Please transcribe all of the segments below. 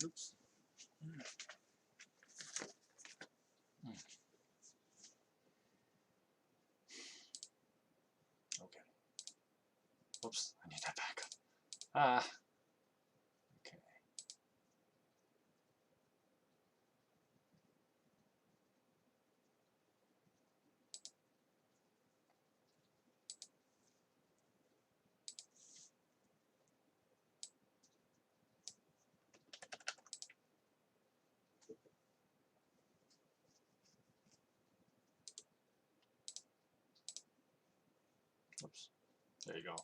Oops. Okay. Oops, I need that back up. Okay. Oops. There you go.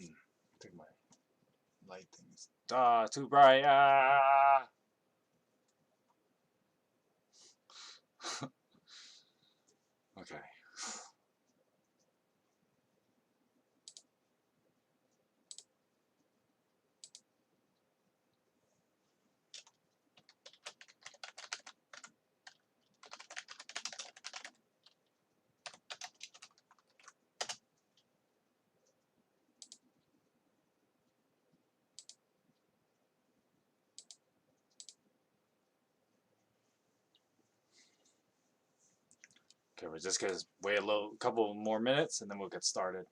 I think my light thing is too bright. Okay. Okay, we're just gonna wait a couple more minutes and then we'll get started.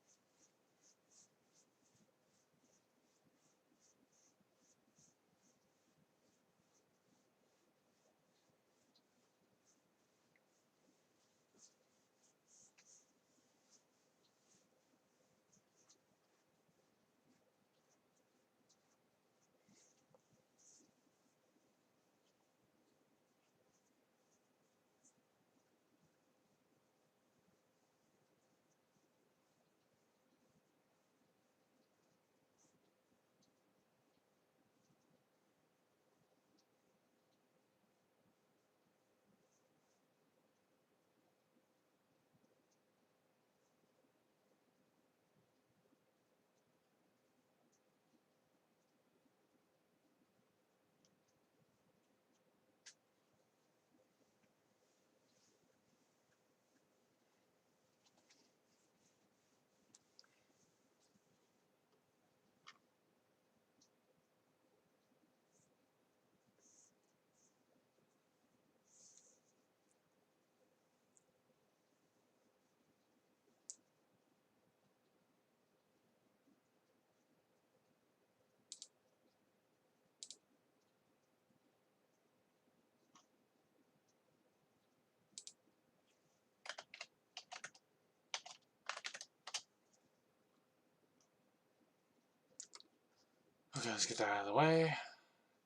Okay, let's get that out of the way. I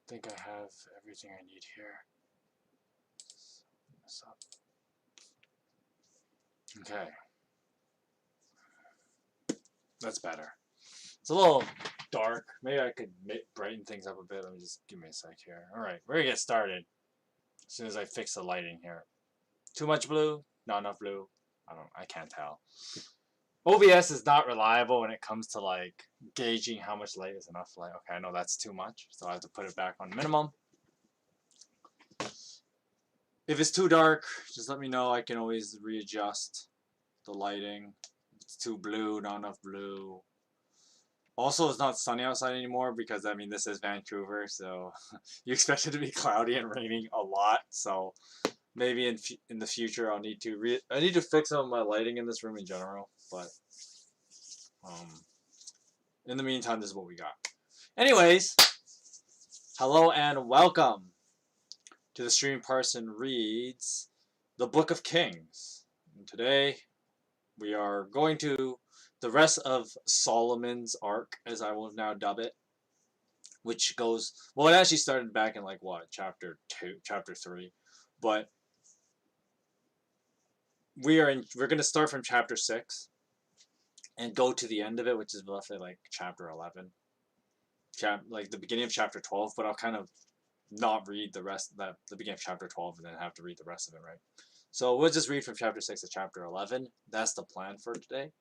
think I have everything I need here. Open this up. Okay. That's better. It's a little dark. Maybe I could brighten things up a bit. Let me just give me a sec here. Alright, we're gonna get started as soon as I fix the lighting here. Too much blue? Not enough blue? I can't tell. OBS is not reliable when it comes to like gauging how much light is enough light. Okay, I know that's too much, so I have to put it back on minimum. If it's too dark, just let me know. I can always readjust the lighting. If it's too blue, not enough blue. Also, it's not sunny outside anymore because, I mean, this is Vancouver, so you expect it to be cloudy and raining a lot. So maybe in the future I'll need to fix some of my lighting in this room in general. But in the meantime, this is what we got. Anyways, hello and welcome to the stream. Parson reads the Book of Kings. And today we are going to the rest of Solomon's arc, as I will now dub it, which goes, well, it actually started back in like what, chapter 3, but we're going to start from chapter 6, and go to the end of it, which is roughly like chapter 11, like the beginning of chapter 12. But I'll kind of not read the rest, that the beginning of chapter 12, and then have to read the rest of it, right? So we'll just read from chapter 6 to chapter 11. That's the plan for today.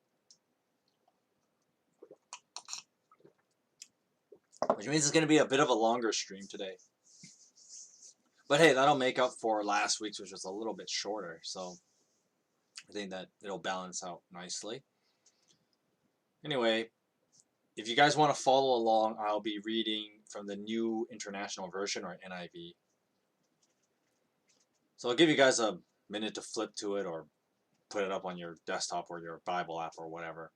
Which means it's going to be a bit of a longer stream today. But hey, that'll make up for last week's, which was a little bit shorter. So I think that it'll balance out nicely. Anyway, if you guys want to follow along, I'll be reading from the New International Version, or NIV. So I'll give you guys a minute to flip to it or put it up on your desktop or your Bible app or whatever.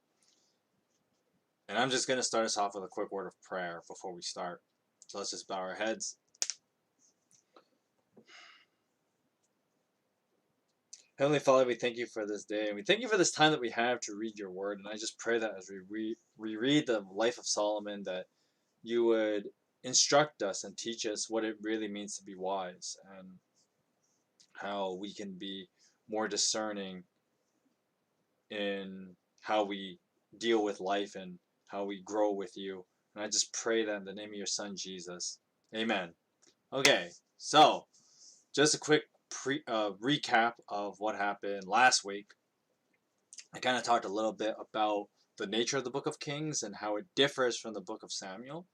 And I'm just going to start us off with a quick word of prayer before we start. So let's just bow our heads. Heavenly Father, we thank you for this day, and we thank you for this time that we have to read your word. And I just pray that as we read the life of Solomon, that you would instruct us and teach us what it really means to be wise, and how we can be more discerning in how we deal with life and how we grow with you. And I just pray that in the name of your son, Jesus. Amen. Okay, so just a quick recap of what happened last week. I kind of talked a little bit about the nature of the Book of Kings and how it differs from the Book of Samuel.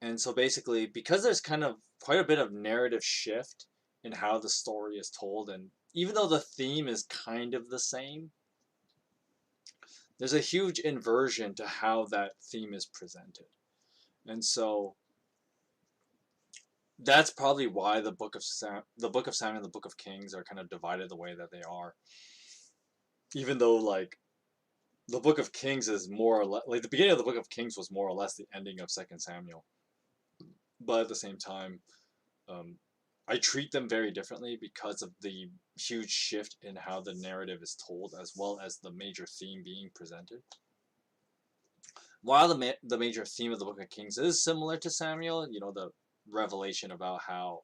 And so basically, because there's kind of quite a bit of narrative shift in how the story is told, and even though the theme is kind of the same, there's a huge inversion to how that theme is presented. And so that's probably why the Book of Samuel and the Book of Kings are kind of divided the way that they are. Even though, like, the Book of Kings is more or less, like, the beginning of the Book of Kings was more or less the ending of 2 Samuel. But at the same time, I treat them very differently because of the huge shift in how the narrative is told, as well as the major theme being presented. While the major theme of the Book of Kings is similar to Samuel, you know, the revelation about how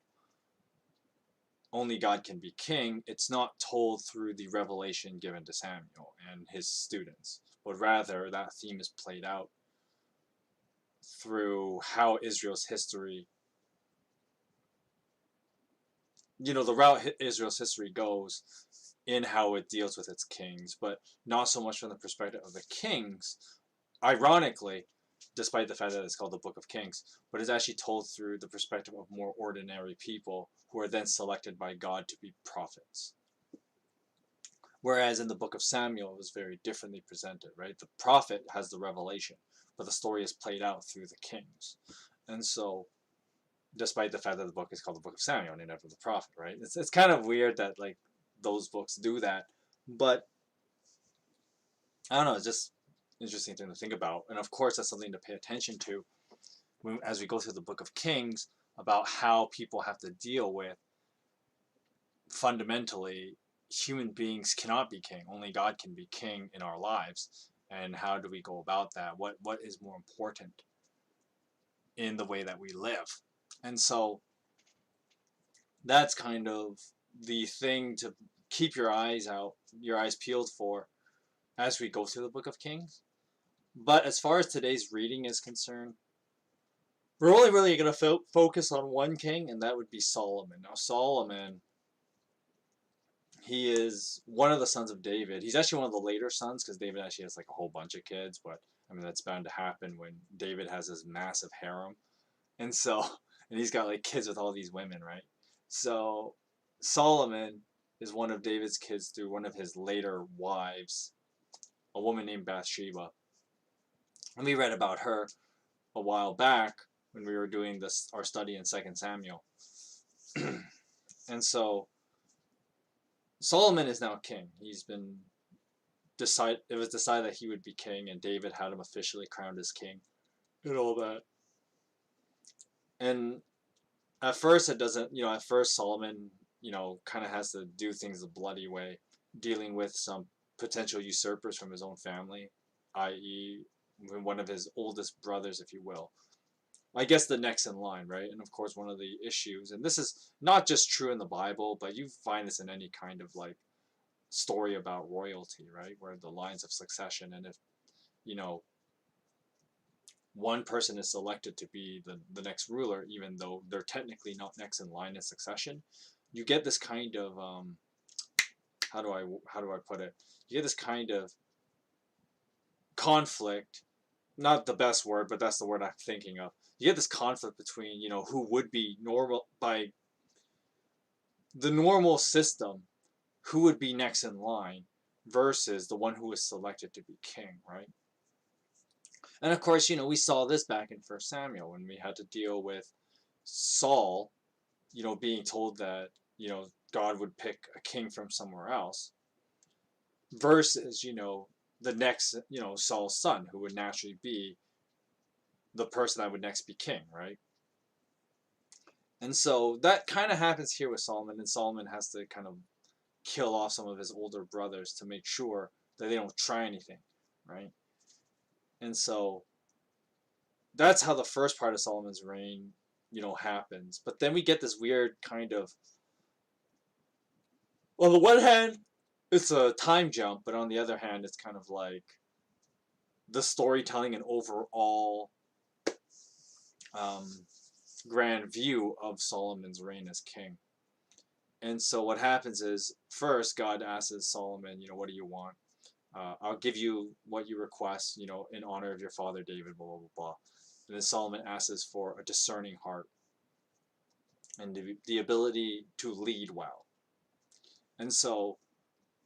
only God can be king, it's not told through the revelation given to Samuel and his students, but rather that theme is played out through how Israel's history, you know, the route Israel's history goes in how it deals with its kings, but not so much from the perspective of the kings, ironically, despite the fact that it's called the Book of Kings, but it's actually told through the perspective of more ordinary people who are then selected by God to be prophets. Whereas in the Book of Samuel, it was very differently presented, right? The prophet has the revelation, but the story is played out through the kings. And so, despite the fact that the book is called the Book of Samuel, named after the prophet, right? It's kind of weird that, like, those books do that, but I don't know, it's just interesting thing to think about. And of course, that's something to pay attention to as we go through the Book of Kings, about how people have to deal with, fundamentally, human beings cannot be king. Only God can be king in our lives. And how do we go about that? What is more important in the way that we live? And so that's kind of the thing to keep your eyes peeled for as we go through the Book of Kings. But as far as today's reading is concerned, we're only really going to focus on one king, and that would be Solomon. Now, Solomon, he is one of the sons of David. He's actually one of the later sons, because David actually has like a whole bunch of kids, but I mean, that's bound to happen when David has this massive harem. And so, and he's got like kids with all these women, right? So, Solomon is one of David's kids through one of his later wives, a woman named Bathsheba. And we read about her a while back when we were doing our study in 2 Samuel. And so Solomon is now king. It was decided that he would be king, and David had him officially crowned as king and all that. And at first Solomon, kind of has to do things the bloody way, dealing with some potential usurpers from his own family, i.e. one of his oldest brothers, if you will. I guess the next in line, right? And of course, one of the issues, and this is not just true in the Bible, but you find this in any kind of like story about royalty, right? Where the lines of succession, and if, you know, one person is selected to be the next ruler, even though they're technically not next in line in succession, you get this kind of how do I put it? You get this kind of conflict. Not the best word, but that's the word I'm thinking of. You get this conflict between, you know, who would be normal by the normal system, who would be next in line versus the one who was selected to be king, right? And of course, you know, we saw this back in First Samuel when we had to deal with Saul, you know, being told that, you know, God would pick a king from somewhere else versus, you know, the next, you know, Saul's son, who would naturally be the person that would next be king, right? And so that kind of happens here with Solomon, and Solomon has to kind of kill off some of his older brothers to make sure that they don't try anything, right? And so that's how the first part of Solomon's reign, you know, happens. But then we get this weird kind of, well, on the one hand, it's a time jump, but on the other hand, it's kind of like the storytelling and overall um, grand view of Solomon's reign as king. And so what happens is, first, God asks Solomon, you know, what do you want? I'll give you what you request, you know, in honor of your father David, blah, blah, blah, blah. And then Solomon asks for a discerning heart and the ability to lead well. And so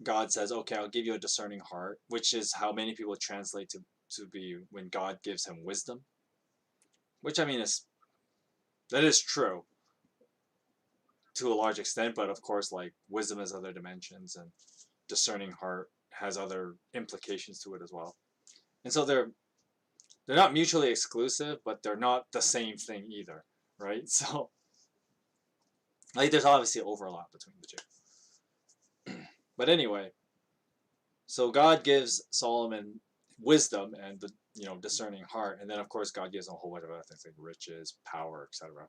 God says, okay, I'll give you a discerning heart, which is how many people translate to be when God gives him wisdom, which I mean, that is true to a large extent, but of course, like, wisdom has other dimensions, and discerning heart has other implications to it as well. And so they're not mutually exclusive, but they're not the same thing either, right? So, like, there's obviously overlap between the two. But anyway, so God gives Solomon wisdom and the, you know, discerning heart, and then of course God gives him a whole bunch of other things like riches, power, etc.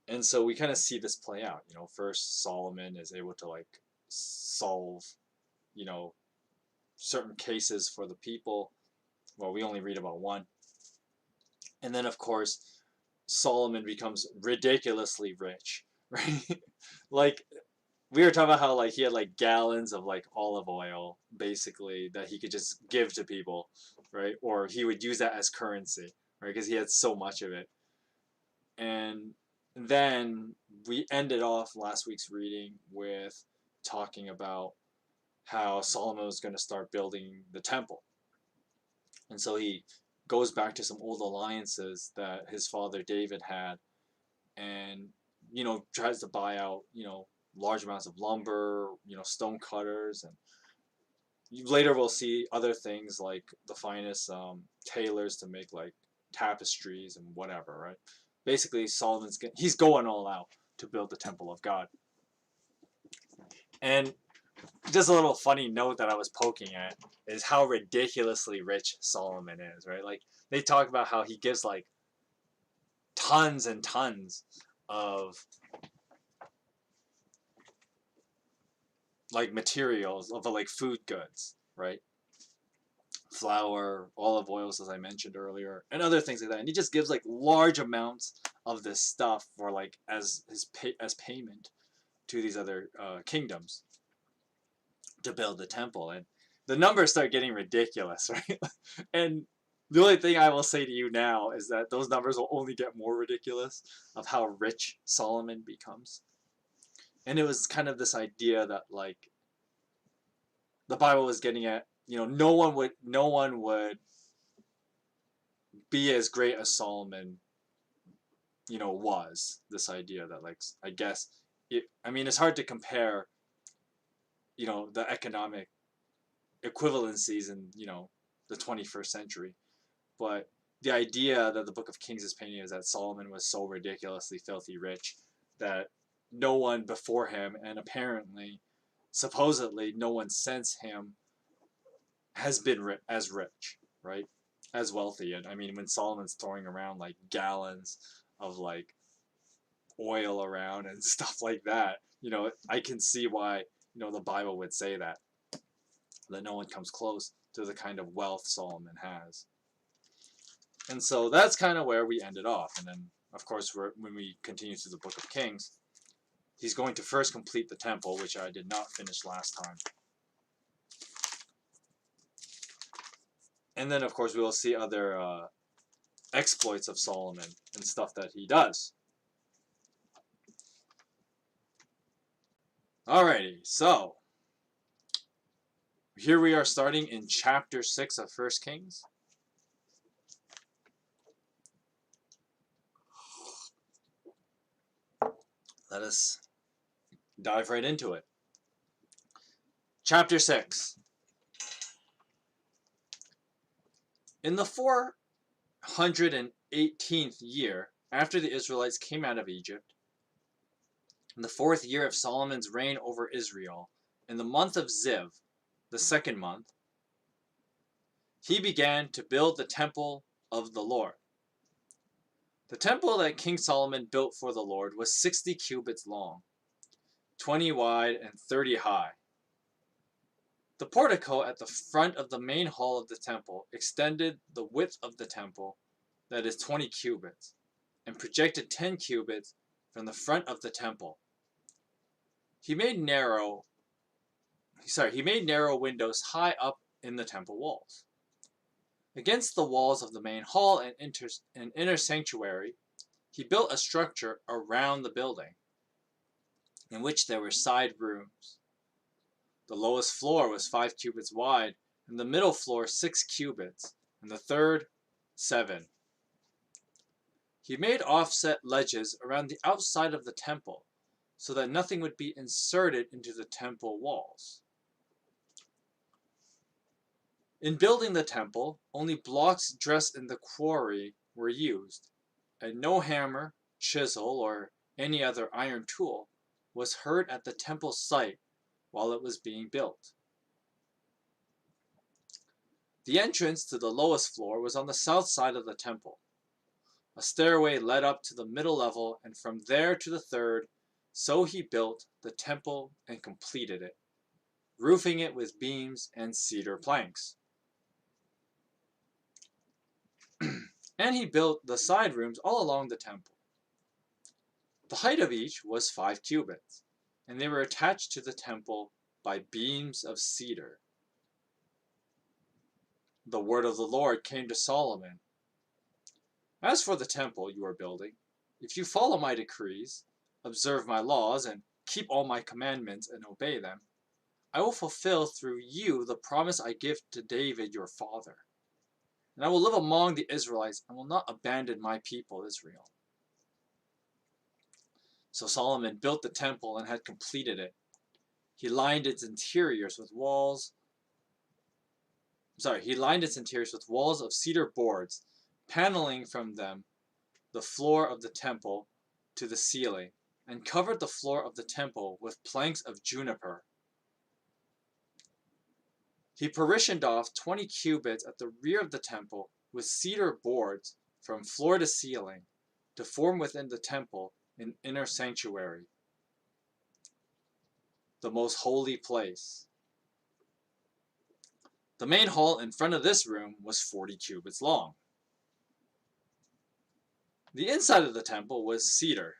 And so we kind of see this play out. You know, first Solomon is able to, like, solve, you know, certain cases for the people. Well, we only read about one. And then of course Solomon becomes ridiculously rich, right? Like, we were talking about how, like, he had like gallons of like olive oil basically that he could just give to people, right? Or he would use that as currency, right? Because he had so much of it. And then we ended off last week's reading with talking about how Solomon was going to start building the temple. And so he goes back to some old alliances that his father David had, and, you know, tries to buy out, you know, large amounts of lumber, you know, stone cutters, and later we'll see other things like the finest tailors to make like tapestries and whatever, right? Basically, he's going all out to build the temple of God. And just a little funny note that I was poking at is how ridiculously rich Solomon is, right? Like, they talk about how he gives like tons and tons of like materials of like food goods, right? Flour, olive oils, as I mentioned earlier, and other things like that. And he just gives like large amounts of this stuff for like as as payment to these other kingdoms to build the temple. And the numbers start getting ridiculous, right? And the only thing I will say to you now is that those numbers will only get more ridiculous of how rich Solomon becomes. And it was kind of this idea that, like, the Bible was getting at, you know, no one would be as great as Solomon, you know, was. This idea that, like, I guess I mean, it's hard to compare, you know, the economic equivalencies in, you know, the 21st century, but the idea that the Book of Kings is painting is that Solomon was so ridiculously filthy rich that no one before him, and apparently, supposedly, no one since him has been as rich, right? As wealthy. And I mean, when Solomon's throwing around like gallons of like oil around and stuff like that, you know, I can see why, the Bible would say that no one comes close to the kind of wealth Solomon has. And so that's kind of where we ended off. And then, of course, when we continue through the Book of Kings, he's going to first complete the temple, which I did not finish last time. And then, of course, we will see other exploits of Solomon and stuff that he does. Alrighty, so here we are starting in chapter 6 of 1 Kings. Let us dive right into it. Chapter 6. In the 418th year after the Israelites came out of Egypt, in the 4th year of Solomon's reign over Israel, in the month of Ziv, the 2nd month, he began to build the temple of the Lord. The temple that King Solomon built for the Lord was 60 cubits long, 20 wide, and 30 high. The portico at the front of the main hall of the temple extended the width of the temple, that is 20 cubits, and projected 10 cubits from the front of the temple. He made narrow windows high up in the temple walls. Against the walls of the main hall and inner sanctuary, he built a structure around the building, in which there were side rooms. The lowest floor was 5 cubits wide, and the middle floor 6 cubits, and the third 7. He made offset ledges around the outside of the temple, so that nothing would be inserted into the temple walls. In building the temple, only blocks dressed in the quarry were used, and no hammer, chisel, or any other iron tool was heard at the temple site while it was being built. The entrance to the lowest floor was on the south side of the temple. A stairway led up to the middle level, and from there to the third. So he built the temple and completed it, roofing it with beams and cedar planks. And he built the side rooms all along the temple. The height of each was 5 cubits, and they were attached to the temple by beams of cedar. The word of the Lord came to Solomon. As for the temple you are building, if you follow my decrees, observe my laws, and keep all my commandments and obey them, I will fulfill through you the promise I give to David your father. And I will live among the Israelites and will not abandon my people Israel. So Solomon built the temple and had completed it. He lined its interiors with walls of cedar boards, paneling from them the floor of the temple to the ceiling, and covered the floor of the temple with planks of juniper. He partitioned off 20 cubits at the rear of the temple with cedar boards from floor to ceiling to form within the temple an inner sanctuary, the most holy place. The main hall in front of this room was 40 cubits long. The inside of the temple was cedar,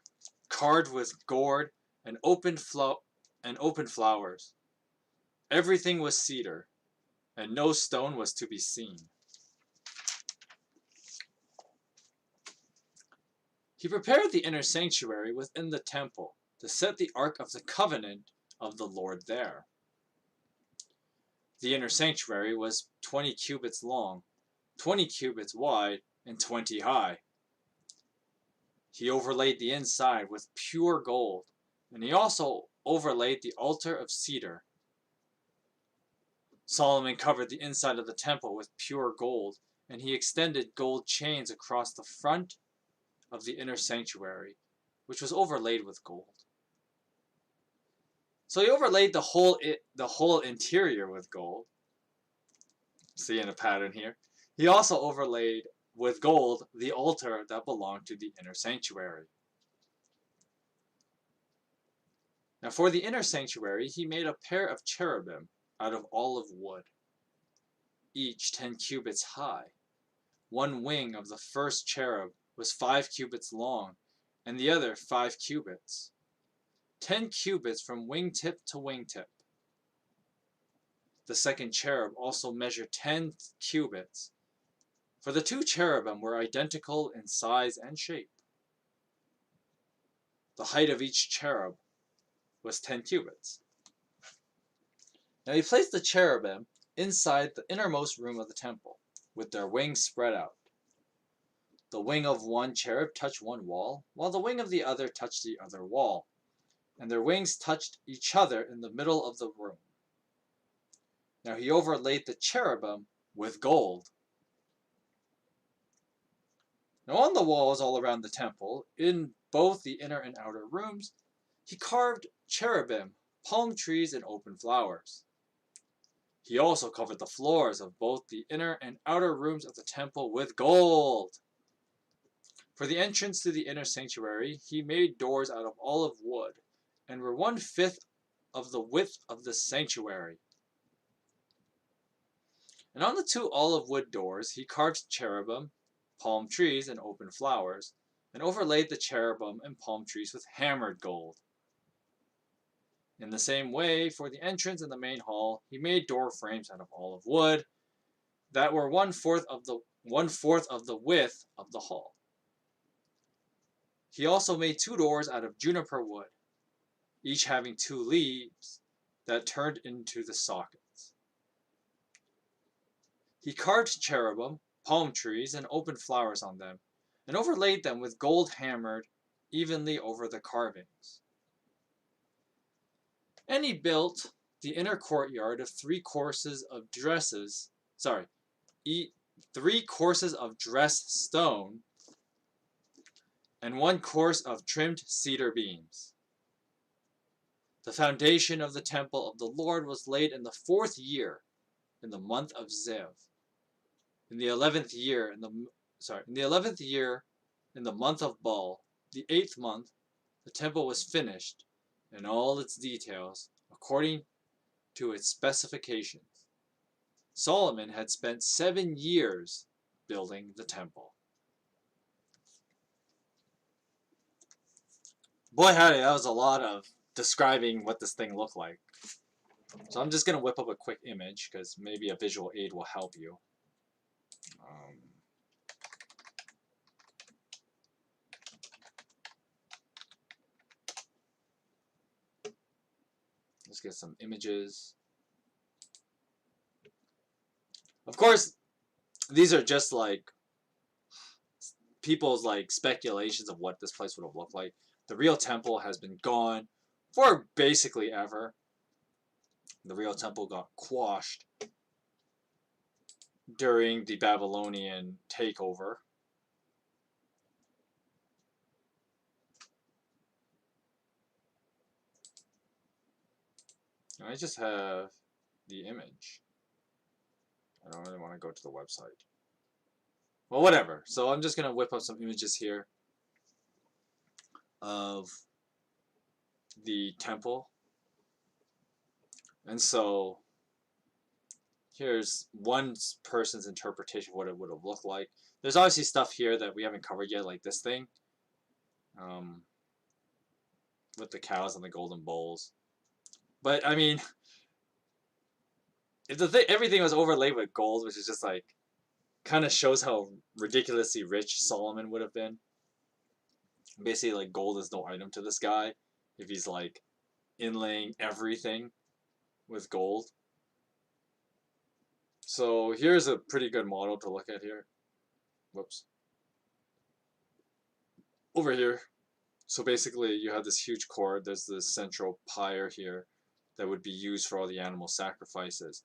carved with gourd and open flowers. Everything was cedar, and no stone was to be seen. He prepared the inner sanctuary within the temple to set the Ark of the Covenant of the Lord there. The inner sanctuary was 20 cubits long, 20 cubits wide, and 20 high. He overlaid the inside with pure gold, and he also overlaid the altar of cedar. Solomon covered the inside of the temple with pure gold, and he extended gold chains across the front of the inner sanctuary, which was overlaid with gold. So he overlaid the whole interior with gold. Seeing a pattern here. He also overlaid with gold the altar that belonged to the inner sanctuary. Now for the inner sanctuary, he made a pair of cherubim out of olive wood, each 10 cubits high. One wing of the first cherub was 5 cubits long, and the other 5 cubits. 10 cubits from wingtip to wingtip. The second cherub also measured 10 cubits, for the 2 cherubim were identical in size and shape. The height of each cherub was 10 cubits. Now he placed the cherubim inside the innermost room of the temple, with their wings spread out. The wing of one cherub touched one wall, while the wing of the other touched the other wall, and their wings touched each other in the middle of the room. Now he overlaid the cherubim with gold. Now on the walls all around the temple, in both the inner and outer rooms, he carved cherubim, palm trees, and open flowers. He also covered the floors of both the inner and outer rooms of the temple with gold. For the entrance to the inner sanctuary, he made doors out of olive wood, and were 1/5 of the width of the sanctuary. And on the 2 olive wood doors, he carved cherubim, palm trees, and open flowers, and overlaid the cherubim and palm trees with hammered gold. In the same way, for the entrance in the main hall, he made door frames out of olive wood that were 1/4 of the width of the hall. He also made 2 doors out of juniper wood, each having 2 leaves that turned into the sockets. He carved cherubim, palm trees, and open flowers on them, and overlaid them with gold hammered evenly over the carvings. And he built the inner courtyard of 3 courses of dressed stone, and 1 course of trimmed cedar beams. The foundation of the temple of the Lord was laid in the 4th year, in the month of Ziv. In the 11th year, in the month of Bul, the 8th month, the temple was finished in all its details, according to its specifications. Solomon had spent 7 years building the temple. Boy howdy, that was a lot of describing what this thing looked like. So I'm just going to whip up a quick image, because maybe a visual aid will help you. Let's get some images. Of course, these are just like people's like speculations of what this place would have looked like. The real temple has been gone for basically ever. The real temple got quashed during the Babylonian takeover. I just have the image. I don't really want to go to the website. Well, whatever. So I'm just going to whip up some images here of the temple. And so here's one person's interpretation of what it would have looked like. There's obviously stuff here that we haven't covered yet, like this thing. With the cows and the golden bowls. But, I mean, if everything was overlaid with gold, which is just like, kind of shows how ridiculously rich Solomon would have been. Basically, like, gold is no item to this guy if he's, like, inlaying everything with gold. So here's a pretty good model to look at here. Whoops. Over here. So basically, you have this huge court. There's this central pyre here that would be used for all the animal sacrifices.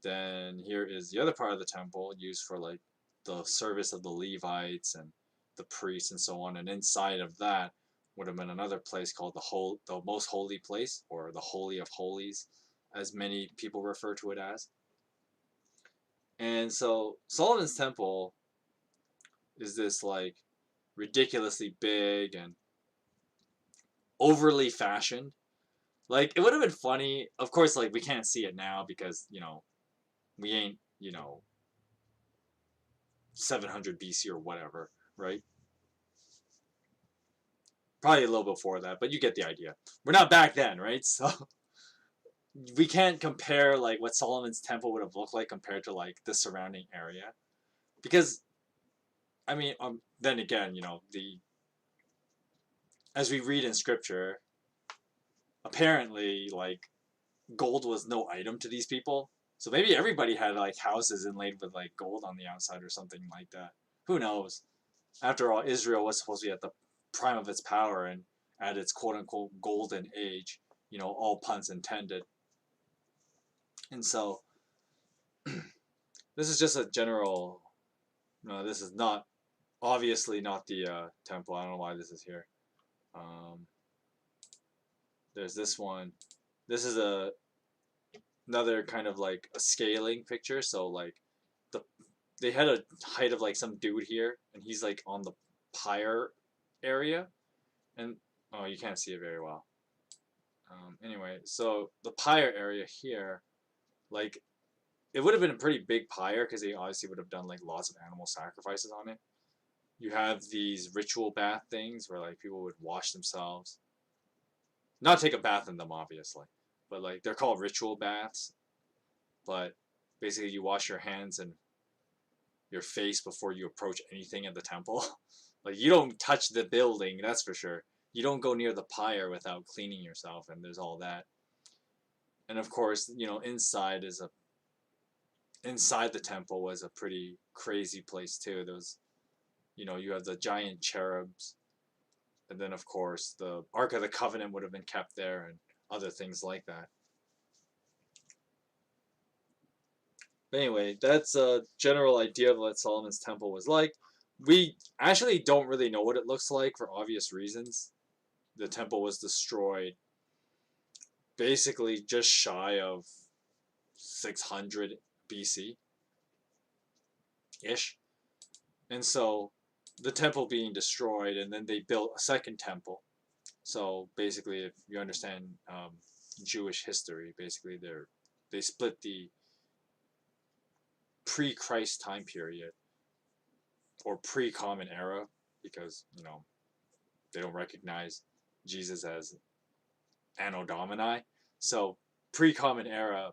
Then here is the other part of the temple used for like the service of the Levites and the priests and so on. And inside of that would have been another place called the most holy place, or the Holy of Holies, as many people refer to it as. And so Solomon's temple is this like ridiculously big and overly fashioned. Like, it would have been funny. Of course, like, we can't see it now because, we ain't, 700 BC or whatever, right? Probably a little before that, but you get the idea. We're not back then, right? So we can't compare like what Solomon's temple would have looked like compared to like the surrounding area, because I mean, then again, the as we read in scripture, apparently like gold was no item to these people. So maybe everybody had like houses inlaid with like gold on the outside or something like that. Who knows? After all, Israel was supposed to be at the prime of its power and at its quote unquote golden age, all puns intended. And so this is just a general. No, this is not obviously not the temple. I don't know why this is here. There's this one. This is another kind of like a scaling picture. So like the they had a height of like some dude here, and he's like on the pyre area, and oh, you can't see it very well. Anyway, so the pyre area here, like it would have been a pretty big pyre because they obviously would have done like lots of animal sacrifices on it. You have these ritual bath things where like people would wash themselves, not take a bath in them obviously, but like they're called ritual baths. But basically, you wash your hands and your face before you approach anything at the temple. Like you don't touch the building, that's for sure. You don't go near the pyre without cleaning yourself, and there's all that. And of course, inside the temple was a pretty crazy place too. There was, you have the giant cherubs, and then of course the Ark of the Covenant would have been kept there, and other things like that. But anyway, that's a general idea of what Solomon's temple was like. We actually don't really know what it looks like for obvious reasons. The temple was destroyed basically just shy of 600 BC ish. And so the temple being destroyed, and then they built a second temple. So basically, if you understand Jewish history, basically they split the pre-Christ time period or pre-Common Era because they don't recognize Jesus as Anno Domini. So pre-Common Era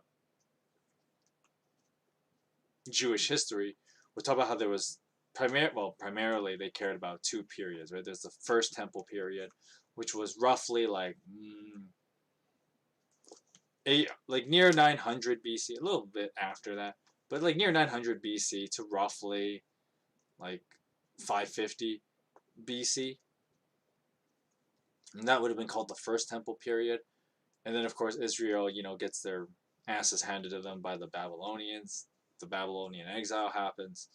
Jewish history, we'll talk about how there was primarily they cared about two periods, right? There's the first temple period, which was roughly like near 900 BC, a little bit after that, but like near 900 BC to roughly like 550 BC. And that would have been called the first temple period. And then of course Israel, gets their asses handed to them by the Babylonians. The Babylonian exile happens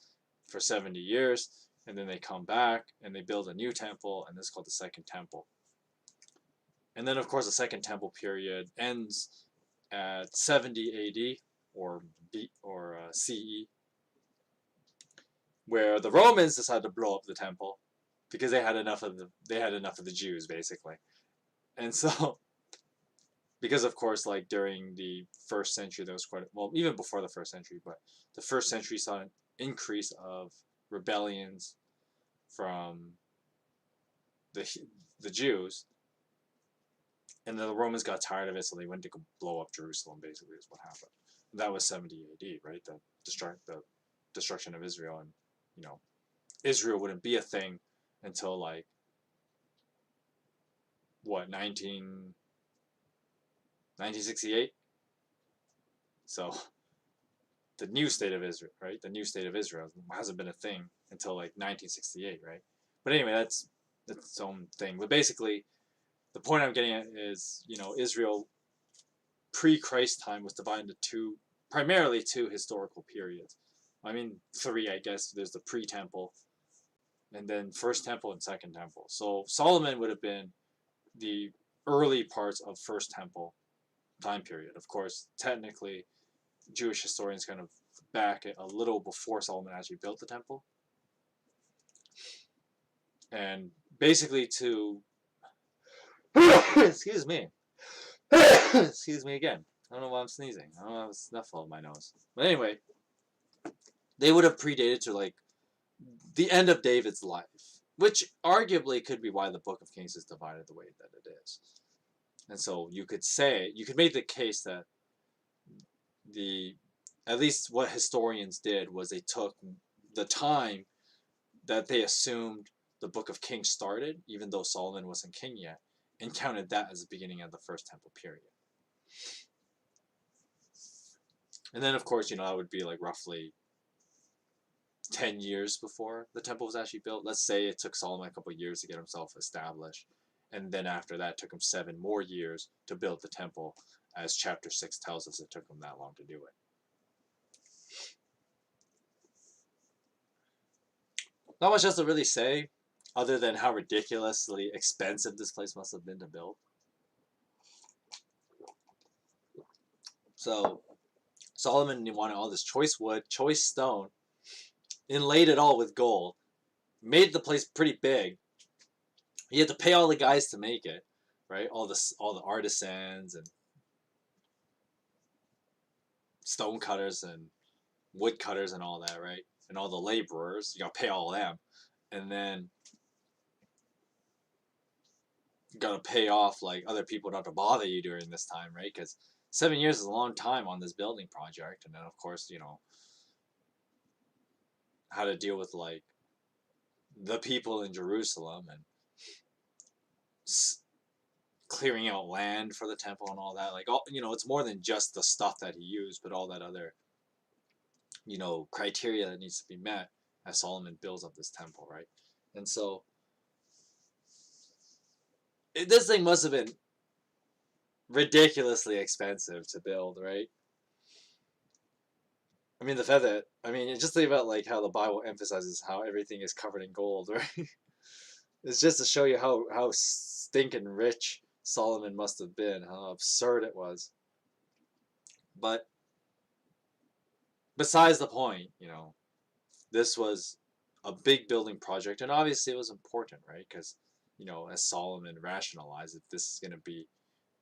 for 70 years, and then they come back and they build a new temple, and this is called the Second Temple. And then of course the Second Temple period ends at 70 AD or CE, where the Romans decided to blow up the temple because they had enough of the Jews basically. And so because of course like during the first century there was even before the first century, but the first century saw an increase of rebellions from the Jews, and then the Romans got tired of it, so they went to go blow up Jerusalem. Basically, is what happened. And that was 70 AD, right? The destruction of Israel, and Israel wouldn't be a thing until like what 1968. So the new state of Israel, right? The new state of Israel hasn't been a thing until like 1968, right? But anyway, that's its own thing. But basically, the point I'm getting at is, Israel pre-Christ time was divided into primarily two historical periods. I mean, three, I guess. There's the pre-temple, and then first temple and second temple. So Solomon would have been the early parts of first temple time period. Of course, technically, Jewish historians kind of back it a little before Solomon actually built the temple. And basically to excuse me. Excuse me again. I don't know why I'm sneezing. I don't have a snuffle in my nose. But anyway, they would have predated to like the end of David's life, which arguably could be why the Book of Kings is divided the way that it is. And so you could make the case that at least what historians did was they took the time that they assumed the Book of Kings started, even though Solomon wasn't king yet, and counted that as the beginning of the First Temple period. And then, of course, that would be like roughly 10 years before the temple was actually built. Let's say it took Solomon a couple of years to get himself established, and then after that, it took him 7 more years to build the temple, as chapter 6 tells us it took him that long to do it. Not much else to really say, other than how ridiculously expensive this place must have been to build. So, Solomon wanted all this choice wood, choice stone, inlaid it all with gold, made the place pretty big. He had to pay all the guys to make it, right? All the artisans and stone cutters and wood cutters and all that, right? And all the laborers, you gotta pay all of them. And then you gotta pay off like other people not to bother you during this time, right? Because 7 years is a long time on this building project. And then of course, how to deal with like the people in Jerusalem and clearing out land for the temple and all that. Like, it's more than just the stuff that he used, but all that other criteria that needs to be met as Solomon builds up this temple, right? And so this thing must have been ridiculously expensive to build, right? I mean, just think about like how the Bible emphasizes how everything is covered in gold, right? It's just to show you how stinking rich Solomon must have been, how absurd it was. But besides the point, this was a big building project, and obviously it was important, right? Because, as Solomon rationalized, if this is going to be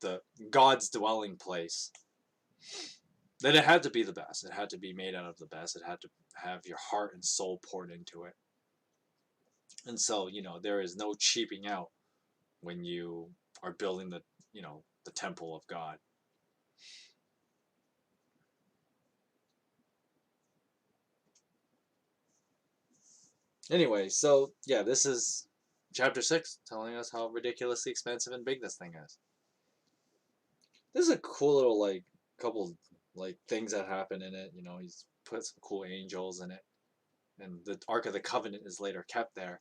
the God's dwelling place, then it had to be the best. It had to be made out of the best. It had to have your heart and soul poured into it. And so, there is no cheaping out when you are building the temple of God. Anyway, so yeah, this is chapter 6 telling us how ridiculously expensive and big this thing is. This is a cool little like couple like things that happen in it. He's put some cool angels in it, and the Ark of the Covenant is later kept there.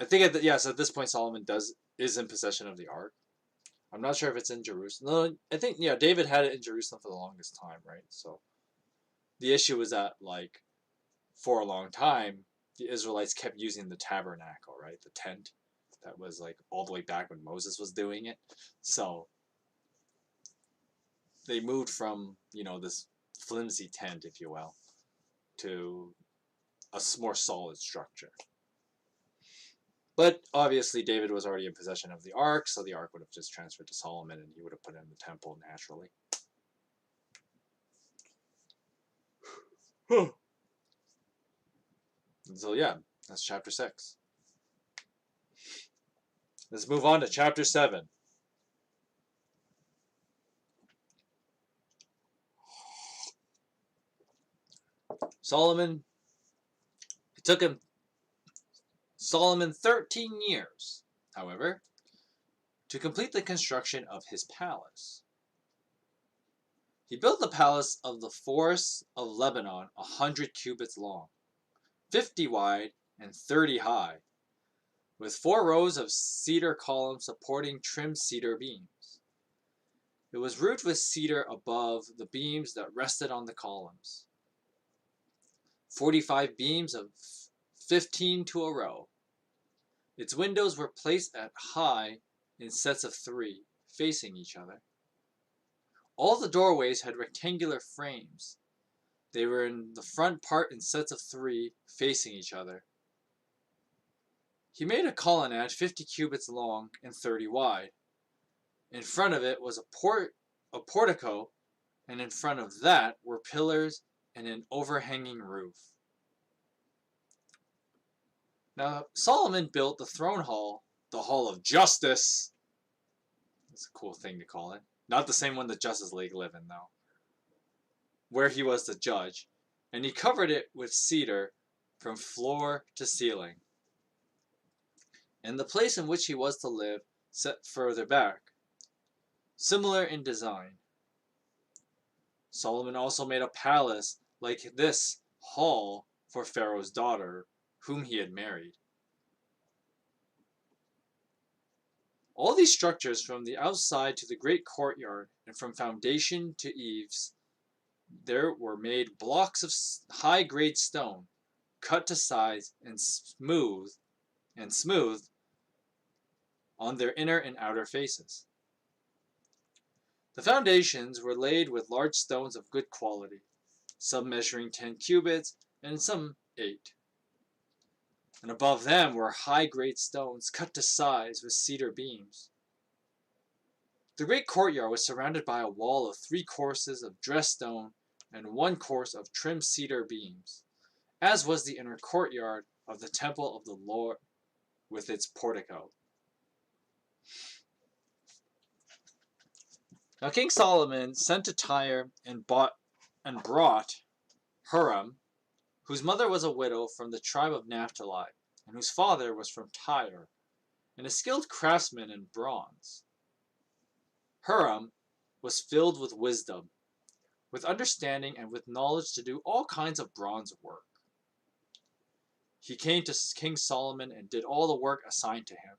I think so at this point Solomon is in possession of the Ark. I'm not sure if it's in Jerusalem. No, I think David had it in Jerusalem for the longest time, right? So the issue was that like for a long time the Israelites kept using the tabernacle, right? The tent that was like all the way back when Moses was doing it. So they moved from, this flimsy tent, if you will, to a more solid structure. But obviously David was already in possession of the Ark, so the Ark would have just transferred to Solomon and he would have put it in the temple naturally. And so yeah, that's chapter 6. Let's move on to chapter 7. It took Solomon 13 years, however, to complete the construction of his palace. He built the palace of the forests of Lebanon 100 cubits long, 50 wide, and 30 high, with 4 rows of cedar columns supporting trimmed cedar beams. It was roofed with cedar above the beams that rested on the columns. 45 beams of 15 to a row. Its windows were placed at high in sets of 3, facing each other. All the doorways had rectangular frames. They were in the front part in sets of 3, facing each other. He made a colonnade 50 cubits long and 30 wide. In front of it was a portico, and in front of that were pillars and an overhanging roof. Now Solomon built the throne hall, the Hall of Justice. That's a cool thing to call it. Not the same one the Justice League live in, though. Where he was the judge, and he covered it with cedar from floor to ceiling. And the place in which he was to live set further back, similar in design. Solomon also made a palace like this hall for Pharaoh's daughter, whom he had married. All these structures, from the outside to the great courtyard, and from foundation to eaves, there were made blocks of high-grade stone, cut to size and smoothed on their inner and outer faces. The foundations were laid with large stones of good quality, some measuring 10 cubits and some 8. And above them were high-grade stones cut to size with cedar beams. The great courtyard was surrounded by a wall of 3 courses of dressed stone and 1 course of trimmed cedar beams, as was the inner courtyard of the temple of the Lord with its portico. Now King Solomon sent to Tyre and brought Huram, whose mother was a widow from the tribe of Naphtali, and whose father was from Tyre, and a skilled craftsman in bronze. Huram was filled with wisdom, with understanding, and with knowledge to do all kinds of bronze work. He came to King Solomon and did all the work assigned to him.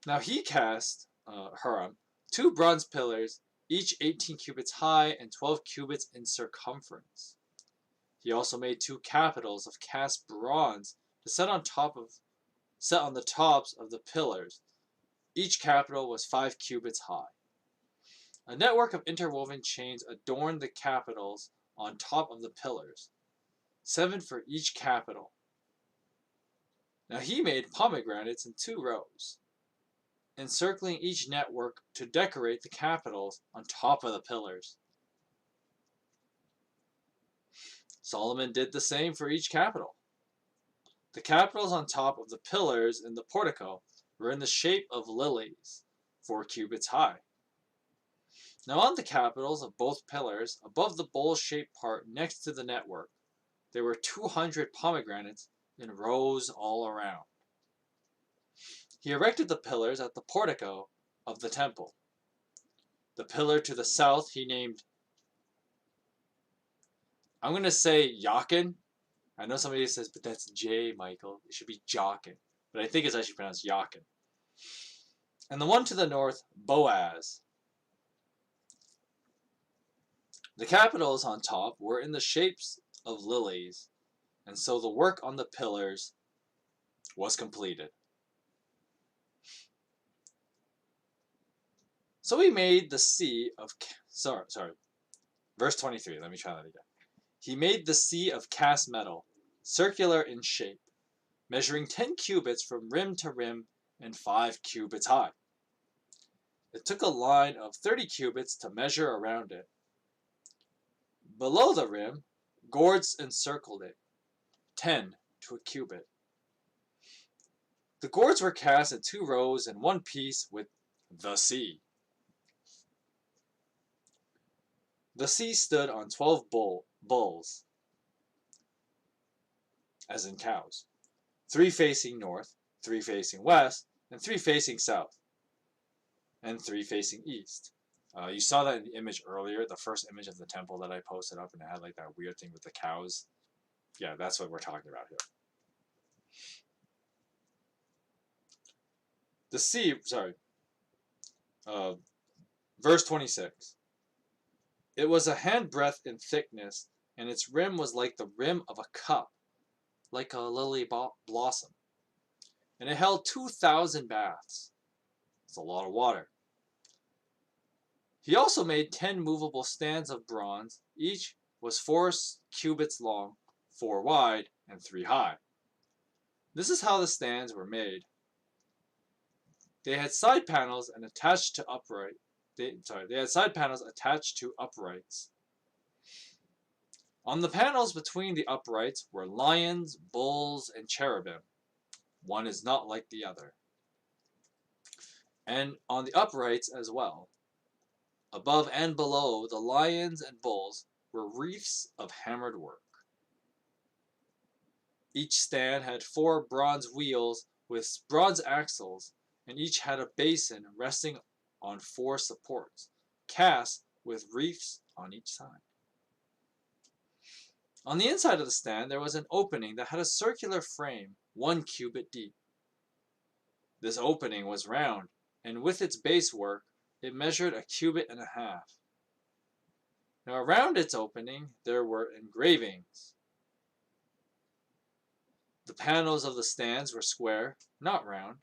Now he cast, Huram, 2 bronze pillars, each 18 cubits high and 12 cubits in circumference. He also made 2 capitals of cast bronze to set on the tops of the pillars. Each capital was 5 cubits high. A network of interwoven chains adorned the capitals on top of the pillars, 7 for each capital. Now he made pomegranates in 2 rows, encircling each network to decorate the capitals on top of the pillars. Solomon did the same for each capital. The capitals on top of the pillars in the portico were in the shape of lilies, 4 cubits high. Now on the capitals of both pillars, above the bowl-shaped part next to the network, there were 200 pomegranates in rows all around. He erected the pillars at the portico of the temple. The pillar to the south he named, I'm going to say Yakin. I know somebody says, but that's J, Michael. It should be Jockin. But I think it's actually pronounced Yakin. And the one to the north, Boaz. The capitals on top were in the shapes of lilies, and so the work on the pillars was completed. So he made the sea of... Verse 23, let me try that again. He made the sea of cast metal, circular in shape, measuring 10 cubits from rim to rim and 5 cubits high. It took a line of 30 cubits to measure around it. Below the rim, gourds encircled it, 10 to a cubit. The gourds were cast in 2 rows in one piece with the sea. The sea stood on 12 bulls, as in cows, 3 facing north, 3 facing west, and 3 facing south, and 3 facing east. You saw that in the image earlier, the first image of the temple that I posted up, and it had like that weird thing with the cows. Yeah, that's what we're talking about here. The sea, verse 26. It was a handbreadth in thickness, and its rim was like the rim of a cup, like a lily blossom. And it held 2,000 baths. It's a lot of water. He also made 10 movable stands of bronze. Each was 4 cubits long, 4 wide, and 3 high. This is how the stands were made. They had side panels and attached to upright. They had side panels attached to uprights. On the panels between the uprights were lions, bulls, and cherubim. One is not like the other. And on the uprights as well, above and below the lions and bulls, were wreaths of hammered work. Each stand had 4 bronze wheels with bronze axles, and each had a basin resting on 4 supports, cast with wreaths on each side. On the inside of the stand there was an opening that had a circular frame 1 cubit deep. This opening was round, and with its base work it measured 1.5 cubits. Now around its opening there were engravings. The panels of the stands were square, not round,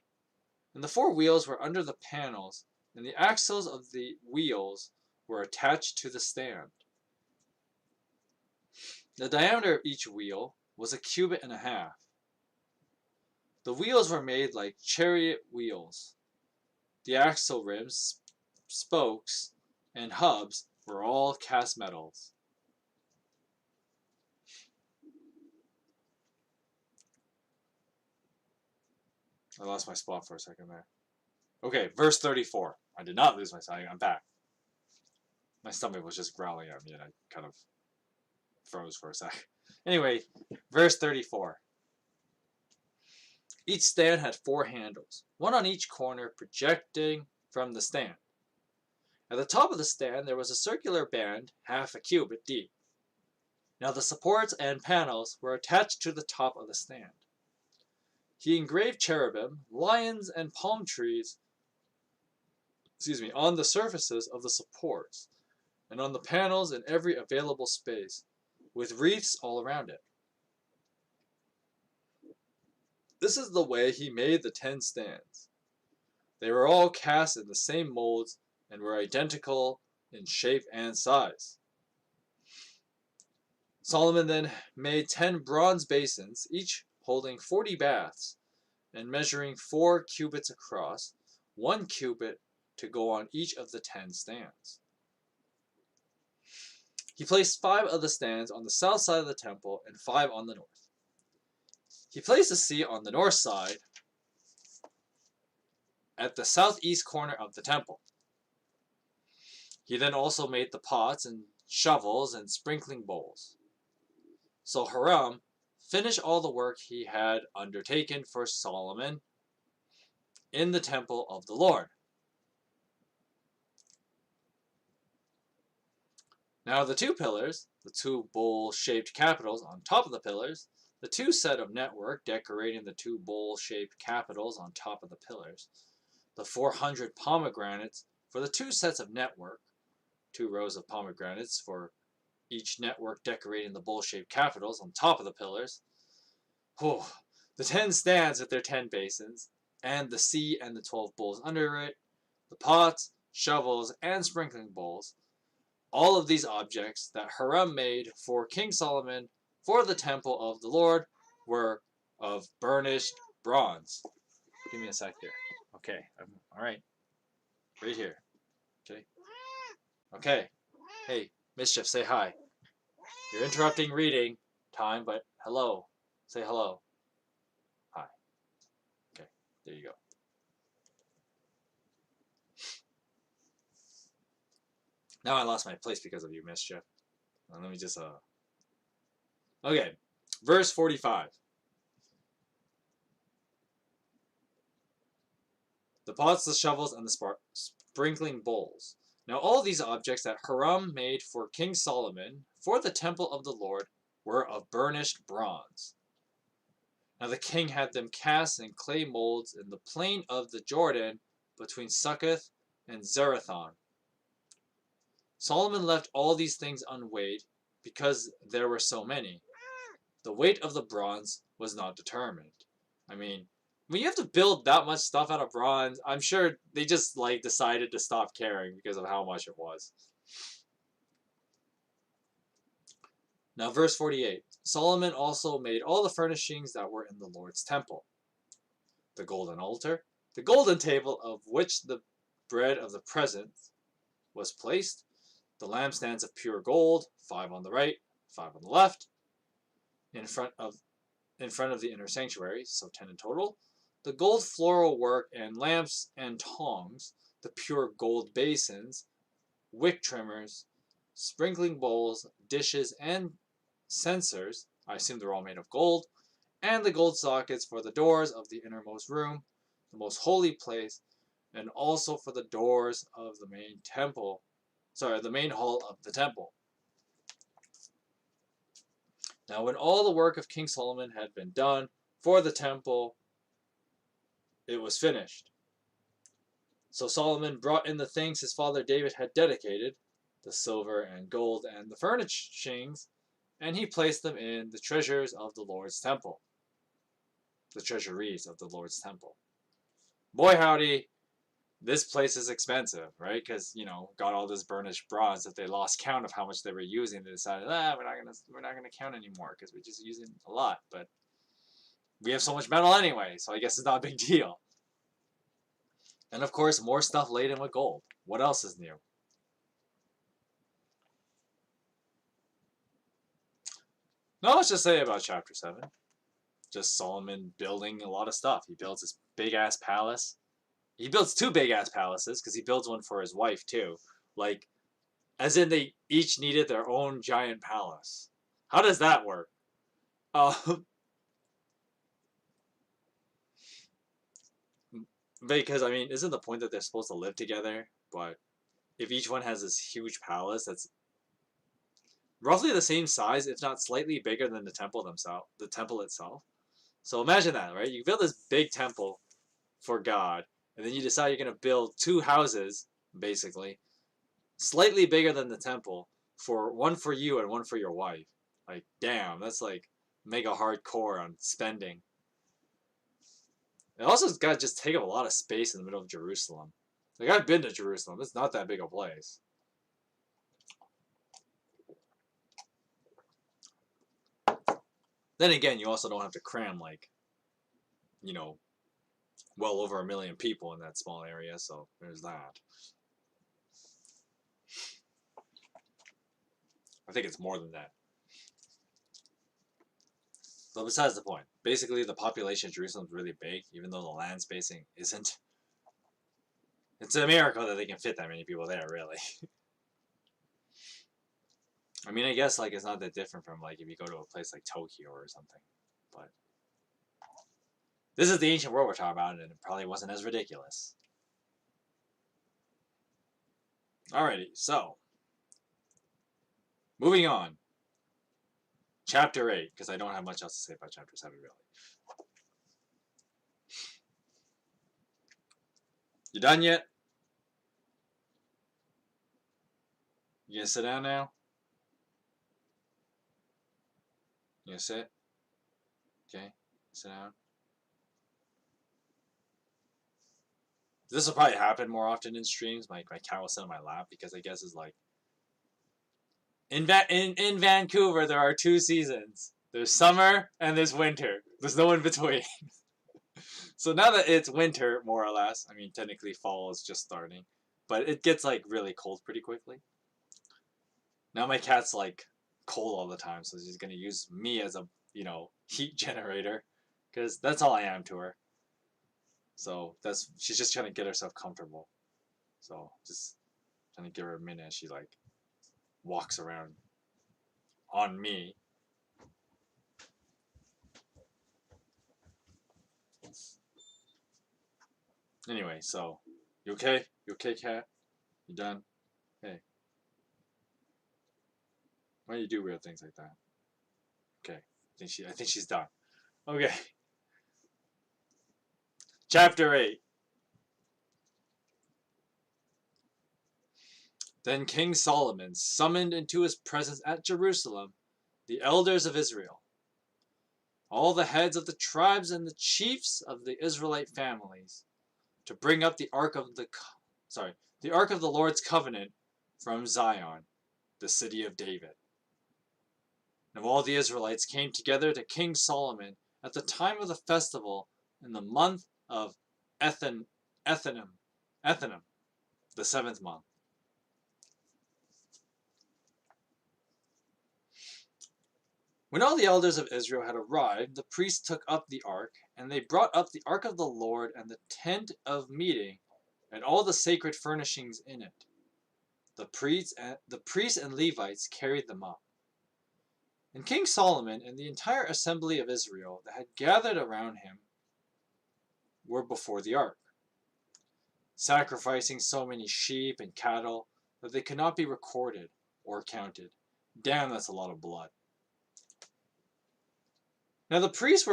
and the 4 wheels were under the panels, and the axles of the wheels were attached to the stand. The diameter of each wheel was 1.5 cubits. The wheels were made like chariot wheels. The axle rims, spokes, and hubs were all cast metals. I lost my spot for a second there. Okay, verse 34. I did not lose my spot. I'm back. My stomach was just growling at me and I kind of froze for a sec. Anyway, verse 34. Each stand had 4 handles, one on each corner projecting from the stand. At the top of the stand there was a circular band 1/2 cubit deep. Now the supports and panels were attached to the top of the stand. He engraved cherubim, lions, and palm trees on the surfaces of the supports, and on the panels in every available space, with wreaths all around it. This is the way he made the 10 stands. They were all cast in the same molds and were identical in shape and size. Solomon then made 10 bronze basins, each holding 40 baths, and measuring 4 cubits across, 1 cubit to go on each of the 10 stands. He placed 5 of the stands on the south side of the temple and 5 on the north. He placed a seat on the north side at the southeast corner of the temple. He then also made the pots and shovels and sprinkling bowls. So Hiram finished all the work he had undertaken for Solomon in the temple of the Lord. Now the 2 pillars, the 2 bowl-shaped capitals on top of the pillars, the 2 set of network decorating the 2 bowl-shaped capitals on top of the pillars, the 400 pomegranates for the 2 sets of network, 2 rows of pomegranates for each network decorating the bowl-shaped capitals on top of the pillars, the 10 stands with their 10 basins, and the sea and the 12 bowls under it, the pots, shovels, and sprinkling bowls, all of these objects that Hiram made for King Solomon for the temple of the Lord were of burnished bronze. Give me a sec here. Okay, alright. Right here. Okay. Okay. Hey, Mischief, say hi. You're interrupting reading time, but hello. Say hello. Hi. Okay, there you go. Now I lost my place because of you, Mischief. Let me just, Okay, verse 45. The pots, the shovels, and the sprinkling bowls. Now all these objects that Hiram made for King Solomon for the temple of the Lord were of burnished bronze. Now the king had them cast in clay molds in the plain of the Jordan between Succoth and Zerathon. Solomon left all these things unweighed because there were so many. The weight of the bronze was not determined. I mean, when you have to build that much stuff out of bronze, I'm sure they just decided to stop caring because of how much it was. Now verse 48. Solomon also made all the furnishings that were in the Lord's temple. The golden altar, The golden table of which the bread of the present was placed, the lampstands of pure gold, 5 on the right, 5 on the left, in front of the inner sanctuary, so 10 in total. The gold floral work and lamps and tongs, the pure gold basins, wick trimmers, sprinkling bowls, dishes, and censers, I assume they're all made of gold, and the gold sockets for the doors of the innermost room, the most holy place, and also for the doors of the main temple, the main hall of the temple. Now when all the work of King Solomon had been done for the temple, it was finished. So Solomon brought in the things his father David had dedicated, the silver and gold and the furnishings, and he placed them in the treasures of the Lord's temple. The treasuries of the Lord's temple. Boy howdy, this place is expensive, right? Because, got all this burnished bronze that they lost count of how much they were using. They decided, we're not gonna count anymore because we're just using a lot. But we have so much metal anyway, so I guess it's not a big deal. And of course, more stuff laden with gold. What else is new? Not much to say about chapter 7. Just Solomon building a lot of stuff. He builds this big ass palace. He builds 2 big ass palaces because he builds one for his wife too. Like, as in they each needed their own giant palace. How does that work? Because, isn't the point that they're supposed to live together? But if each one has this huge palace that's roughly the same size, if not slightly bigger than the temple itself. So imagine that, right? You build this big temple for God, and then you decide you're going to build 2 houses, basically, slightly bigger than the temple, one for you and one for your wife. Like, damn, that's like mega hardcore on spending. It also has got to just take up a lot of space in the middle of Jerusalem. Like, I've been to Jerusalem. It's not that big a place. Then again, you also don't have to cram, well over 1 million people in that small area, so there's that. I think it's more than that. But besides the point, basically the population of Jerusalem is really big, even though the land spacing isn't. It's a miracle that they can fit that many people there, really. I guess, it's not that different from, if you go to a place like Tokyo or something. But this is the ancient world we're talking about, and it probably wasn't as ridiculous. Alrighty, so. Moving on. Chapter 8, because I don't have much else to say about Chapter 7, really. You done yet? You gonna sit down now? You gonna sit? Okay, sit down. This will probably happen more often in streams. My cat will sit on my lap because I guess it's like in Vancouver there are 2 seasons. There's summer and there's winter. There's no in between. So now that it's winter, more or less, technically fall is just starting, but it gets really cold pretty quickly. Now my cat's cold all the time, so she's gonna use me as a heat generator, because that's all I am to her. So she's just trying to get herself comfortable. So just trying to give her a minute as she walks around on me. Anyway, so you okay? You okay, cat? You done? Hey. Why do you do weird things like that? Okay. I think she's done. Okay. Chapter 8. Then King Solomon summoned into his presence at Jerusalem the elders of Israel, all the heads of the tribes and the chiefs of the Israelite families, to bring up the ark of the Lord's covenant from Zion, the city of David. And all the Israelites came together to King Solomon at the time of the festival in the month of Ethanim, Ethanim, the 7th month. When all the elders of Israel had arrived, the priests took up the ark, and they brought up the ark of the Lord and the tent of meeting, and all the sacred furnishings in it. The priests and Levites carried them up. And King Solomon and the entire assembly of Israel that had gathered around him were before the ark, sacrificing so many sheep and cattle that they could not be recorded or counted. Damn, that's a lot of blood. Now the priests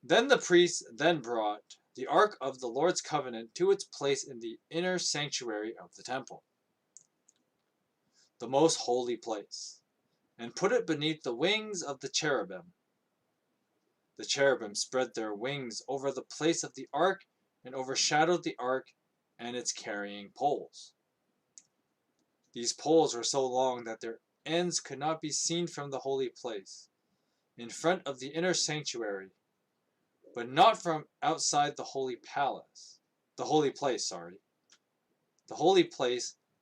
Then the priests brought the ark of the Lord's covenant to its place in the inner sanctuary of the temple, the most holy place, and put it beneath the wings of the cherubim. The cherubim spread their wings over the place of the ark and overshadowed the ark and its carrying poles. These poles were so long that their ends could not be seen from the holy place, in front of the inner sanctuary, but not from outside the holy place,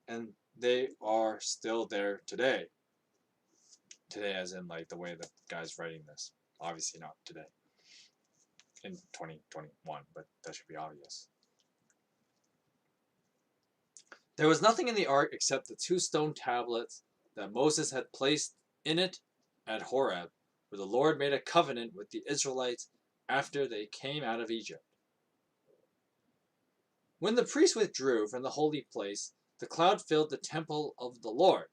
and they are still there today. Today as in like the way that the guy's writing this. Obviously not today. In 2021, but that should be obvious. There was nothing in the ark except the 2 stone tablets that Moses had placed in it at Horeb, where the Lord made a covenant with the Israelites after they came out of Egypt. When the priests withdrew from the holy place, the cloud filled the temple of the Lord,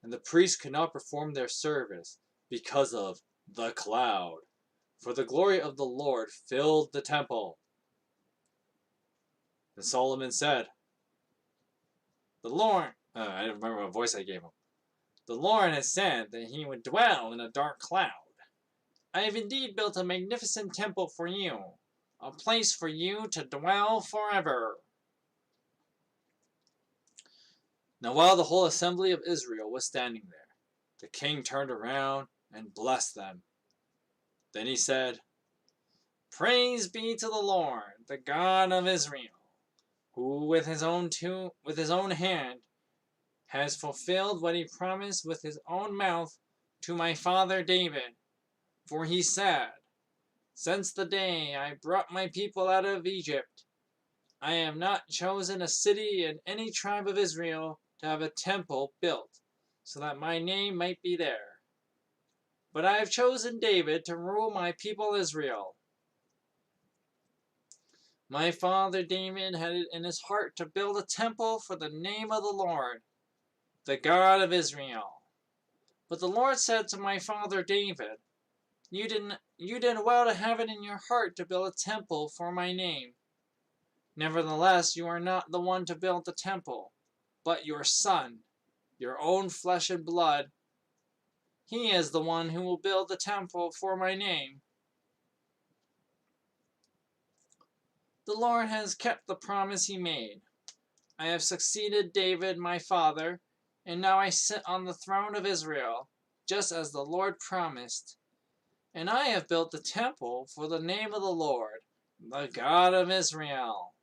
and the priests could not perform their service because of the cloud, for the glory of the Lord filled the temple. And Solomon said, "The Lord," I don't remember what voice I gave him. "The Lord has said that he would dwell in a dark cloud. I have indeed built a magnificent temple for you, a place for you to dwell forever." Now while the whole assembly of Israel was standing there, the king turned around and blessed them. Then he said, "Praise be to the Lord, the God of Israel, who with his own hand has fulfilled what he promised with his own mouth to my father David. For he said, 'Since the day I brought my people out of Egypt, I have not chosen a city in any tribe of Israel to have a temple built, so that my name might be there. But I have chosen David to rule my people Israel.' My father David had it in his heart to build a temple for the name of the Lord, the God of Israel. But the Lord said to my father David, 'You did well to have it in your heart to build a temple for my name. Nevertheless, you are not the one to build the temple, but your son, your own flesh and blood. He is the one who will build the temple for my name.' The Lord has kept the promise he made. I have succeeded David my father, and now I sit on the throne of Israel, just as the Lord promised. And I have built the temple for the name of the Lord, the God of Israel.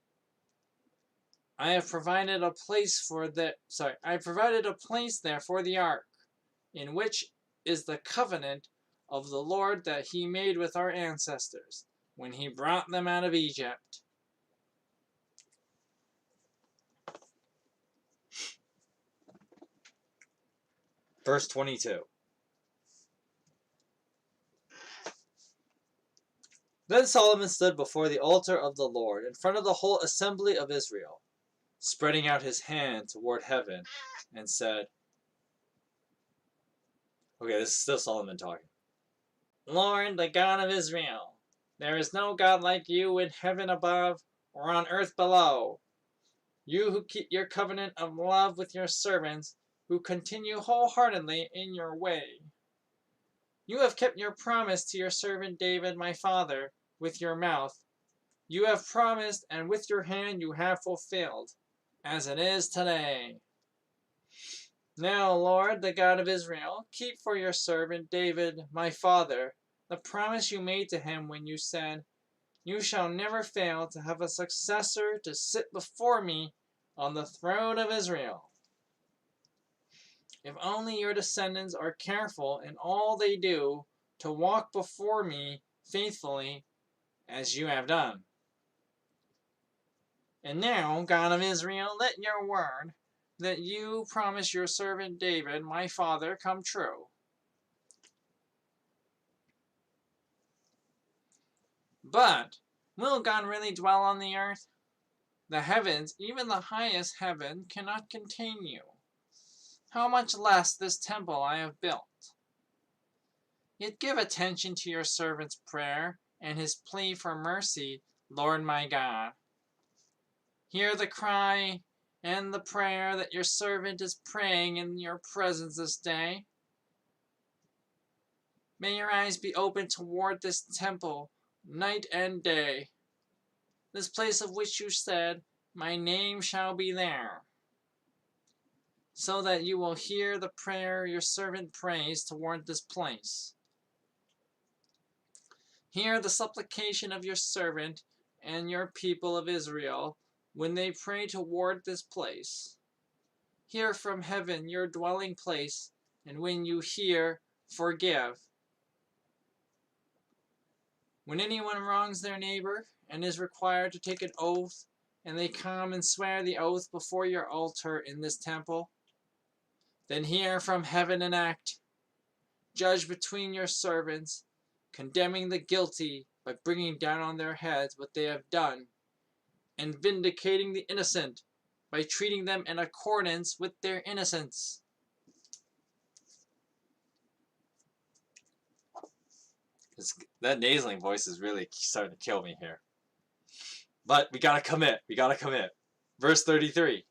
I have provided a place there for the ark, in which is the covenant of the Lord that he made with our ancestors when he brought them out of Egypt." Verse 22. Then Solomon stood before the altar of the Lord in front of the whole assembly of Israel, spreading out his hand toward heaven, and said, okay, this is still Solomon talking. "Lord, the God of Israel, there is no God like you in heaven above or on earth below. You who keep your covenant of love with your servants, who continue wholeheartedly in your way. You have kept your promise to your servant David my father with your mouth. You have promised, and with your hand you have fulfilled, as it is today. Now, Lord, the God of Israel, keep for your servant David my father the promise you made to him when you said, you shall never fail to have a successor to sit before me on the throne of Israel. If only your descendants are careful in all they do to walk before me faithfully as you have done. And now, God of Israel, let your word that you promised your servant David, my father, come true. But will God really dwell on the earth? The heavens, even the highest heaven, cannot contain you. How much less this temple I have built? Yet give attention to your servant's prayer and his plea for mercy, Lord my God. Hear the cry and the prayer that your servant is praying in your presence this day. May your eyes be open toward this temple night and day, this place of which you said, my name shall be there, so that you will hear the prayer your servant prays toward this place. Hear the supplication of your servant and your people of Israel when they pray toward this place. Hear from heaven your dwelling place, and when you hear, forgive. When anyone wrongs their neighbor and is required to take an oath, and they come and swear the oath before your altar in this temple, then hear from heaven and act. Judge between your servants, condemning the guilty by bringing down on their heads what they have done, and vindicating the innocent by treating them in accordance with their innocence. That nasaling voice is really starting to kill me here. But we gotta commit. We gotta commit. Verse 33.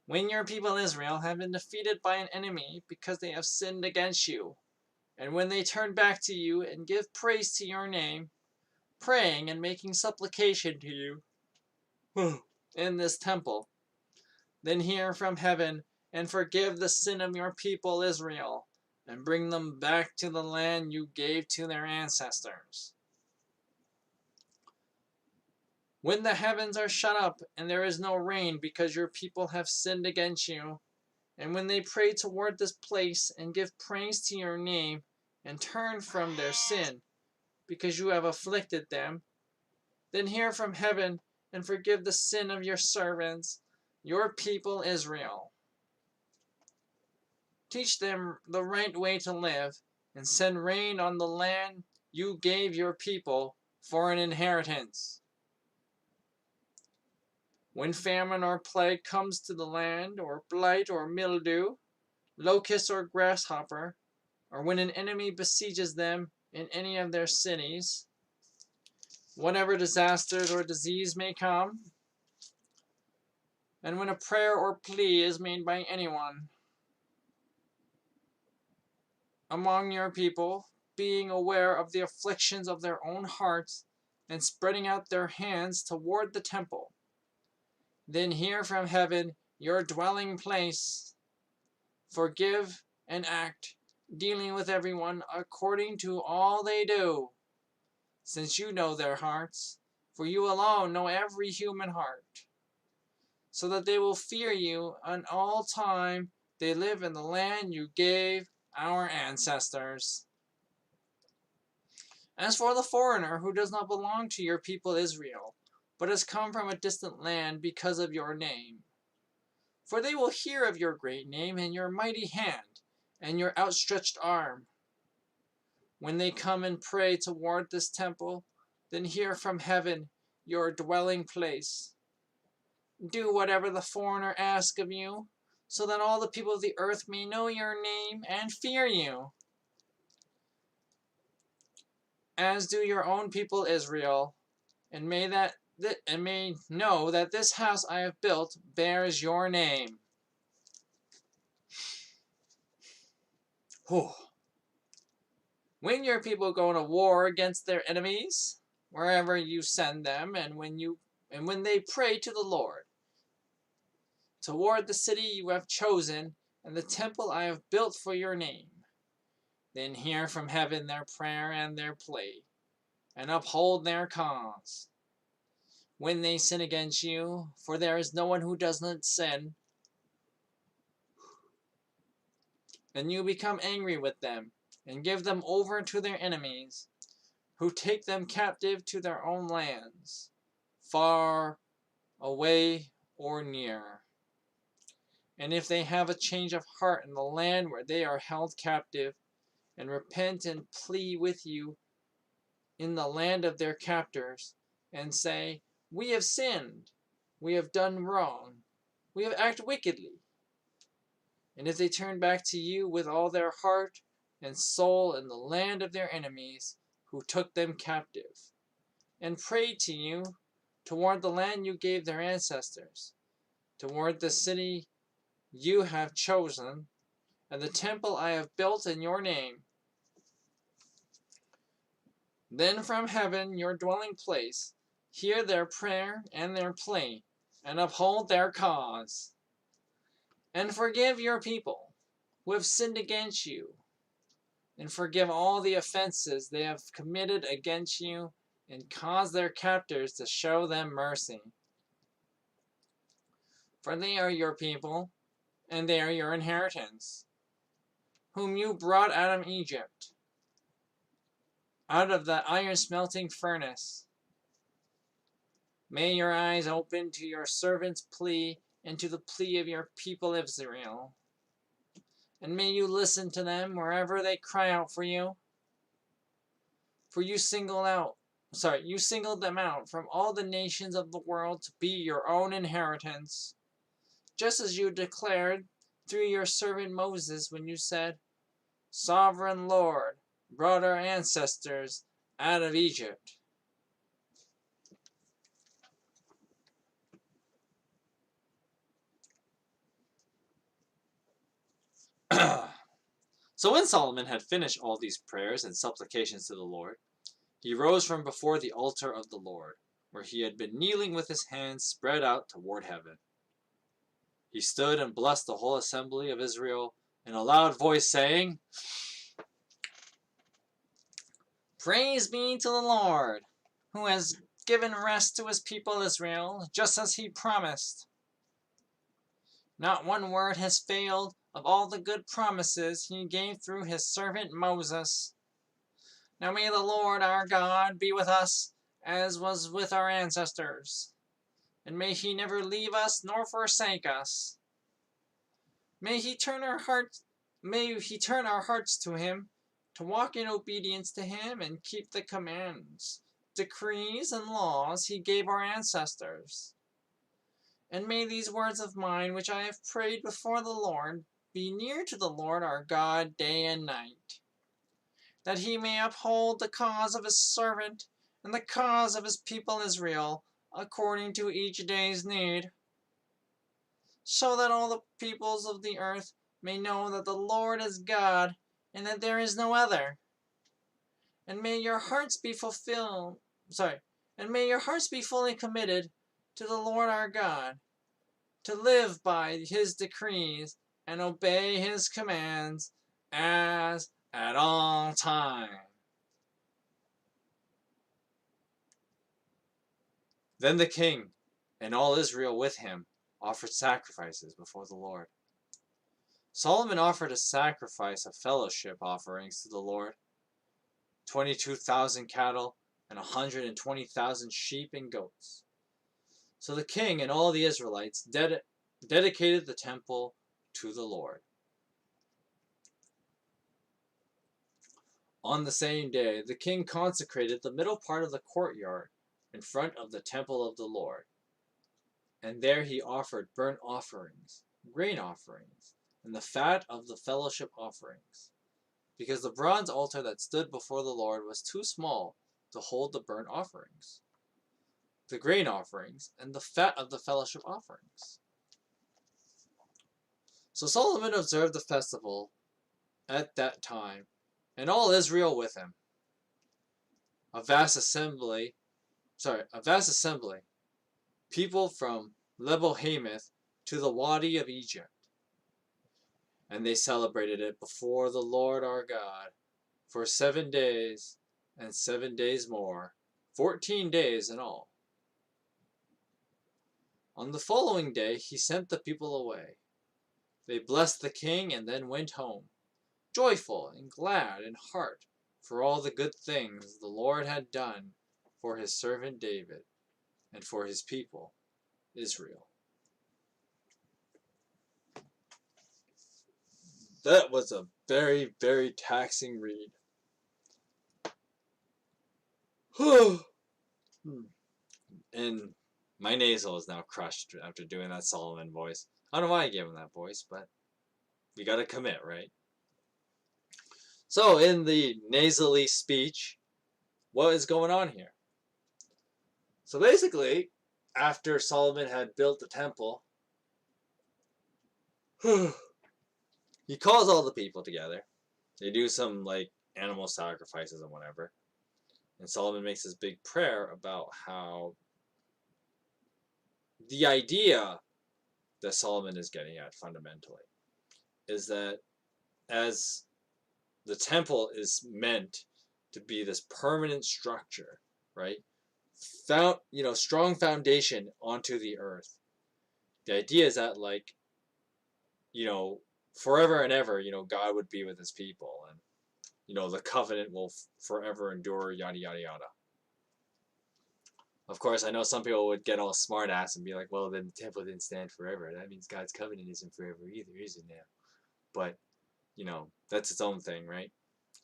When your people Israel have been defeated by an enemy because they have sinned against you, and when they turn back to you and give praise to your name, praying and making supplication to you in this temple, then hear from heaven and forgive the sin of your people Israel, and bring them back to the land you gave to their ancestors. When the heavens are shut up and there is no rain because your people have sinned against you, and when they pray toward this place and give praise to your name and turn from their sin because you have afflicted them, then hear from heaven and forgive the sin of your servants, your people Israel. Teach them the right way to live, and send rain on the land you gave your people for an inheritance. When famine or plague comes to the land, or blight or mildew, locust or grasshopper, or when an enemy besieges them in any of their cities, whatever disasters or disease may come, and when a prayer or plea is made by anyone among your people, being aware of the afflictions of their own hearts, and spreading out their hands toward the temple, then hear from heaven your dwelling place. Forgive and act, dealing with everyone according to all they do, since you know their hearts, for you alone know every human heart, so that they will fear you on all time they live in the land you gave our ancestors. As for the foreigner who does not belong to your people Israel, but has come from a distant land because of your name, for they will hear of your great name and your mighty hand and your outstretched arm. When they come and pray toward this temple, then hear from heaven your dwelling place. Do whatever the foreigner asks of you, so that all the people of the earth may know your name and fear you, as do your own people Israel, and may know that this house I have built bears your name. Whew. When your people go to war against their enemies, wherever you send them, and when they pray to the Lord, toward the city you have chosen, and the temple I have built for your name, then hear from heaven their prayer and their plea, and uphold their cause. When they sin against you, for there is no one who does not sin, and you become angry with them, and give them over to their enemies, who take them captive to their own lands, far away or near. And if they have a change of heart in the land where they are held captive, and repent and plead with you in the land of their captors, and say, we have sinned, we have done wrong, we have acted wickedly. And if they turn back to you with all their heart and soul in the land of their enemies, who took them captive, and pray to you toward the land you gave their ancestors, toward the city you have chosen, and the temple I have built in your name, then from heaven, your dwelling place, hear their prayer and their plea, and uphold their cause. And forgive your people who have sinned against you, and forgive all the offenses they have committed against you, and cause their captors to show them mercy. For they are your people, and they are your inheritance, whom you brought out of Egypt, out of the iron smelting furnace. May your eyes open to your servant's plea and to the plea of your people Israel. And may you listen to them wherever they cry out for you. For you singled them out from all the nations of the world to be your own inheritance, just as you declared through your servant Moses when you said, Sovereign Lord brought our ancestors out of Egypt. So when Solomon had finished all these prayers and supplications to the Lord, he rose from before the altar of the Lord, where he had been kneeling with his hands spread out toward heaven. He stood and blessed the whole assembly of Israel in a loud voice, saying, Praise be to the Lord, who has given rest to his people Israel, just as he promised. Not one word has failed of all the good promises he gave through his servant Moses. Now may the Lord our God be with us, as was with our ancestors, and may he never leave us nor forsake us. May he turn our hearts to him, to walk in obedience to him and keep the commands, decrees, and laws he gave our ancestors. And may these words of mine, which I have prayed before the Lord, be near to the Lord our God day and night, that he may uphold the cause of his servant and the cause of his people Israel, according to each day's need, so that all the peoples of the earth may know that the Lord is God, and that there is no other. And may your hearts be fully committed to the Lord our God, to live by his decrees and obey his commands, as at all times. Then the king and all Israel with him offered sacrifices before the Lord. Solomon offered a sacrifice of fellowship offerings to the Lord, 22,000 cattle and 120,000 sheep and goats. So the king and all the Israelites dedicated the temple to the Lord. On the same day, the king consecrated the middle part of the courtyard in front of the temple of the Lord. And there he offered burnt offerings, grain offerings, and the fat of the fellowship offerings, because the bronze altar that stood before the Lord was too small to hold the burnt offerings, the grain offerings, and the fat of the fellowship offerings. So Solomon observed the festival at that time, and all Israel with him. A vast assembly, people from Lebo-Hamath to the Wadi of Egypt. And they celebrated it before the Lord our God for 7 days, and 7 days more, 14 days in all. On the following day he sent the people away. They blessed the king and then went home, joyful and glad in heart for all the good things the Lord had done for his servant David and for his people, Israel. That was a very, very taxing read. And my nasal is now crushed after doing that Solomon voice. I don't know why I gave him that voice, but you gotta commit, right? So, in the nasally speech, what is going on here? So basically, after Solomon had built the temple, he calls all the people together. They do some, like, animal sacrifices and whatever. And Solomon makes this big prayer about how the idea that Solomon is getting at fundamentally is that as the temple is meant to be this permanent structure, right? Strong foundation onto the earth. The idea is that, like, forever and ever, God would be with his people, and the covenant will forever endure, yada yada yada. Of course, I know some people would get all smart ass and be like, well, then the temple didn't stand forever. That means God's covenant isn't forever either, is it now? But, that's its own thing, right?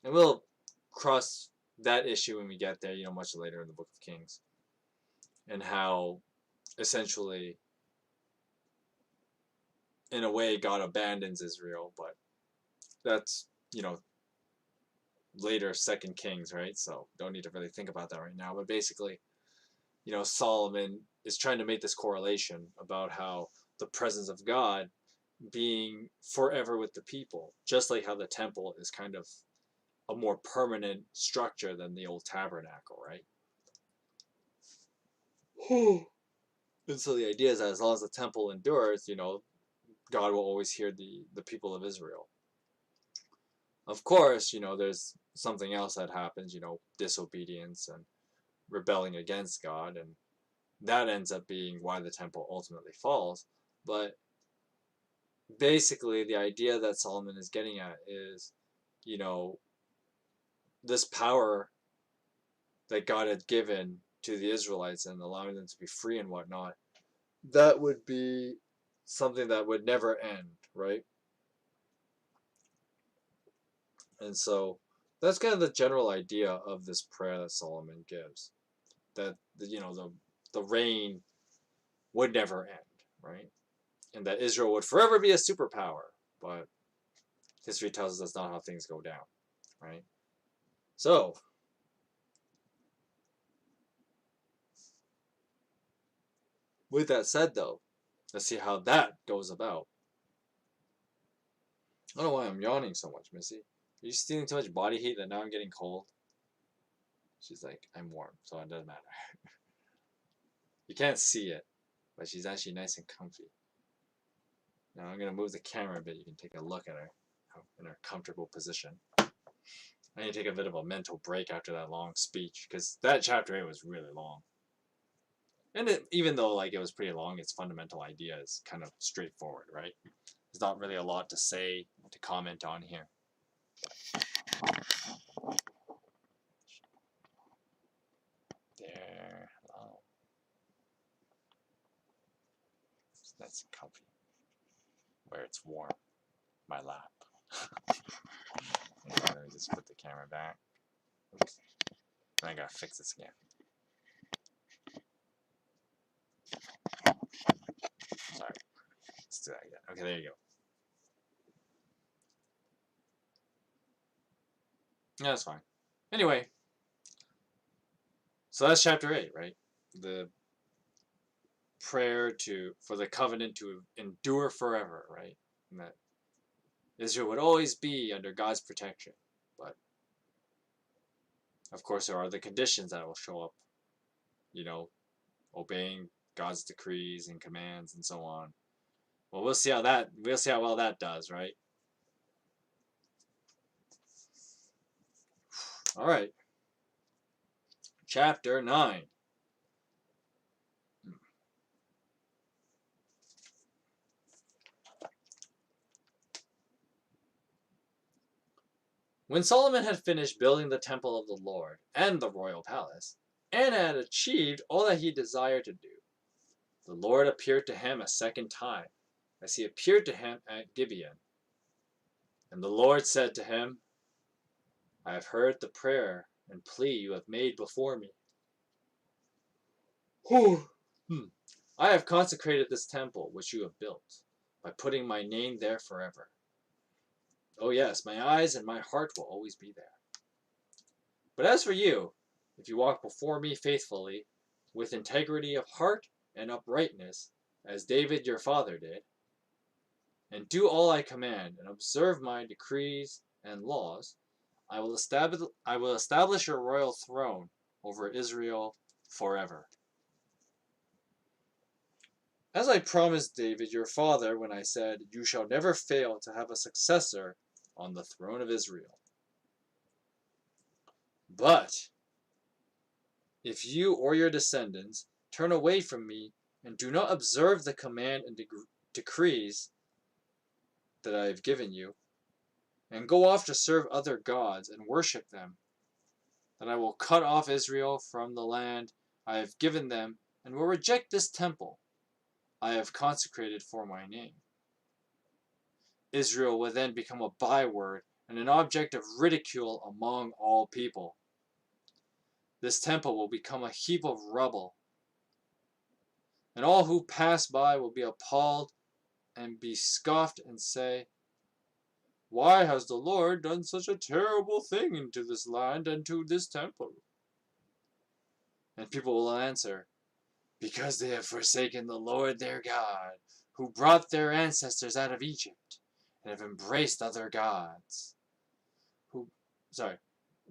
And we'll cross that issue when we get there, much later in the Book of Kings. And how, essentially, in a way, God abandons Israel, but that's, later 2nd Kings, right? So don't need to really think about that right now. But basically, Solomon is trying to make this correlation about how the presence of God being forever with the people, just like how the temple is kind of a more permanent structure than the old tabernacle, right? And so the idea is that as long as the temple endures, God will always hear the people of Israel. Of course, there's something else that happens, disobedience and rebelling against God, and that ends up being why the temple ultimately falls. But basically, the idea that Solomon is getting at is, this power that God had given to the Israelites and allowing them to be free and whatnot, that would be something that would never end, right? And so that's kind of the general idea of this prayer that Solomon gives, that the reign would never end, right? And that Israel would forever be a superpower. But history tells us that's not how things go down, right? So, with that said, though, let's see how that goes about. I don't know why I'm yawning so much, Missy. Are you stealing too much body heat that now I'm getting cold? She's like, I'm warm, so it doesn't matter. You can't see it, but she's actually nice and comfy. Now I'm going to move the camera a bit. You can take a look at her in her comfortable position. I need to take a bit of a mental break after that long speech, because that chapter 8 was really long. And even though it was pretty long, its fundamental idea is kind of straightforward, right? There's not really a lot to say, to comment on here. There. Oh. That's comfy. Where it's warm. My lap. Let me just put the camera back. Oops. Then I gotta fix this again. Sorry. Let's do that again. Okay, there you go. Yeah, that's fine. Anyway. So that's chapter 8, right? The prayer for the covenant to endure forever, right? And that Israel would always be under God's protection. But, of course, there are the conditions that will show up. Obeying God's decrees and commands and so on. Well, we'll see how well that does, right? All right. Chapter 9. When Solomon had finished building the temple of the Lord and the royal palace, and had achieved all that he desired to do, the Lord appeared to him a second time, as he appeared to him at Gibeon. And the Lord said to him, I have heard the prayer and plea you have made before me. I have consecrated this temple which you have built, by putting my name there forever. Oh yes, my eyes and my heart will always be there. But as for you, if you walk before me faithfully, with integrity of heart and uprightness, as David your father did, and do all I command, and observe my decrees and laws, I will establish your royal throne over Israel forever. As I promised David your father when I said, you shall never fail to have a successor on the throne of Israel. But if you or your descendants turn away from me and do not observe the command and decrees that I have given you, and go off to serve other gods and worship them, then I will cut off Israel from the land I have given them, and will reject this temple I have consecrated for my name. Israel will then become a byword and an object of ridicule among all people. This temple will become a heap of rubble, and all who pass by will be appalled and be scoffed and say, why has the Lord done such a terrible thing into this land and to this temple? And people will answer, because they have forsaken the Lord their God, who brought their ancestors out of Egypt, and have embraced other gods, who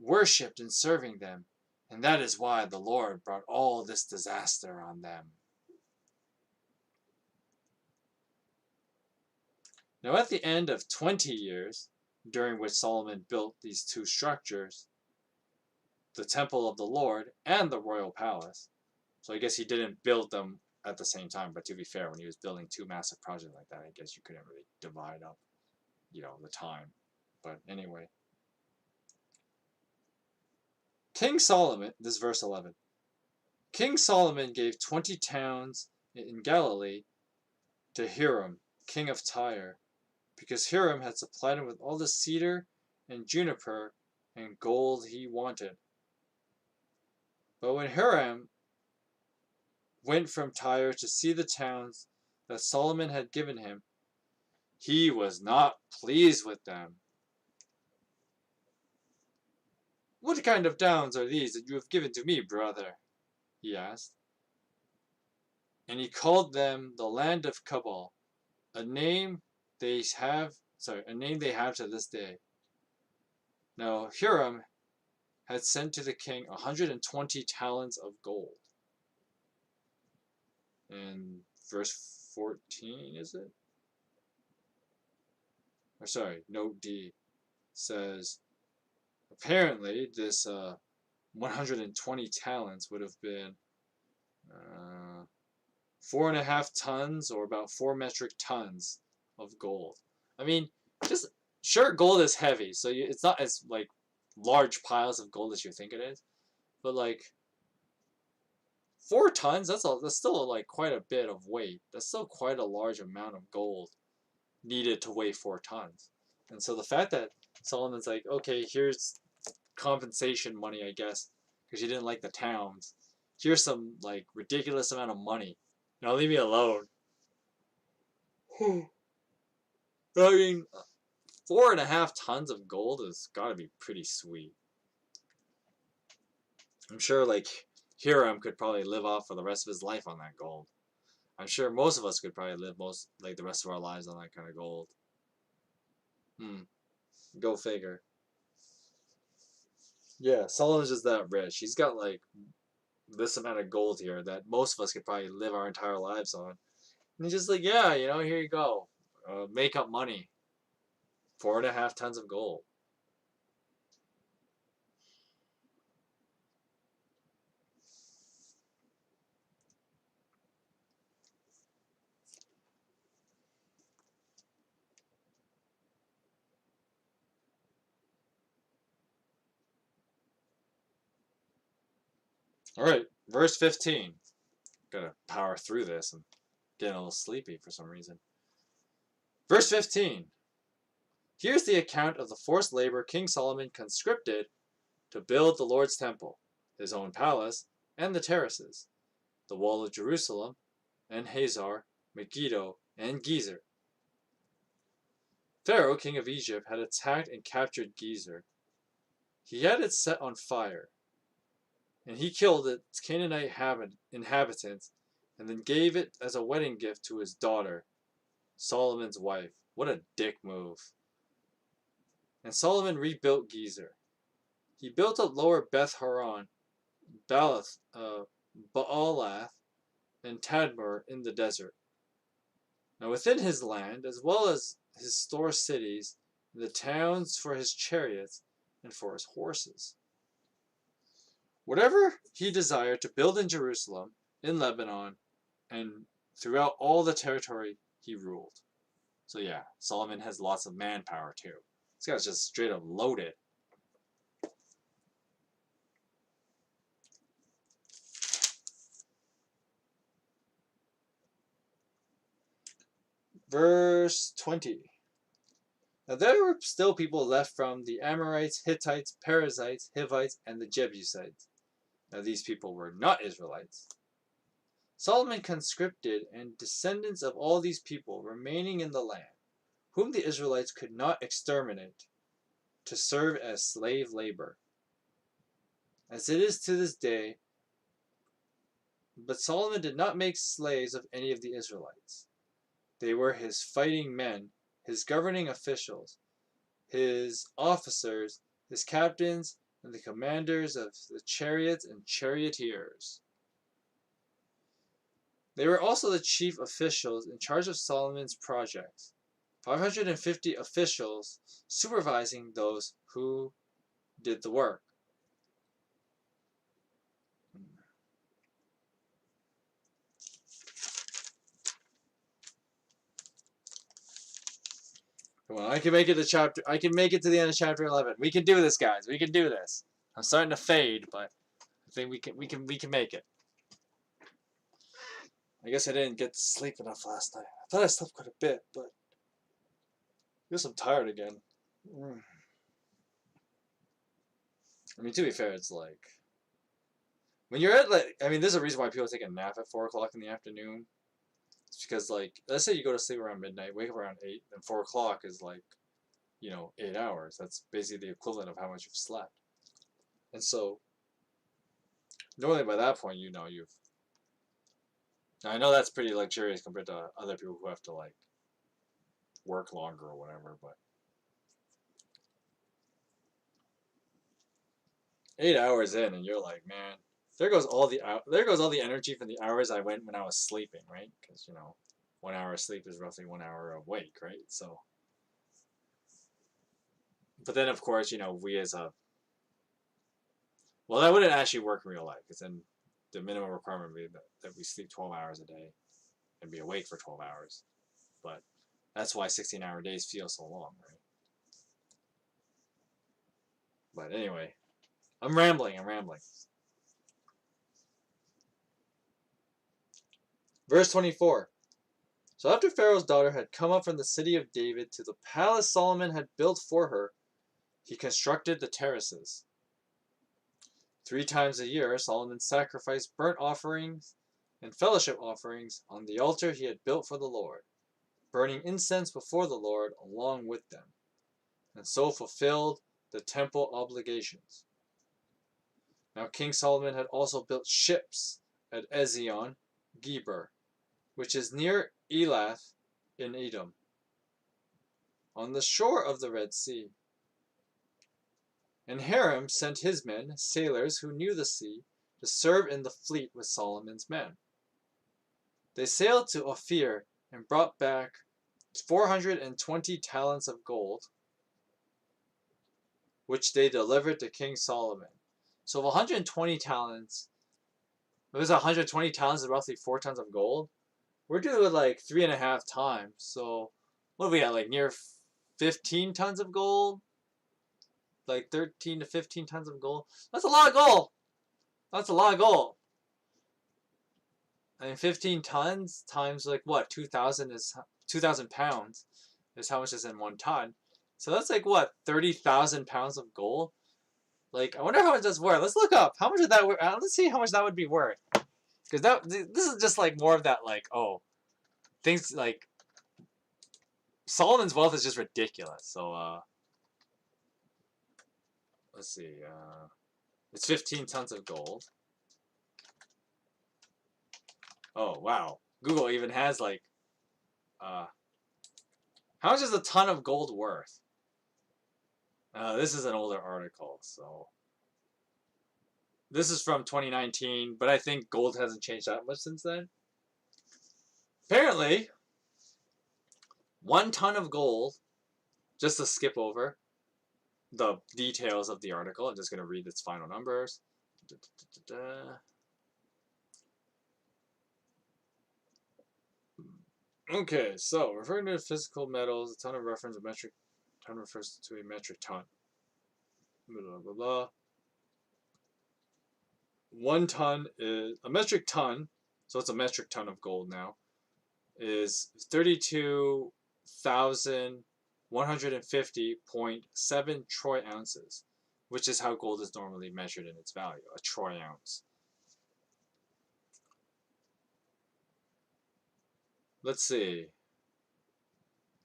worshipped and serving them, and that is why the Lord brought all this disaster on them. Now at the end of 20 years, during which Solomon built these two structures, the temple of the Lord and the royal palace, so I guess he didn't build them at the same time, but to be fair, when he was building two massive projects like that, I guess you couldn't really divide up, the time. But anyway. King Solomon, this is verse 11. King Solomon gave 20 towns in Galilee to Hiram, king of Tyre, because Hiram had supplied him with all the cedar and juniper and gold he wanted. But when Hiram went from Tyre to see the towns that Solomon had given him, he was not pleased with them. What kind of towns are these that you have given to me, brother? He asked. And he called them the land of Cabal, a name they have to this day. Now Hiram had sent to the king 120 talents of gold. And verse 14, is it? Or sorry, note D says, apparently this 120 talents would have been 4.5 tons, or about 4 metric tons of gold. I mean, just sure, gold is heavy, so it's not as like large piles of gold as you think it is, but like 4 tons, that's still like quite a bit of weight. That's still quite a large amount of gold needed to weigh 4 tons. And so the fact that Solomon's like, okay, here's compensation money, I guess, because you didn't like the towns. Here's some like ridiculous amount of money. Now leave me alone. I mean, 4.5 tons of gold has got to be pretty sweet. I'm sure like Hiram could probably live off for the rest of his life on that gold. I'm sure most of us could probably live the rest of our lives on that kind of gold. Go figure. Yeah, Solomon's just that rich. He's got like this amount of gold here that most of us could probably live our entire lives on. And he's just like, yeah, here you go. Make up money. 4.5 tons of gold. Alright, verse 15. Gotta power through this. I'm getting a little sleepy for some reason. Verse 15. Here's the account of the forced labor King Solomon conscripted to build the Lord's temple, his own palace, and the terraces, the wall of Jerusalem, and Hazar, Megiddo, and Gezer. Pharaoh, king of Egypt, had attacked and captured Gezer. He had it set on fire, and he killed its Canaanite inhabitants, and then gave it as a wedding gift to his daughter, Solomon's wife. What a dick move. And Solomon rebuilt Gezer. He built up lower Beth Horon, Baalath, and Tadmor in the desert. Now within his land, as well as his store cities, the towns for his chariots and for his horses. Whatever he desired to build in Jerusalem, in Lebanon, and throughout all the territory he ruled. So yeah, Solomon has lots of manpower too. This guy's just straight up loaded. Verse 20. Now there were still people left from the Amorites, Hittites, Perizzites, Hivites, and the Jebusites. Now these people were not Israelites. Solomon conscripted and descendants of all these people remaining in the land, whom the Israelites could not exterminate, to serve as slave labor, as it is to this day. But Solomon did not make slaves of any of the Israelites. They were his fighting men, his governing officials, his officers, his captains, and the commanders of the chariots and charioteers. They were also the chief officials in charge of Solomon's projects, 550 officials supervising those who did the work. Come on, I can make it to chapter. I can make it to the end of chapter 11. We can do this, guys. We can do this. I'm starting to fade, but I think we can make it. I guess I didn't get to sleep enough last night. I thought I slept quite a bit, but I guess I'm tired again. I mean, to be fair, it's like when you're at like, I mean, there's a reason why people take a nap at 4 o'clock in the afternoon. It's because, like, let's say you go to sleep around midnight, wake up around 8, and 4 o'clock is like, 8 hours. That's basically the equivalent of how much you've slept. And so, normally by that point, you've. Now, I know that's pretty luxurious compared to other people who have to, like, work longer or whatever, but 8 hours in, and you're like, man, there goes all the energy from the hours I went when I was sleeping, right? Because 1 hour of sleep is roughly 1 hour awake, right? So, but then of course we as a that wouldn't actually work in real life, because then the minimum requirement would be that we sleep 12 hours a day and be awake for 12 hours. But that's why 16-hour days feel so long, right? But anyway, I'm rambling. Verse 24. So after Pharaoh's daughter had come up from the city of David to the palace Solomon had built for her, he constructed the terraces. 3 times a year, Solomon sacrificed burnt offerings and fellowship offerings on the altar he had built for the Lord, burning incense before the Lord along with them, and so fulfilled the temple obligations. Now King Solomon had also built ships at Ezion Geber, which is near Elath in Edom, on the shore of the Red Sea. And Hiram sent his men, sailors who knew the sea, to serve in the fleet with Solomon's men. They sailed to Ophir and brought back 420 talents of gold, which they delivered to King Solomon. So if 120 talents, if it's 120 talents is roughly 4 tons of gold, we're doing like 3.5 times. So what do we got, like near 15 tons of gold? Like 13 to 15 tons of gold. That's a lot of gold. That's a lot of gold. I mean, 15 tons times like what? 2,000 pounds is how much is in 1 ton. So that's like what? 30,000 pounds of gold. Like, I wonder how much that's worth. Let's look up how much of that. Let's see how much that would be worth. Because this is just like more of that like, oh, things like Solomon's wealth is just ridiculous. So let's see. It's 15 tons of gold. Oh wow, Google even has like, how much is a ton of gold worth? This is an older article, so this is from 2019, but I think gold hasn't changed that much since then. Apparently, 1 ton of gold, just to skip over the details of the article, I'm just going to read its final numbers. Okay, so referring to physical metals, a ton of reference, a metric ton refers to a metric ton. Blah, blah, blah. 1 ton is a metric ton, so it's a metric ton of gold now, is 32,150.7 troy ounces, which is how gold is normally measured in its value, a troy ounce. Let's see.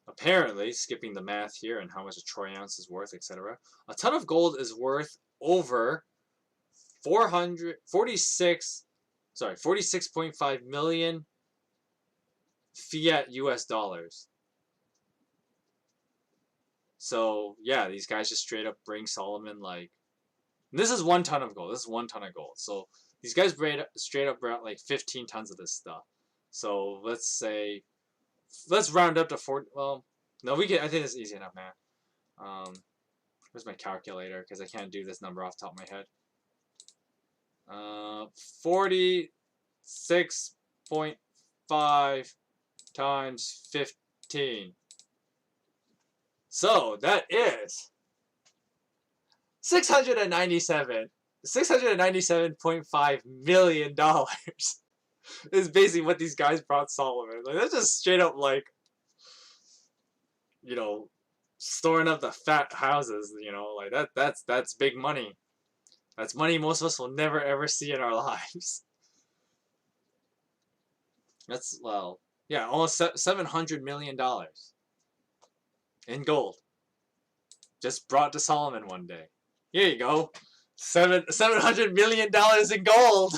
Apparently, skipping the math here and how much a troy ounce is worth, etc., a ton of gold is worth over 46.5 million fiat US dollars. So yeah, these guys just straight up bring Solomon like, this is 1 ton of gold. This is 1 ton of gold. So these guys straight up brought like 15 tons of this stuff. So let's round up to 40. Well, no, we can. I think it's easy enough, man. Where's my calculator? Because I can't do this number off the top of my head. 46.5 times 15. So that is $697.5 million is basically what these guys brought Solomon. Like, that's just straight up like, you know, storing up the fat houses, you know, like that's big money. That's money most of us will never ever see in our lives. That's, well, yeah, almost $700 million in gold. Just brought to Solomon one day. Here you go. $700 million in gold.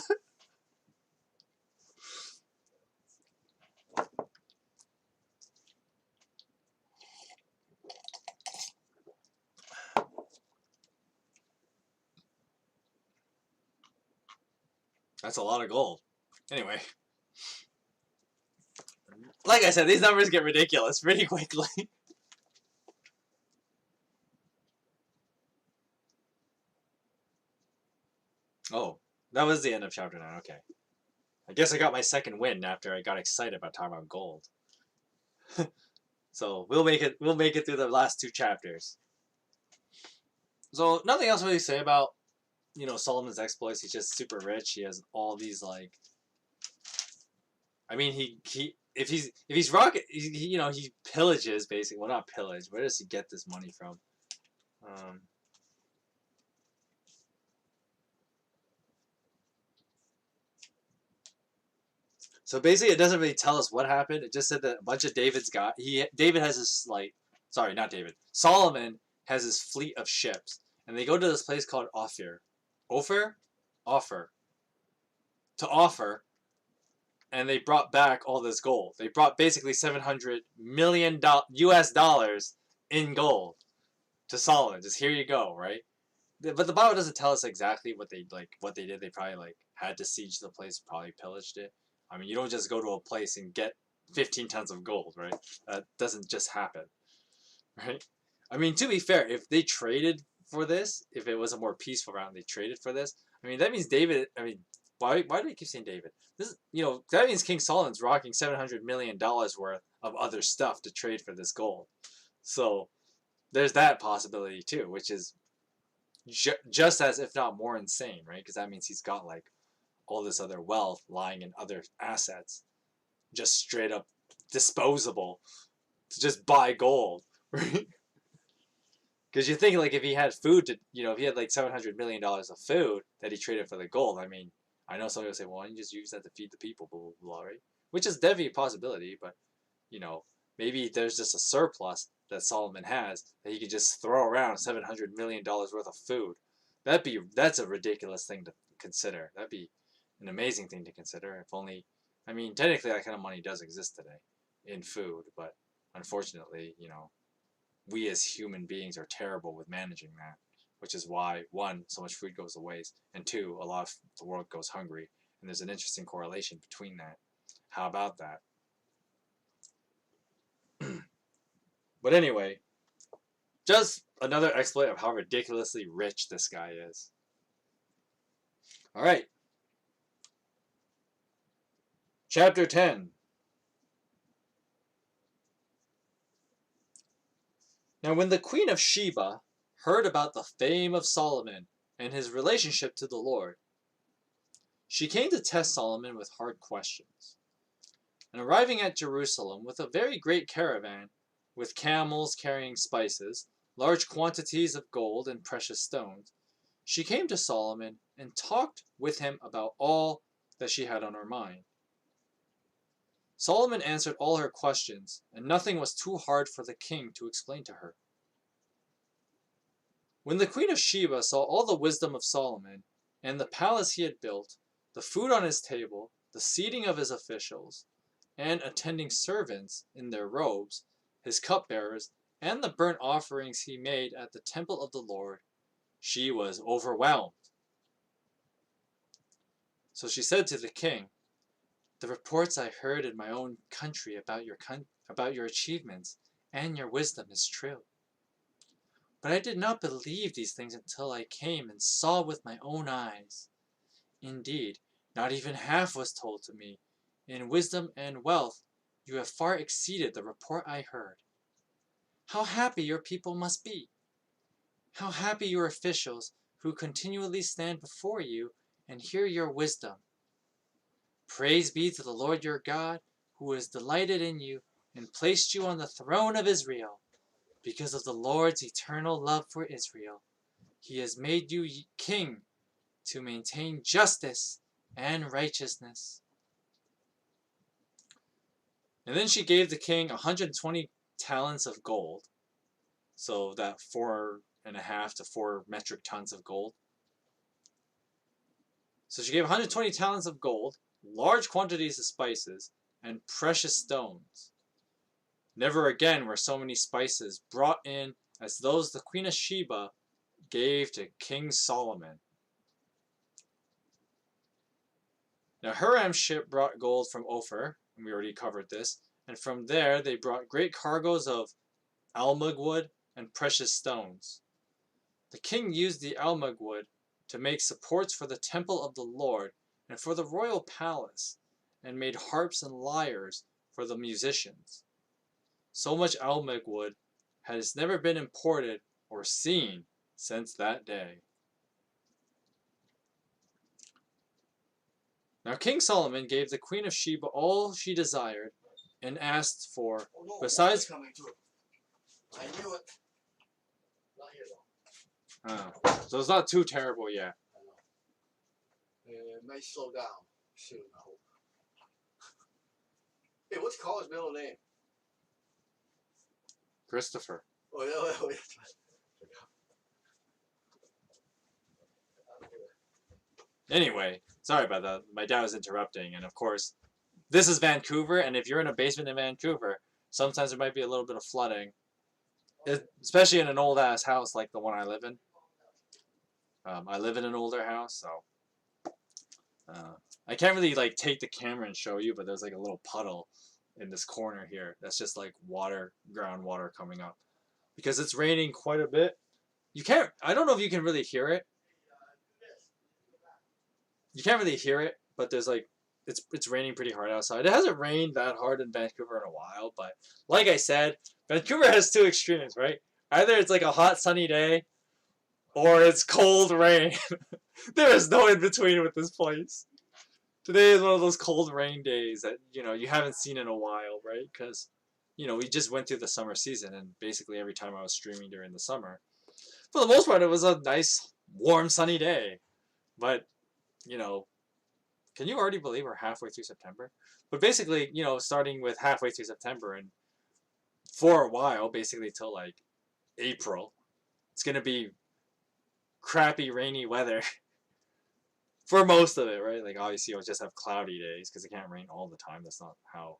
That's a lot of gold. Anyway. Like I said, these numbers get ridiculous pretty quickly. Oh, that was the end of chapter 9. Okay. I guess I got my second win after I got excited about talking about gold. So we'll make it through the last 2 chapters. So nothing else really to say about, you know, Solomon's exploits. He's just super rich. He has all these like, I mean, if he's rocking, you know, he pillages basically. Well, not pillage. Where does he get this money from? So basically, it doesn't really tell us what happened. It just said that a bunch of David has this like, sorry, not David. Solomon has his fleet of ships, and they go to this place called Ophir, and they brought back all this gold. They brought basically $700 million US dollars in gold to Solomon. Just here you go, right? But the Bible doesn't tell us exactly what they did. They probably like had to siege the place, probably pillaged it. I mean, you don't just go to a place and get 15 tons of gold, right? That doesn't just happen, right? I mean, to be fair, if they traded for this, if it was a more peaceful round, they traded for this. I mean, that means David. I mean, why do we keep saying David? This, you know, that means King Solomon's rocking $700 million worth of other stuff to trade for this gold. So there's that possibility too, which is just as, if not more insane, right? Because that means he's got like all this other wealth lying in other assets, just straight up disposable to just buy gold, right? Because you think like if he had food to, if he had like $700 million of food that he traded for the gold, I mean, I know somebody will say, well, why don't you just use that to feed the people, blah, blah, blah, right? Which is definitely a possibility, but, maybe there's just a surplus that Solomon has that he could just throw around $700 million worth of food. That's a ridiculous thing to consider. That'd be an amazing thing to consider. If only, I mean, technically that kind of money does exist today in food, but unfortunately, we as human beings are terrible with managing that, which is why, one, so much food goes to waste, and two, a lot of the world goes hungry. And there's an interesting correlation between that. How about that? But anyway, just another exploit of how ridiculously rich this guy is. All right. Chapter 10. Now when the Queen of Sheba heard about the fame of Solomon and his relationship to the Lord, she came to test Solomon with hard questions. And arriving at Jerusalem with a very great caravan, with camels carrying spices, large quantities of gold and precious stones, she came to Solomon and talked with him about all that she had on her mind. Solomon answered all her questions, and nothing was too hard for the king to explain to her. When the Queen of Sheba saw all the wisdom of Solomon, and the palace he had built, the food on his table, the seating of his officials, and attending servants in their robes, his cupbearers, and the burnt offerings he made at the temple of the Lord, she was overwhelmed. So she said to the king, "The reports I heard in my own country about your achievements and your wisdom is true. But I did not believe these things until I came and saw with my own eyes. Indeed, not even half was told to me. In wisdom and wealth you have far exceeded the report I heard. How happy your people must be! How happy your officials who continually stand before you and hear your wisdom! Praise be to the Lord your God, who has delighted in you and placed you on the throne of Israel. Because of the Lord's eternal love for Israel, he has made you king to maintain justice and righteousness." And then she gave the king 120 talents of gold, so that 4.5 to 4 metric tons of gold. So she gave 120 talents of gold, large quantities of spices, and precious stones. Never again were so many spices brought in as those the Queen of Sheba gave to King Solomon. Now Hiram's ship brought gold from Ophir, and we already covered this, and from there they brought great cargoes of almug wood and precious stones. The king used the almug wood to make supports for the temple of the Lord and for the royal palace, and made harps and lyres for the musicians. So much almug wood has never been imported or seen since that day. Now King Solomon gave the Queen of Sheba all she desired and asked for, besides... I knew it. Not here though. Oh, so it's not too terrible yet. I know. It may slow down soon, I hope. Hey, what's Carl's middle name? Christopher. Oh, yeah, oh, yeah. Anyway, sorry about that. My dad was interrupting, and of course, this is Vancouver, and if you're in a basement in Vancouver, sometimes there might be a little bit of flooding, especially in an old-ass house like the one I live in. I live in an older house, so I can't really like take the camera and show you, but there's like a little puddle in this corner here. That's just like water, groundwater coming up, because it's raining quite a bit. You can't. I don't know if you can really hear it. You can't really hear it, but there's like it's raining pretty hard outside. It hasn't rained that hard in Vancouver in a while, but like I said, Vancouver has two extremes, right? Either it's like a hot sunny day, or it's cold rain. There is no in between with this place. Today is one of those cold rain days that, you haven't seen in a while, right? Because, we just went through the summer season, and basically every time I was streaming during the summer, for the most part, it was a nice, warm, sunny day. But, you know, can you already believe we're halfway through September? But basically, starting with halfway through September and for a while, basically till like April, it's going to be crappy, rainy weather for most of it, right? Like, obviously, you'll just have cloudy days because it can't rain all the time. That's not how,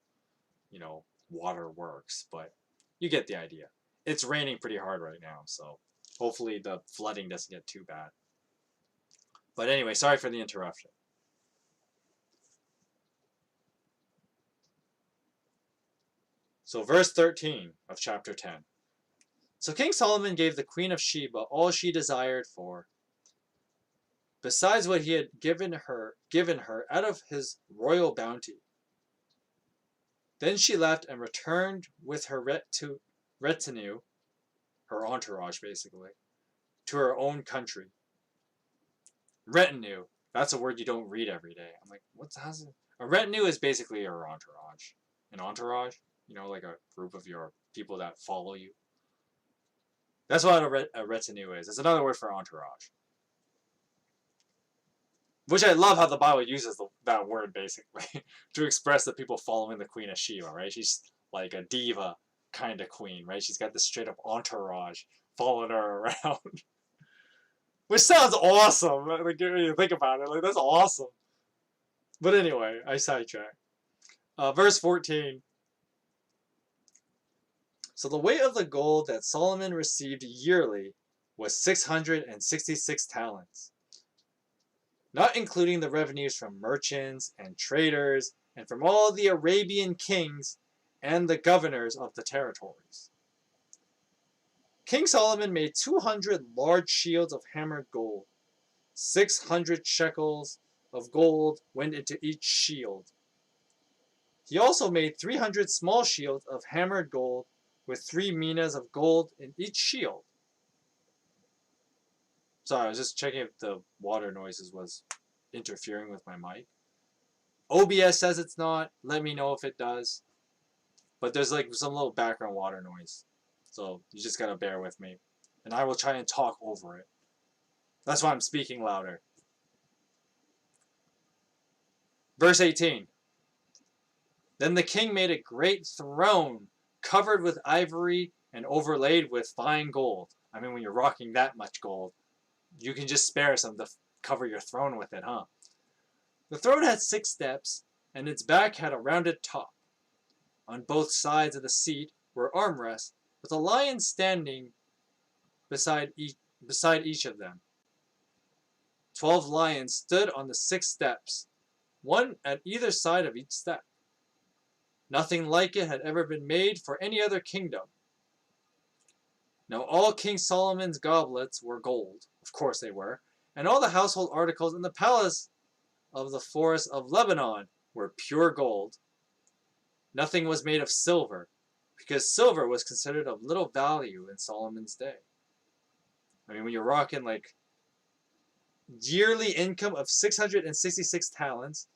water works. But you get the idea. It's raining pretty hard right now, so hopefully the flooding doesn't get too bad. But anyway, sorry for the interruption. So, verse 13 of chapter 10. So King Solomon gave the Queen of Sheba all she desired for, besides what he had given her out of his royal bounty. Then she left and returned with her retinue, her entourage basically, to her own country. Retinue, that's a word you don't read every day. I'm like, what's that? A retinue is basically your entourage. An entourage, like a group of your people that follow you. That's what a retinue is. It's another word for entourage. Which I love how the Bible uses that word, basically, to express the people following the Queen of Sheba, right? She's like a diva kind of queen, right? She's got this straight-up entourage following her around. Which sounds awesome. Like, when you think about it, like, that's awesome. But anyway, I sidetracked. Verse 14. So the weight of the gold that Solomon received yearly was 666 talents, not including the revenues from merchants and traders and from all the Arabian kings and the governors of the territories. King Solomon made 200 large shields of hammered gold. 600 shekels of gold went into each shield. He also made 300 small shields of hammered gold with 3 minas of gold in each shield. Sorry, I was just checking if the water noises was interfering with my mic. OBS says it's not. Let me know if it does. But there's like some little background water noise. So you just gotta bear with me. And I will try and talk over it. That's why I'm speaking louder. Verse 18. Then the king made a great throne covered with ivory and overlaid with fine gold. I mean, when you're rocking that much gold, you can just spare some to cover your throne with it, huh? The throne had 6 steps, and its back had a rounded top. On both sides of the seat were armrests, with a lion standing beside each of them. 12 lions stood on the 6 steps, one at either side of each step. Nothing like it had ever been made for any other kingdom. Now all King Solomon's goblets were gold, of course they were, and all the household articles in the palace of the forest of Lebanon were pure gold. Nothing was made of silver, because silver was considered of little value in Solomon's day. I mean, when you're rocking like yearly income of 666 talents,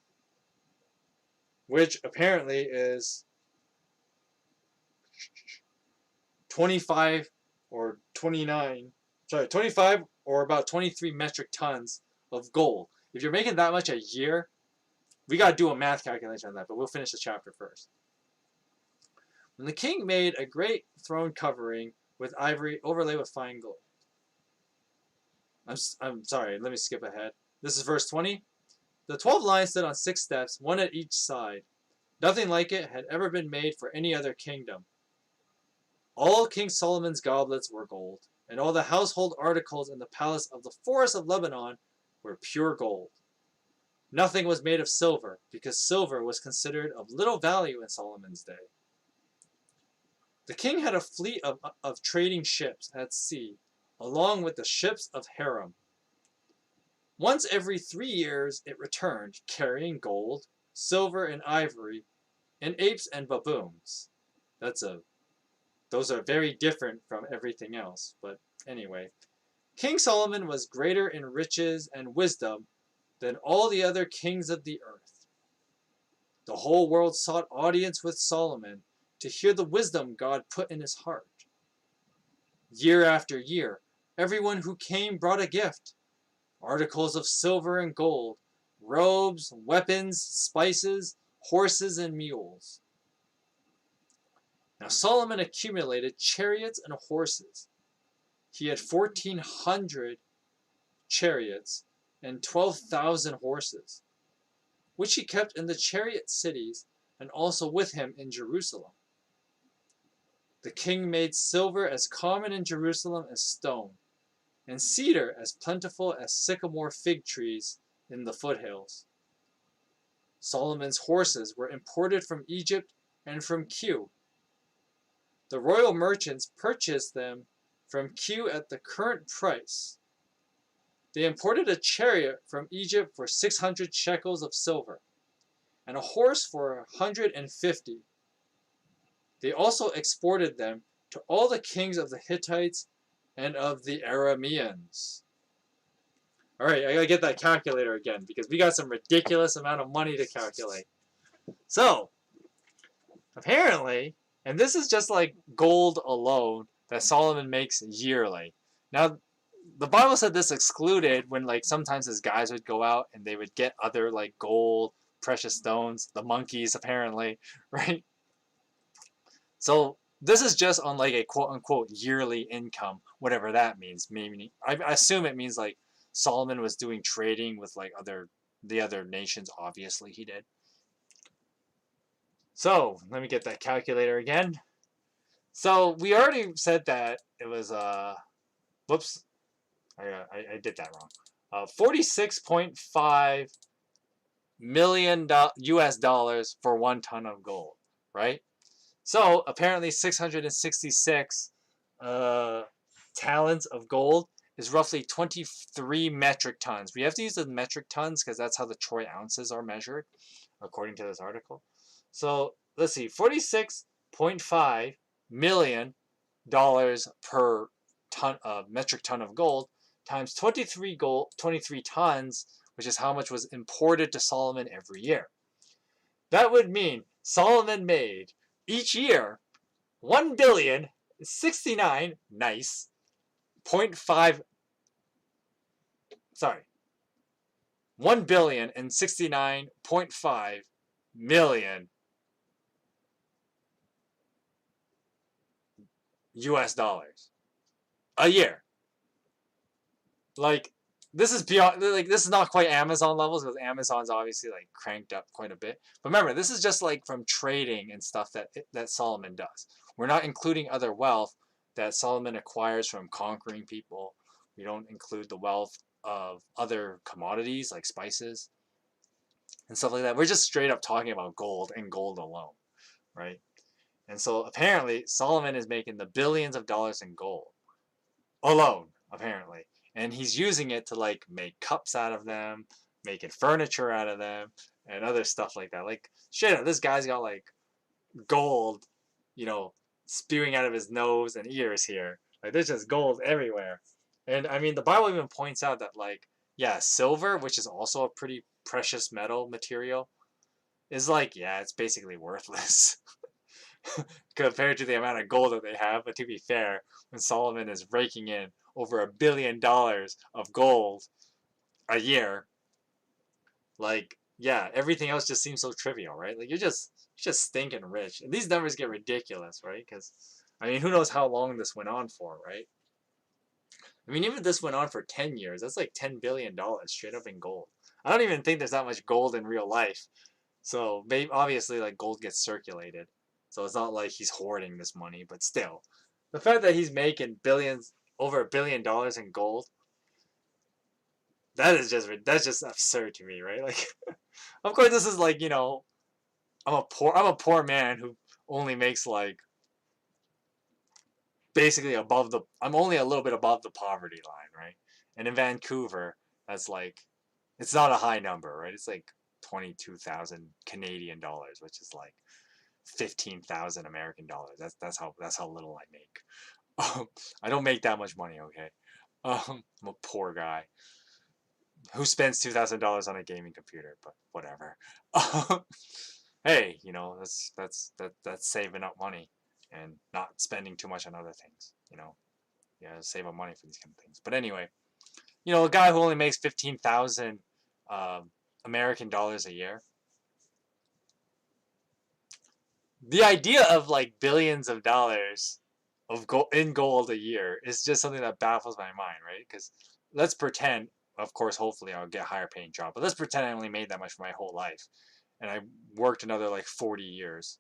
which apparently is 25 or 25 or about 23 metric tons of gold. If you're making that much a year, we got to do a math calculation on that, but we'll finish the chapter first. When the king made a great throne covering with ivory overlaid with fine gold. I'm sorry, let me skip ahead. This is verse 20. The 12 lions stood on 6 steps, one at each side. Nothing like it had ever been made for any other kingdom. All King Solomon's goblets were gold, and all the household articles in the palace of the forest of Lebanon were pure gold. Nothing was made of silver, because silver was considered of little value in Solomon's day. The king had a fleet of trading ships at sea, along with the ships of harem. Once every 3 years it returned, carrying gold, silver, and ivory, and apes and baboons. Those are very different from everything else, but anyway. King Solomon was greater in riches and wisdom than all the other kings of the earth. The whole world sought audience with Solomon to hear the wisdom God put in his heart. Year after year, everyone who came brought a gift: articles of silver and gold, robes, weapons, spices, horses, and mules. Now Solomon accumulated chariots and horses. He had 1,400 chariots and 12,000 horses, which he kept in the chariot cities and also with him in Jerusalem. The king made silver as common in Jerusalem as stone, and cedar as plentiful as sycamore fig trees in the foothills. Solomon's horses were imported from Egypt and from Kew. The royal merchants purchased them from Kew at the current price. They imported a chariot from Egypt for 600 shekels of silver, and a horse for 150. They also exported them to all the kings of the Hittites and of the Arameans. Alright, I gotta get that calculator again, because we got some ridiculous amount of money to calculate. So, apparently, and this is just like gold alone that Solomon makes yearly. Now, the Bible said this excluded when, like, sometimes his guys would go out and they would get other, like, gold, precious stones, the monkeys, apparently, right? So, this is just on, like, a quote-unquote yearly income, whatever that means. Maybe I assume it means, like, Solomon was doing trading with, like, the other nations. Obviously, he did. So, let me get that calculator again. So, we already said that it was, whoops, I did that wrong. $46.5 million US dollars for 1 ton of gold, right? So, apparently 666 talents of gold is roughly 23 metric tons. We have to use the metric tons because that's how the troy ounces are measured, according to this article. So, let's see, $46.5 million per ton metric ton of gold times 23 tons, which is how much was imported to Solomon every year. That would mean Solomon made each year 1,069 nice 0.5 sorry 1,069.5 million US dollars a year. Like, this is beyond, like, this is not quite Amazon levels, because Amazon's obviously, like, cranked up quite a bit. But remember, this is just, like, from trading and stuff that Solomon does. We're not including other wealth that Solomon acquires from conquering people. We don't include the wealth of other commodities like spices and stuff like that. We're just straight up talking about gold and gold alone, right? And so apparently Solomon is making the billions of dollars in gold alone, apparently. And he's using it to, like, make cups out of them, making furniture out of them, and other stuff like that. Like, straight up, this guy's got, like, gold, you know, spewing out of his nose and ears here. Like, there's just gold everywhere. And, I mean, the Bible even points out that, like, yeah, silver, which is also a pretty precious metal material, is, like, yeah, it's basically worthless compared to the amount of gold that they have. But to be fair, when Solomon is raking in over $1 billion of gold a year, like, yeah, everything else just seems so trivial, right? Like, you're just stinking rich. And these numbers get ridiculous, right? Because, I mean, who knows how long this went on for, right? I mean, even if this went on for 10 years, that's like $10 billion straight up in gold. I don't even think there's that much gold in real life. So, obviously, like, gold gets circulated. So it's not like he's hoarding this money, but still. The fact that he's making over $1 billion in gold, that's just absurd to me, right? Like, of course, this is like, you know, I'm a poor man who only makes, like, basically I'm only a little bit above the poverty line, right? And in Vancouver, that's like, it's not a high number, right? It's like 22,000 Canadian dollars, which is like 15,000 American dollars. That's how little I make. I don't make that much money, okay? I'm a poor guy who spends $2,000 on a gaming computer, but whatever. Hey, that's saving up money and not spending too much on other things. Yeah, save up money for these kind of things. But anyway, a guy who only makes 15,000 American dollars a year. The idea of like billions of dollars of in gold a year is just something that baffles my mind, right? Because let's pretend, of course, hopefully I'll get a higher paying job, but let's pretend I only made that much for my whole life, and I worked another like 40 years.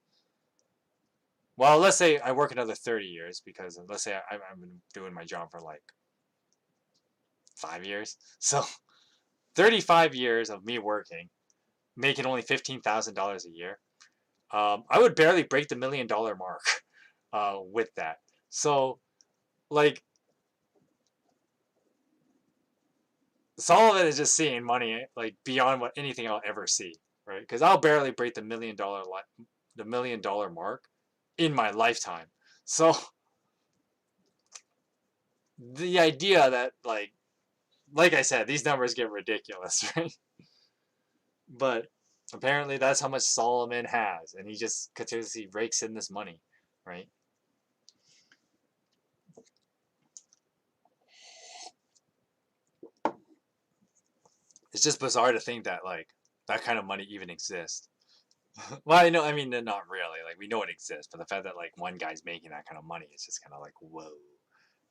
Well, let's say I work another 30 years, because let's say I've been doing my job for like 5 years. So 35 years of me working, making only $15,000 a year. I would barely break the $1 million mark with that. So, like, Solomon is just seeing money like beyond what anything I'll ever see, right? Because I'll barely break the $1 million mark in my lifetime. So, the idea that like I said, these numbers get ridiculous, right? But apparently that's how much Solomon has, and he just continuously rakes in this money, right? It's just bizarre to think that like that kind of money even exists. Well, I mean, not really. Like, we know it exists, but the fact that like one guy's making that kind of money is just kind of like, whoa,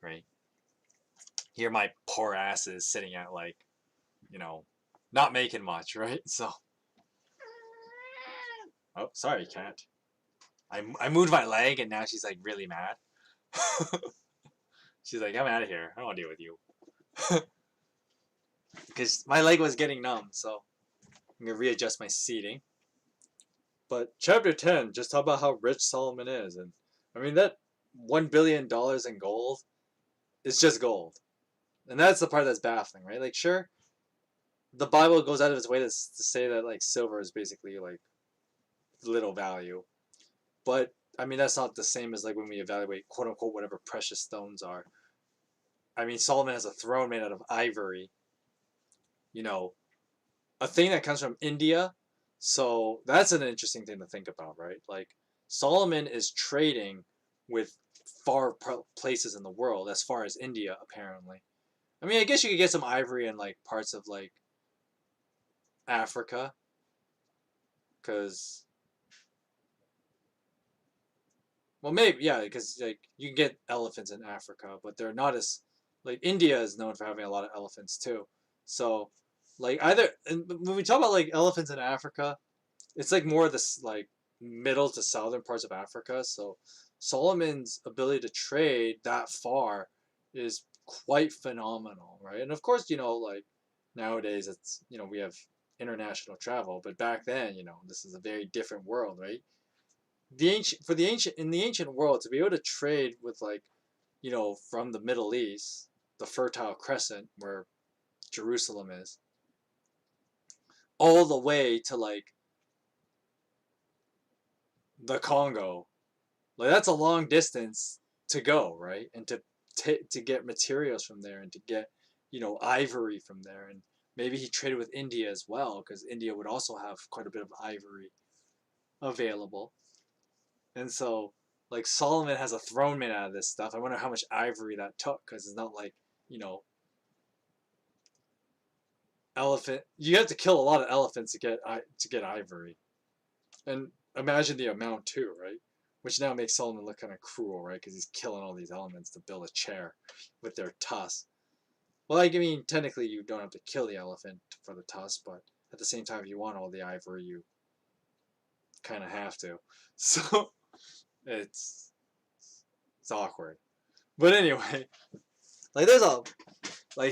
right? Here, my poor ass is sitting at like, not making much, right? So, oh, sorry, cat. I moved my leg, and now she's like really mad. She's like, I'm out of here. I don't want to deal with you. Because my leg was getting numb, so I'm gonna readjust my seating. But chapter 10 just talk about how rich Solomon is, and I mean that $1 billion in gold is just gold, and that's the part that's baffling, right? Like, sure, the Bible goes out of its way to say that like silver is basically like little value, but I mean that's not the same as like when we evaluate quote unquote whatever precious stones are. I mean, Solomon has a throne made out of ivory, a thing that comes from India. So that's an interesting thing to think about, right? Like, Solomon is trading with far places in the world, as far as India, apparently. I mean, I guess you could get some ivory in like parts of like Africa, because, well, maybe, yeah, because like you can get elephants in Africa, but they're not as, like, India is known for having a lot of elephants too. So, like, either, and when we talk about like elephants in Africa, it's like more of this like middle to southern parts of Africa. So Solomon's ability to trade that far is quite phenomenal, right? And of course, like nowadays it's, we have international travel, but back then, this is a very different world, right? In the ancient world, to be able to trade with like, from the Middle East, the Fertile Crescent where Jerusalem is, all the way to like the Congo, like that's a long distance to go, right? And to get materials from there, and to get, ivory from there, and maybe he traded with India as well, because India would also have quite a bit of ivory available. And so, like, Solomon has a throne made out of this stuff. I wonder how much ivory that took, because it's not like, elephant. You have to kill a lot of elephants to get ivory, and imagine the amount too, right? Which now makes Solomon look kind of cruel, right? Because he's killing all these elements to build a chair with their tusks. Well, I mean, technically you don't have to kill the elephant for the tusk, but at the same time, if you want all the ivory, you kind of have to. So it's it's awkward. But anyway, like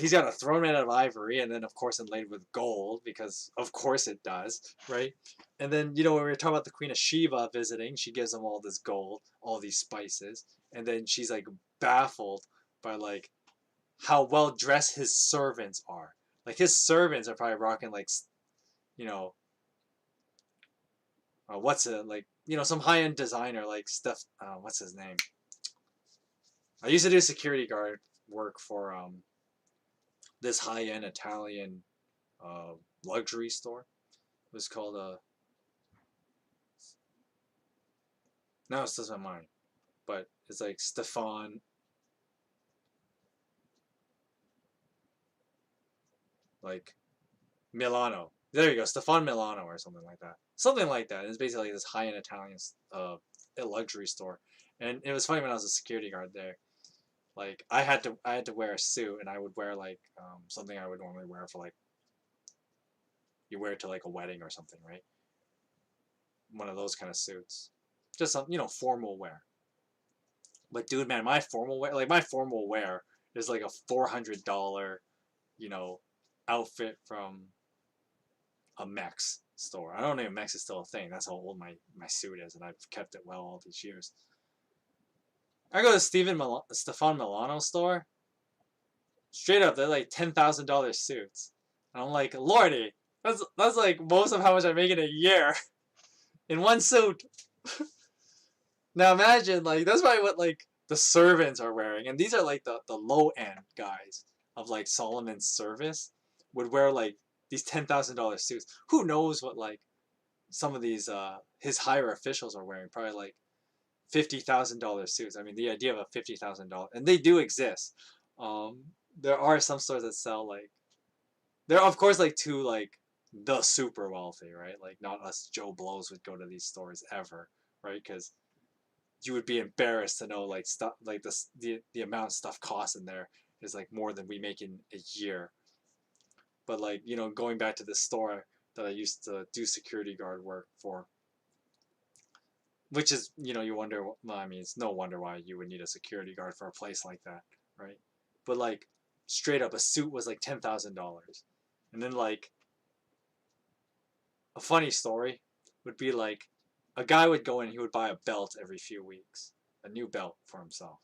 he's got a throne made out of ivory, and then of course inlaid with gold, because of course it does, right? And then, when we were talking about the Queen of Sheba visiting, she gives him all this gold, all these spices, and then she's like baffled by like how well dressed his servants are. Like, his servants are probably rocking like, you know, what's it like? Some high end designer like stuff. What's his name? I used to do security guard work for this high-end Italian luxury store. It was called now it slips my mind, but it's like Stefan. Like Milano. There you go, Stefan Milano or something like that. Something like that. It's basically this high-end Italian luxury store, and it was funny when I was a security guard there. Like I had to wear a suit, and I would wear like something I would normally wear for like you wear it to like a wedding or something, right? One of those kind of suits, just some formal wear. But dude, man, my formal wear is like a $400 outfit from a Mex store. I don't know if Mex is still a thing. That's how old my suit is, and I've kept it well all these years. I go to Stefan Milano store. Straight up, they're like $10,000 suits. And I'm like, Lordy, that's like most of how much I make in a year in one suit. Now imagine, like, that's probably what like the servants are wearing, and these are like the low end guys of like Solomon's service would wear like these $10,000 suits. Who knows what like some of these his higher officials are wearing? Probably like $50,000 suits. I mean, the idea of a $50,000, and they do exist. There are some stores that sell like there are of course like to like the super wealthy, right? Like not us Joe Blows would go to these stores ever, right? Because you would be embarrassed to know like stuff like the amount of stuff costs in there is like more than we make in a year. But like going back to the store that I used to do security guard work for, which is you wonder. Well, I mean, it's no wonder why you would need a security guard for a place like that, right? But like straight up, a suit was like $10,000, and then like a funny story would be like a guy would go in, he would buy a belt every few weeks, a new belt for himself.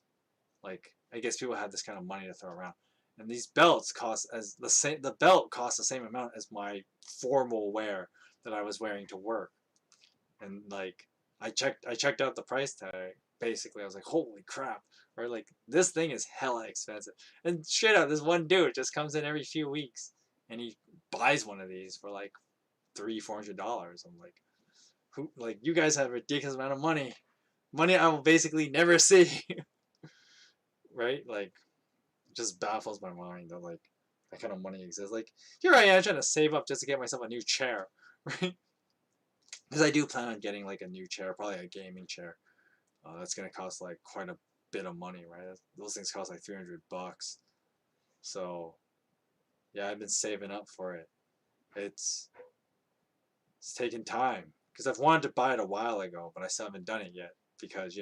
Like I guess people had this kind of money to throw around, and these belts cost as the same. The belt cost the same amount as my formal wear that I was wearing to work, and like I checked out the price tag. Basically, I was like, holy crap! Right, like this thing is hella expensive. And straight up, this one dude just comes in every few weeks, and he buys one of these for like $300-$400. I'm like, who? Like you guys have a ridiculous amount of money, money I will basically never see. Right? Like, it just baffles my mind that like that kind of money exists. Like here I am trying to save up just to get myself a new chair, right? Because I do plan on getting like a new chair, probably a gaming chair. That's gonna cost like quite a bit of money, right? Those things cost like $300. So yeah, I've been saving up for it. It's taking time because I've wanted to buy it a while ago, but I still haven't done it yet because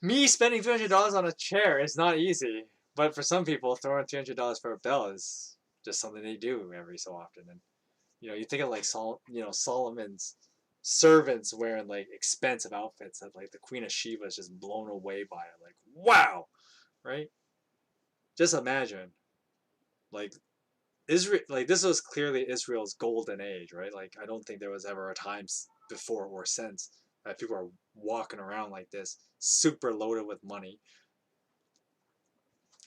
me spending $300 on a chair is not easy. But for some people, throwing $300 for a bell is just something they do every so often. And you think of like Solomon's servants wearing like expensive outfits that like the Queen of Sheba is just blown away by it. Like wow, right? Just imagine, like Israel, like this was clearly Israel's golden age, right? Like I don't think there was ever a time before or since that people are walking around like this, super loaded with money,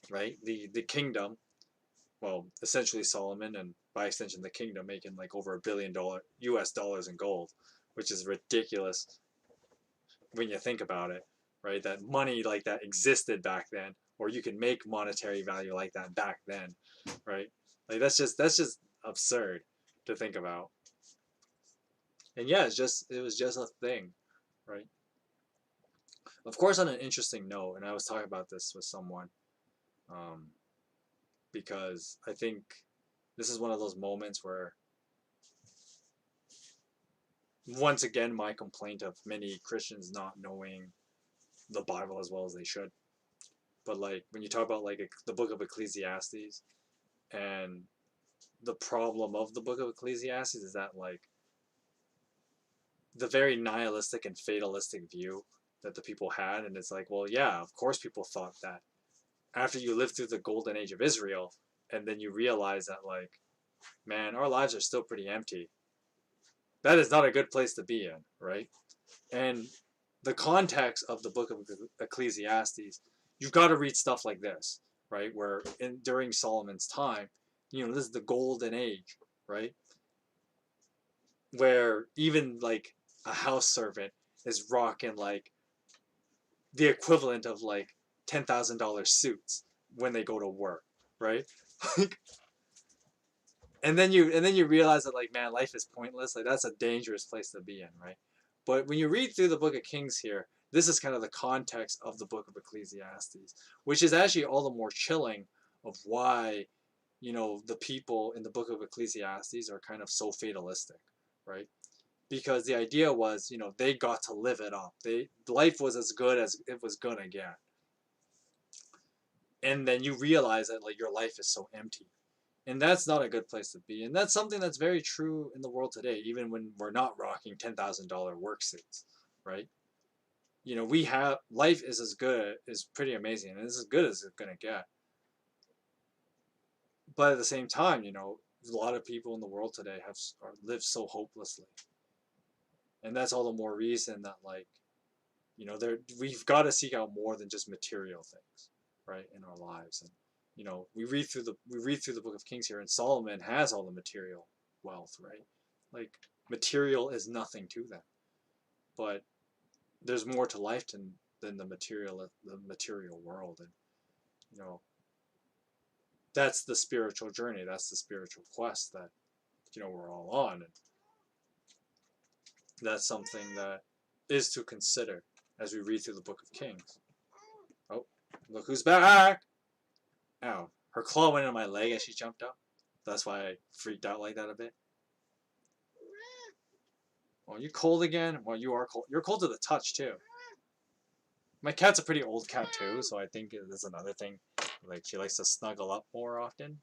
right? The kingdom, well, essentially Solomon and by extension the kingdom making like over $1 billion US dollars in gold, which is ridiculous when you think about it, right? That money like that existed back then, or you can make monetary value like that back then, right? Like that's just absurd to think about. And yeah, it was just a thing, right? Of course, on an interesting note, and I was talking about this with someone, because I think this is one of those moments where, once again, my complaint of many Christians not knowing the Bible as well as they should. But like when you talk about like the book of Ecclesiastes, and the problem of the book of Ecclesiastes is that like the very nihilistic and fatalistic view that the people had, and it's like, well, yeah, of course people thought that after you live through the golden age of Israel, and then you realize that like, man, our lives are still pretty empty. That is not a good place to be in, right? And the context of the book of Ecclesiastes, you've got to read stuff like this, right? Where during Solomon's time, this is the golden age, right? Where even like a house servant is rocking like the equivalent of like $10,000 suits when they go to work, right? and then you realize that like, man, life is pointless. Like that's a dangerous place to be in, right? But when you read through the Book of Kings here, this is kind of the context of the Book of Ecclesiastes, which is actually all the more chilling of why the people in the Book of Ecclesiastes are kind of so fatalistic, right? Because the idea was, they got to live it up. Life was as good as it was gonna get. And then you realize that like your life is so empty. And that's not a good place to be. And that's something that's very true in the world today, even when we're not rocking $10,000 work suits, right? We have life is pretty amazing and it's as good as it's gonna get. But at the same time, a lot of people in the world today live so hopelessly. And that's all the more reason that like, we've got to seek out more than just material things, right, in our lives. And we read through the Book of Kings here, and Solomon has all the material wealth, right? Like material is nothing to them, but there's more to life than the material world, and that's the spiritual journey. That's the spiritual quest that we're all on, and that's something that is to consider as we read through the Book of Kings. Oh, look who's back! Ow, her claw went in my leg as she jumped up. That's why I freaked out like that a bit. Well, you cold again? Well, you are cold. You're cold to the touch, too. My cat's a pretty old cat, too, so I think there's another thing. Like, she likes to snuggle up more often.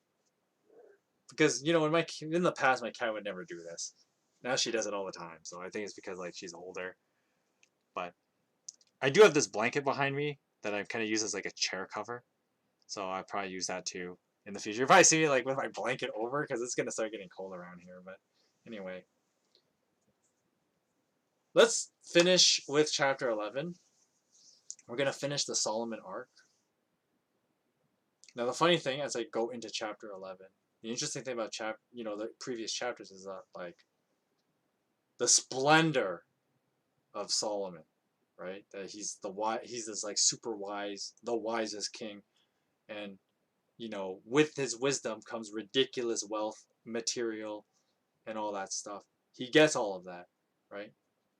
Because, in the past, my cat would never do this. Now she does it all the time, so I think it's because, like, she's older. But I do have this blanket behind me that I kind of use as, like, a chair cover. So I'll probably use that, too, in the future. You'll probably see me, like, with my blanket over, because it's going to start getting cold around here. But anyway. Let's finish with chapter 11. We're going to finish the Solomon arc. Now, the funny thing, as I go into chapter 11, the interesting thing about the previous chapters is that, like, the splendor of Solomon, right? That he's this like super wise, the wisest king, and with his wisdom comes ridiculous wealth, material, and all that stuff. He gets all of that, right?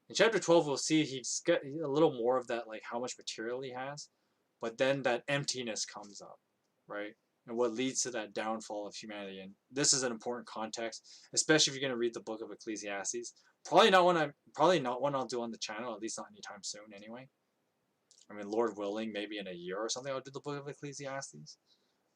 In chapter 12, we'll see he's got a little more of that, like how much material he has, but then that emptiness comes up, right? And what leads to that downfall of humanity. And this is an important context, especially if you're going to read the Book of Ecclesiastes. Probably not one I'll do on the channel, at least not anytime soon anyway. I mean, Lord willing, maybe in a year or something I'll do the Book of Ecclesiastes.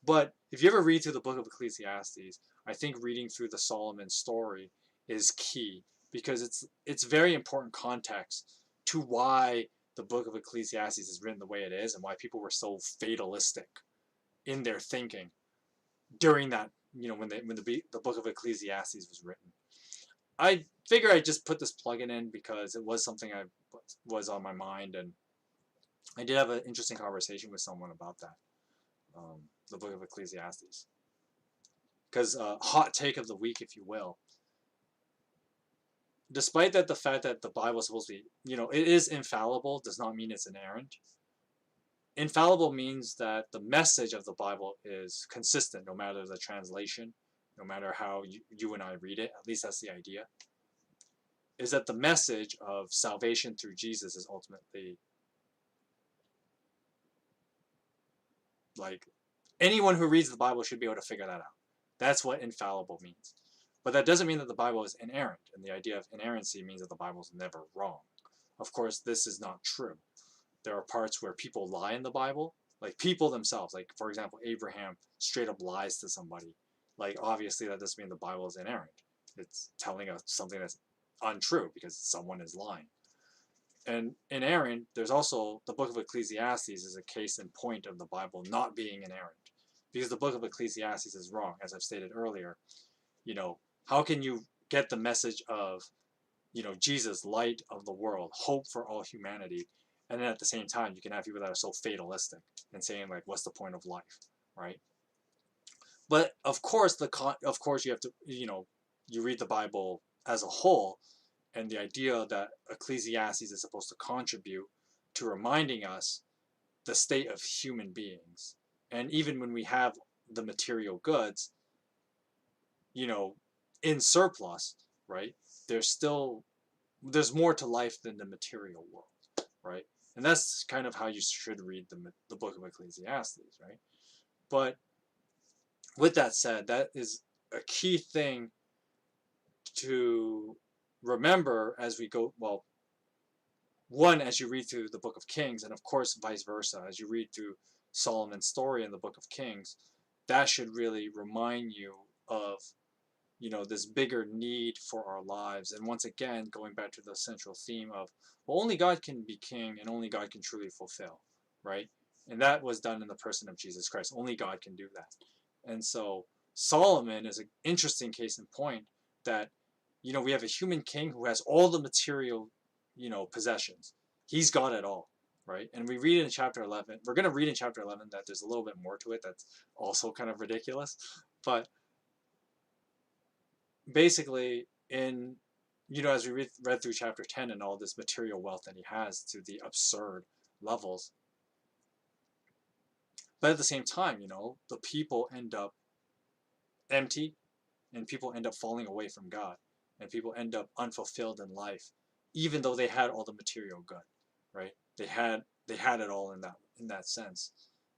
But if you ever read through the Book of Ecclesiastes, I think reading through the Solomon story is key, because it's very important context to why the Book of Ecclesiastes is written the way it is and why people were so fatalistic in their thinking during that, when the Book of Ecclesiastes was written. I figure I just put this plugin in because it was something I was on my mind, and I did have an interesting conversation with someone about that, the Book of Ecclesiastes. Because hot take of the week, if you will. Despite that, the fact that the Bible is supposed to be, it is infallible, does not mean it's inerrant. Infallible means that the message of the Bible is consistent, no matter the translation, no matter how you and I read it. At least that's the idea. Is that the message of salvation through Jesus is ultimately, like, anyone who reads the Bible should be able to figure that out. That's what infallible means. But that doesn't mean that the Bible is inerrant, and the idea of inerrancy means that the Bible is never wrong. Of course, this is not true. There are parts where people lie in the Bible, like people themselves. Like, for example, Abraham straight up lies to somebody. Like, obviously, that doesn't mean the Bible is inerrant. It's telling us something that's untrue because someone is lying. And inerrant, there's also the Book of Ecclesiastes is a case in point of the Bible not being inerrant, because the Book of Ecclesiastes is wrong, as I've stated earlier. How can you get the message of, Jesus, light of the world, hope for all humanity, and then at the same time, you can have people that are so fatalistic and saying, like, what's the point of life, right? But of course, you have to, you read the Bible as a whole, and the idea that Ecclesiastes is supposed to contribute to reminding us the state of human beings. And even when we have the material goods, in surplus, right? There's more to life than the material world, right? And that's kind of how you should read the book of Ecclesiastes, right? But with that said, that is a key thing to remember as we go. Well, one, as you read through the book of Kings, and of course vice versa, as you read through Solomon's story in the book of Kings, that should really remind you of this bigger need for our lives. And once again, going back to the central theme of, well, only God can be king and only God can truly fulfill, right? And that was done in the person of Jesus Christ. Only God can do that. And so Solomon is an interesting case in point that, we have a human king who has all the material, possessions. He's got it all, right? And we read in chapter 11, we're going to read in chapter 11 that there's a little bit more to it that's also kind of ridiculous. But basically, as we read through chapter 10 and all this material wealth that he has to the absurd levels, but at the same time, the people end up empty, and people end up falling away from God, and people end up unfulfilled in life, even though they had all the material good, right? They had it all in that sense.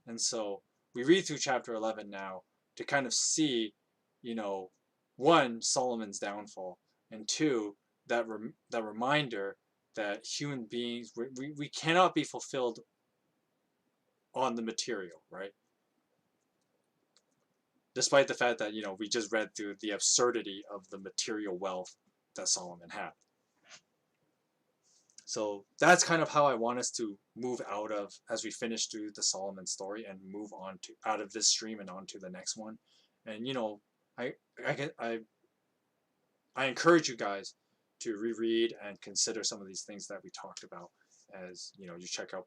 And so we read through chapter 11 now to kind of see, one, Solomon's downfall, and two, that reminder that human beings, we cannot be fulfilled on the material, right? Despite the fact that, we just read through the absurdity of the material wealth that Solomon had. So that's kind of how I want us to move out of, as we finish through the Solomon story, and move on to out of this stream and on to the next one. And I encourage you guys to reread and consider some of these things that we talked about, as you check out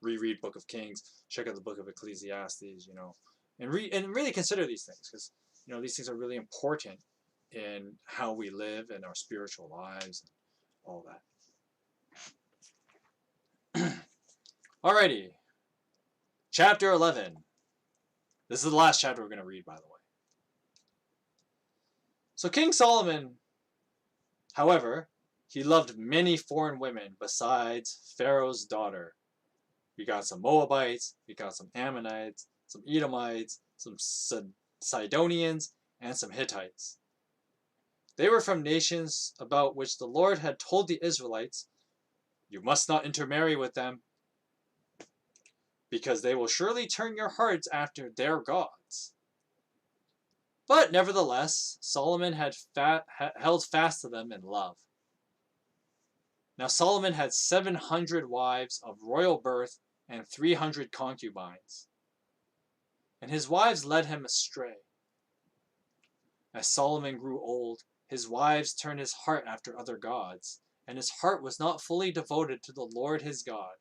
reread Book of Kings, check out the Book of Ecclesiastes, and really consider these things, because these things are really important in how we live and our spiritual lives and all that. Alrighty, chapter 11. This is the last chapter we're going to read, by the way. So King Solomon, however, he loved many foreign women besides Pharaoh's daughter. We got some Moabites, we got some Ammonites, some Edomites, some Sidonians, and some Hittites. They were from nations about which the Lord had told the Israelites, "You must not intermarry with them, because they will surely turn your hearts after their gods." But nevertheless, Solomon had held fast to them in love. Now Solomon had 700 wives of royal birth and 300 concubines. And his wives led him astray. As Solomon grew old, his wives turned his heart after other gods, and his heart was not fully devoted to the Lord his God,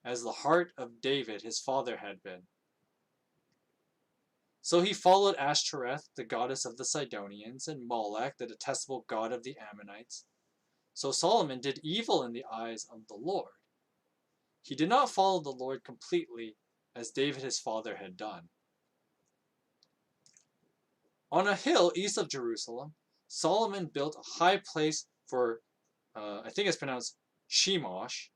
as the heart of David his father had been. So he followed Ashtoreth, the goddess of the Sidonians, and Molech, the detestable god of the Ammonites. So Solomon did evil in the eyes of the Lord. He did not follow the Lord completely, as David his father had done. On a hill east of Jerusalem, Solomon built a high place for, I think it's pronounced Chemosh,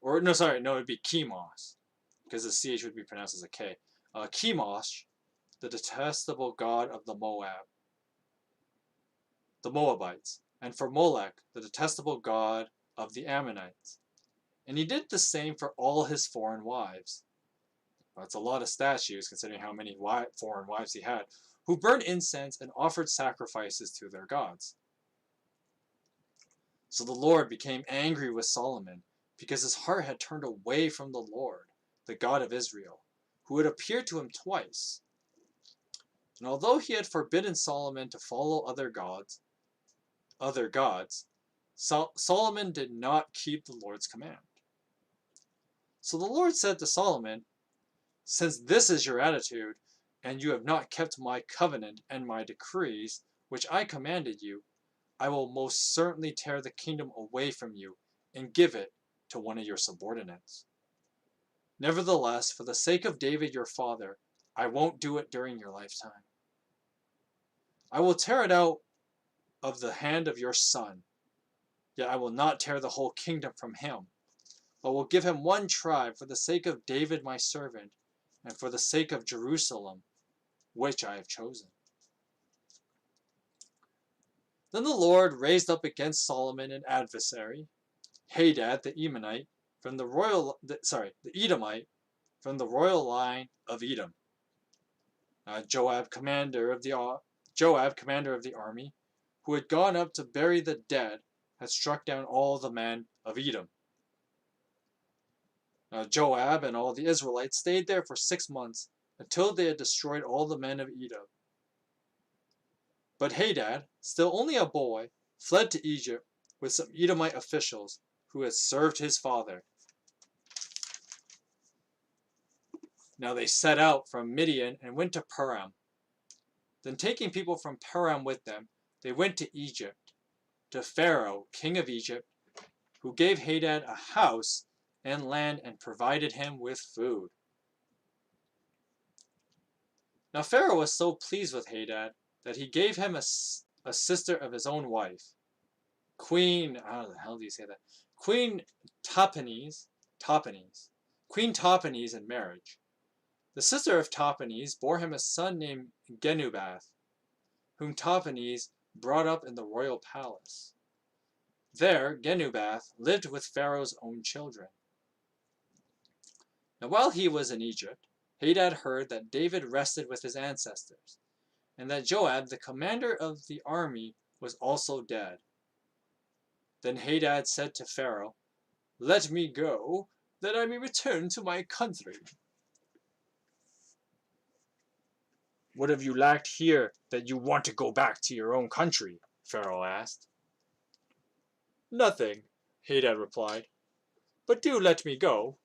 or no, sorry, no, it'd be Chemosh, because the CH would be pronounced as a K. Chemosh, the detestable god of the Moabites, and for Molech, the detestable god of the Ammonites. And he did the same for all his foreign wives. That's a lot of statues, considering how many foreign wives he had, who burned incense and offered sacrifices to their gods. So the Lord became angry with Solomon, because his heart had turned away from the Lord, the God of Israel, who had appeared to him twice. And although he had forbidden Solomon to follow other gods, Solomon did not keep the Lord's command. So the Lord said to Solomon, Since this is your attitude, and you have not kept my covenant and my decrees, which I commanded you, I will most certainly tear the kingdom away from you and give it to one of your subordinates. Nevertheless, for the sake of David your father, I won't do it during your lifetime. I will tear it out of the hand of your son, yet I will not tear the whole kingdom from him, but will give him one tribe for the sake of David my servant, and for the sake of Jerusalem, which I have chosen. Then the Lord raised up against Solomon an adversary, Hadad the Edomite, from the royal line of Edom. Joab, commander of the army, who had gone up to bury the dead, had struck down all the men of Edom. Joab and all the Israelites stayed there for 6 months, until they had destroyed all the men of Edom. But Hadad, still only a boy, fled to Egypt with some Edomite officials who had served his father. Now they set out from Midian and went to Paran. Then taking people from Paran with them, they went to Egypt, to Pharaoh, king of Egypt, who gave Hadad a house and land and provided him with food. Now Pharaoh was so pleased with Hadad that he gave him a sister of his own wife, Queen Tahpenes in marriage. The sister of Tahpenes bore him a son named Genubath, whom Tahpenes brought up in the royal palace. There Genubath lived with Pharaoh's own children. Now while he was in Egypt, Hadad heard that David rested with his ancestors, and that Joab, the commander of the army, was also dead. Then Hadad said to Pharaoh, "Let me go, that I may return to my country." "What have you lacked here that you want to go back to your own country?" Pharaoh asked. "Nothing," Hadad replied, "but do let me go."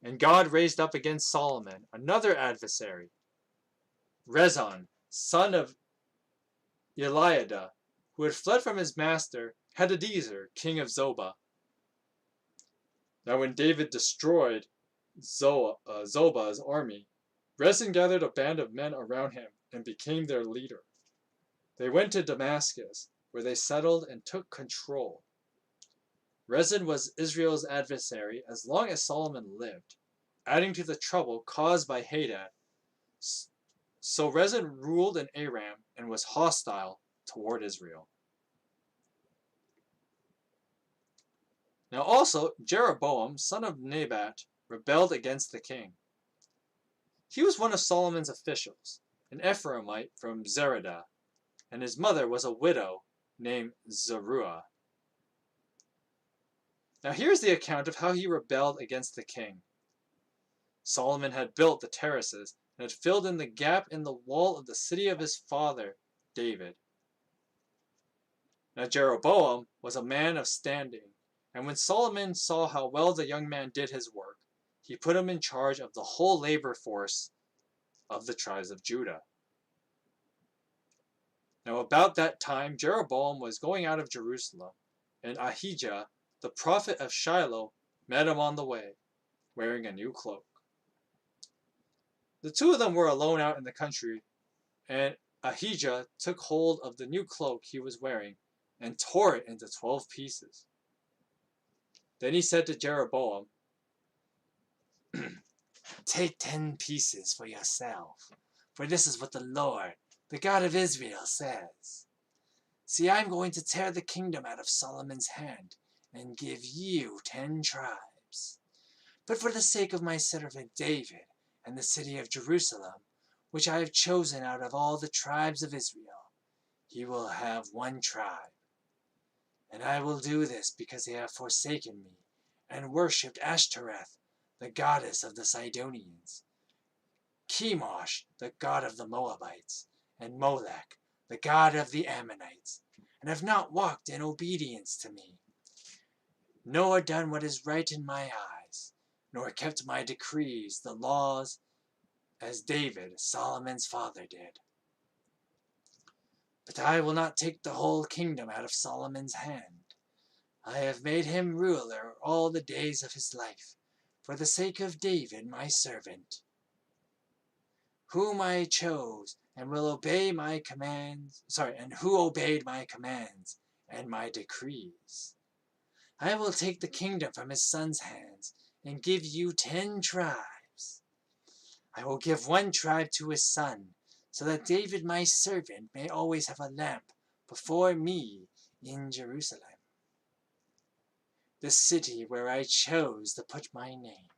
And God raised up against Solomon another adversary, Rezon, son of Eliada, who had fled from his master Hadadezer, king of Zobah. Now when David destroyed Zobah's army, Rezon gathered a band of men around him and became their leader. They went to Damascus, where they settled and took control. Rezon was Israel's adversary as long as Solomon lived, adding to the trouble caused by Hadad. So Rezon ruled in Aram and was hostile toward Israel. Now also Jeroboam, son of Nebat, rebelled against the king. He was one of Solomon's officials, an Ephraimite from Zeradah, and his mother was a widow named Zeruah. Now here's the account of how he rebelled against the king. Solomon had built the terraces and had filled in the gap in the wall of the city of his father, David. Now Jeroboam was a man of standing, and when Solomon saw how well the young man did his work, he put him in charge of the whole labor force of the tribes of Judah. Now about that time Jeroboam was going out of Jerusalem, and Ahijah, the prophet of Shiloh, met him on the way, wearing a new cloak. The two of them were alone out in the country, and Ahijah took hold of the new cloak he was wearing and tore it into 12 pieces. Then he said to Jeroboam, "Take 10 pieces for yourself, for this is what the Lord, the God of Israel, says. See, I'm going to tear the kingdom out of Solomon's hand and give you 10 tribes. But for the sake of my servant David and the city of Jerusalem, which I have chosen out of all the tribes of Israel, he will have 1 tribe. And I will do this because they have forsaken me and worshipped Ashtoreth, the goddess of the Sidonians, Chemosh, the god of the Moabites, and Molech, the god of the Ammonites, and have not walked in obedience to me, nor done what is right in my eyes, nor kept my decrees, the laws, as David, Solomon's father, did. But I will not take the whole kingdom out of Solomon's hand. I have made him ruler all the days of his life, for the sake of David, my servant, whom I chose, and will obey my commands, and who obeyed my commands and my decrees. I will take the kingdom from his son's hands and give you 10 tribes. I will give 1 tribe to his son, so that David my servant may always have a lamp before me in Jerusalem, the city where I chose to put my name.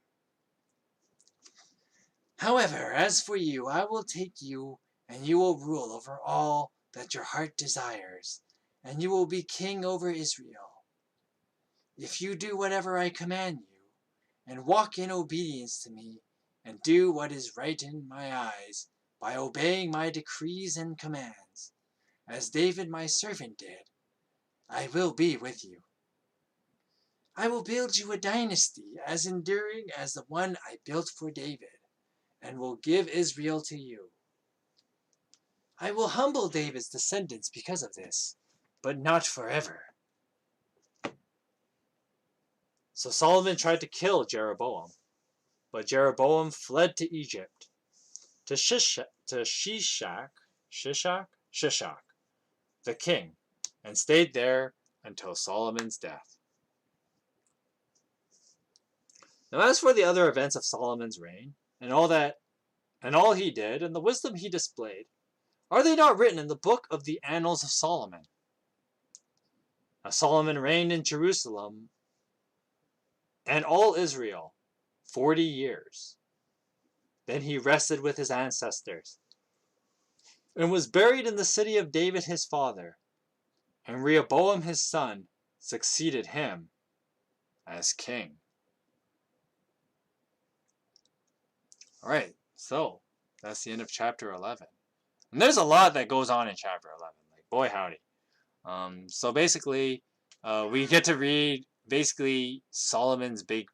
However, as for you, I will take you, and you will rule over all that your heart desires, and you will be king over Israel. If you do whatever I command you, and walk in obedience to me, and do what is right in my eyes, by obeying my decrees and commands, as David my servant did, I will be with you. I will build you a dynasty as enduring as the one I built for David, and will give Israel to you. I will humble David's descendants because of this, but not forever. So Solomon tried to kill Jeroboam, but Jeroboam fled to Egypt, to Shishak, the king, and stayed there until Solomon's death. Now as for the other events of Solomon's reign, and all he did, and the wisdom he displayed, are they not written in the book of the Annals of Solomon? Now Solomon reigned in Jerusalem and all Israel 40 years. Then he rested with his ancestors, and was buried in the city of David his father, and Rehoboam his son succeeded him as king. Alright, so that's the end of chapter 11. And there's a lot that goes on in chapter 11, like boy howdy. So basically, we get to read basically Solomon's big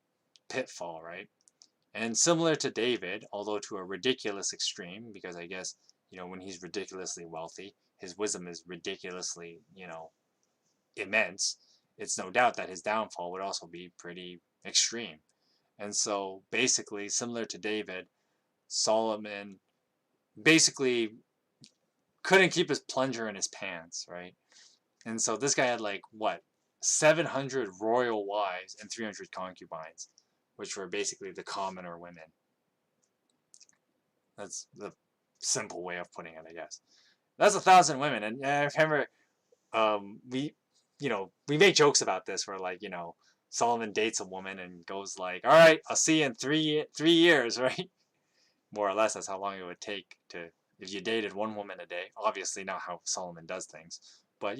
pitfall, right? And similar to David, although to a ridiculous extreme, because I guess, when he's ridiculously wealthy, his wisdom is ridiculously, immense. It's no doubt that his downfall would also be pretty extreme. And so basically, similar to David, Solomon basically couldn't keep his plunger in his pants, right? And so this guy had 700 royal wives and 300 concubines, which were basically the commoner women. That's the simple way of putting it, I guess. That's 1,000 women, and I remember we make jokes about this where Solomon dates a woman and goes all right, I'll see you in 3 years, right? More or less, that's how long it would take if you dated one woman a day. Obviously not how Solomon does things, but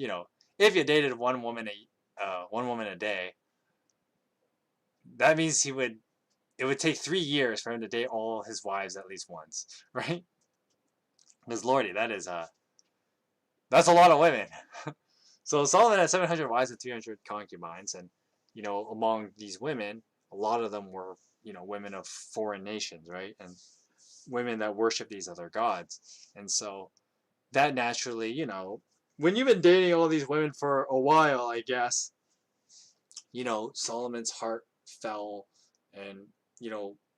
if you dated one woman a day, that means it would take 3 years for him to date all his wives at least once, right? Because lordy, that's a lot of women. So Solomon had 700 wives and 300 concubines, and among these women, a lot of them were women of foreign nations, right? And women that worship these other gods. And so that naturally, when you've been dating all these women for a while, I guess, Solomon's heart fell and,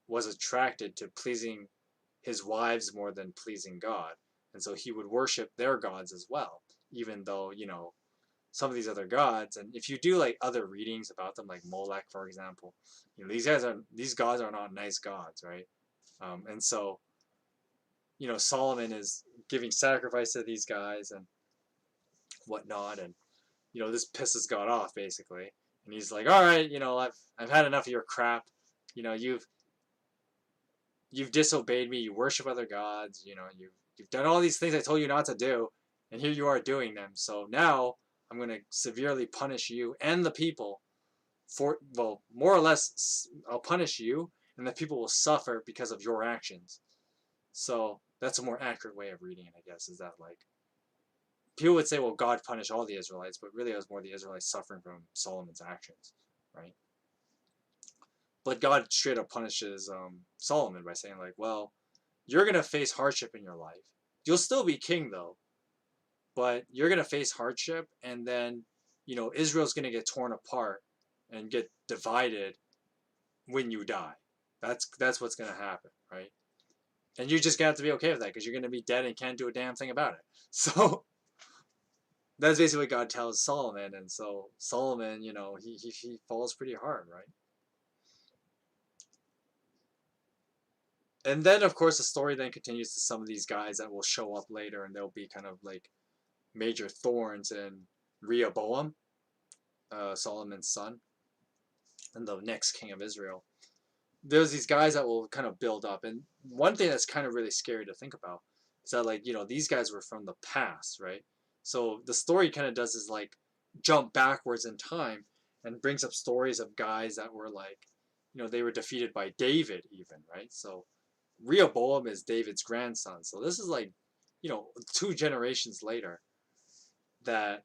was attracted to pleasing his wives more than pleasing God. And so he would worship their gods as well, even though, some of these other gods, and if you do other readings about them, like Molech, for example, these gods are not nice gods, right? And so, Solomon is giving sacrifice to these guys and whatnot, and this pisses God off basically, and he's like, all right, I've had enough of your crap. You've disobeyed me. You worship other gods. You've done all these things I told you not to do, and here you are doing them. So now I'm going to severely punish you and the people more or less, I'll punish you, and the people will suffer because of your actions. So that's a more accurate way of reading it, I guess, is that people would say, well, God punished all the Israelites, but really it was more the Israelites suffering from Solomon's actions, right? But God straight up punishes Solomon by saying like, well, you're gonna face hardship in your life. You'll still be king though, but you're gonna face hardship, and then Israel's gonna get torn apart and get divided when you die. That's what's gonna happen, right? And you're just gonna have to be okay with that because you're gonna be dead and can't do a damn thing about it. So that's basically what God tells Solomon, and so Solomon, he falls pretty hard, right? And then of course the story then continues to some of these guys that will show up later, and they'll be kind of like major thorns in Rehoboam, Solomon's son, and the next king of Israel. There's these guys that will kind of build up, and one thing that's kind of really scary to think about is that like these guys were from the past, right? So the story kind of does is like jump backwards in time and brings up stories of guys that were like they were defeated by David even, right? So Rehoboam is David's grandson, so this is like 2 generations later that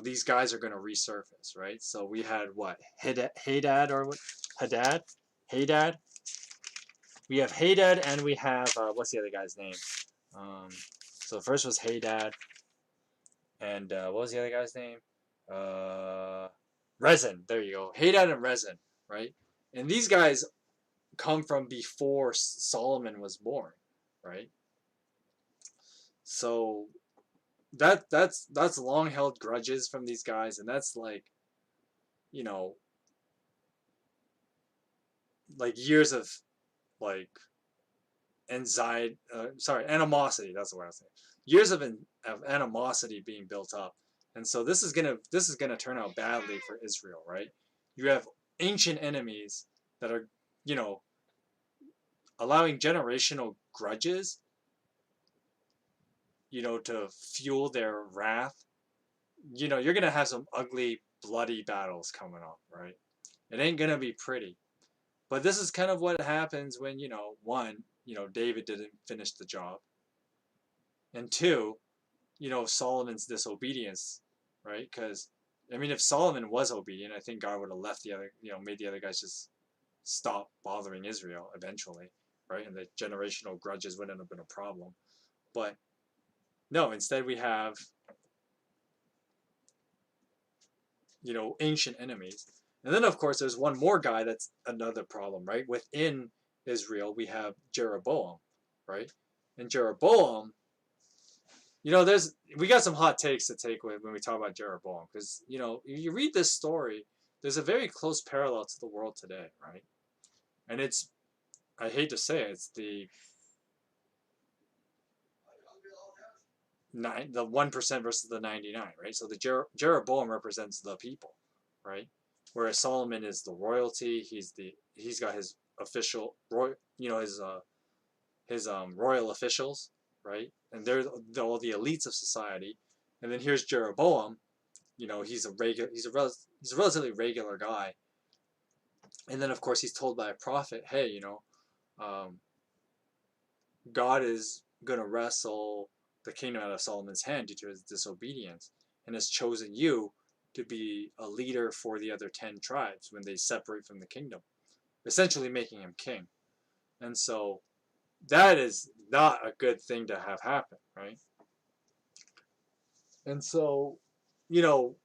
these guys are going to resurface, right? So we had what, Hadad or what, Hadad, Hadad. We have Hadad, and we have what's the other guy's name? So the first was Hadad, and what was the other guy's name? Rezin. There you go, Hadad and Rezin, right? And these guys come from before Solomon was born, right? So that's long held grudges from these guys, and that's like like years of like anxiety, animosity, that's the word I was saying. Years of animosity being built up. And so this is gonna turn out badly for Israel, right? You have ancient enemies that are allowing generational grudges to fuel their wrath. You're gonna have some ugly bloody battles coming up, right? It ain't gonna be pretty. But this is kind of what happens when one, David didn't finish the job, and two, Solomon's disobedience, right? Because I mean, if Solomon was obedient, I think God would have left the other, made the other guys just stop bothering Israel eventually, right? And the generational grudges wouldn't have been a problem. But no, instead we have ancient enemies. And then of course there's one more guy that's another problem, right? Within Israel we have Jeroboam, right? And Jeroboam, we got some hot takes to take with when we talk about Jeroboam, because you read this story, there's a very close parallel to the world today, right? And it's, I hate to say it, it's the 1% versus the 99, right? So the Jeroboam represents the people, right? Whereas Solomon is the royalty. He's got his official his royal officials, right? And they're all the elites of society. And then here's Jeroboam. He's a relatively regular guy. And then of course he's told by a prophet, hey, God is gonna wrestle the kingdom out of Solomon's hand due to his disobedience, and has chosen you to be a leader for the other 10 tribes when they separate from the kingdom, essentially making him king. And so that is not a good thing to have happen, right? And so, now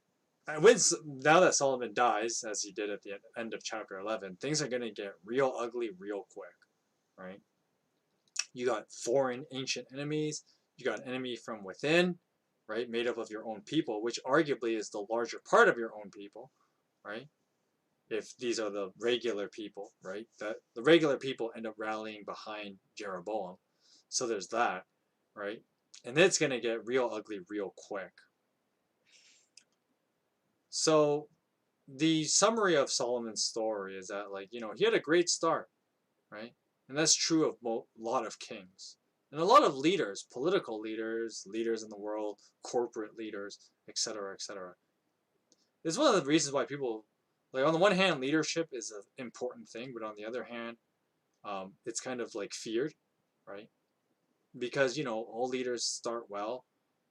that Solomon dies, as he did at the end of chapter 11, things are going to get real ugly real quick, right? You got foreign ancient enemies. You got an enemy from within, right? Made up of your own people, which arguably is the larger part of your own people, right? If these are the regular people, right? That the regular people end up rallying behind Jeroboam. So there's that, right? And it's going to get real ugly real quick. So the summary of Solomon's story is that, like, he had a great start, right? And that's true of a lot of kings. And a lot of leaders, political leaders, leaders in the world, corporate leaders, etc., etc. It's one of the reasons why people, like, on the one hand, leadership is an important thing, but on the other hand, it's kind of like feared, right? Because, all leaders start well,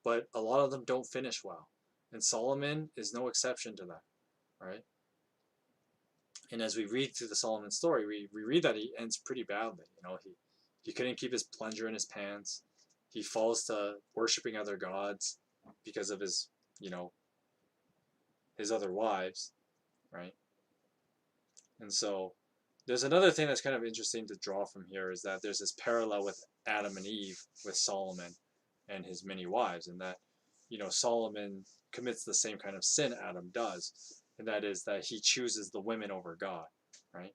but a lot of them don't finish well. And Solomon is no exception to that, right? And as we read through the Solomon story, we read that he ends pretty badly. He couldn't keep his plunger in his pants. He falls to worshiping other gods because of his, his other wives, right? And so there's another thing that's kind of interesting to draw from here is that there's this parallel with Adam and Eve with Solomon and his many wives, and that, Solomon commits the same kind of sin Adam does, and that is that he chooses the women over God, right?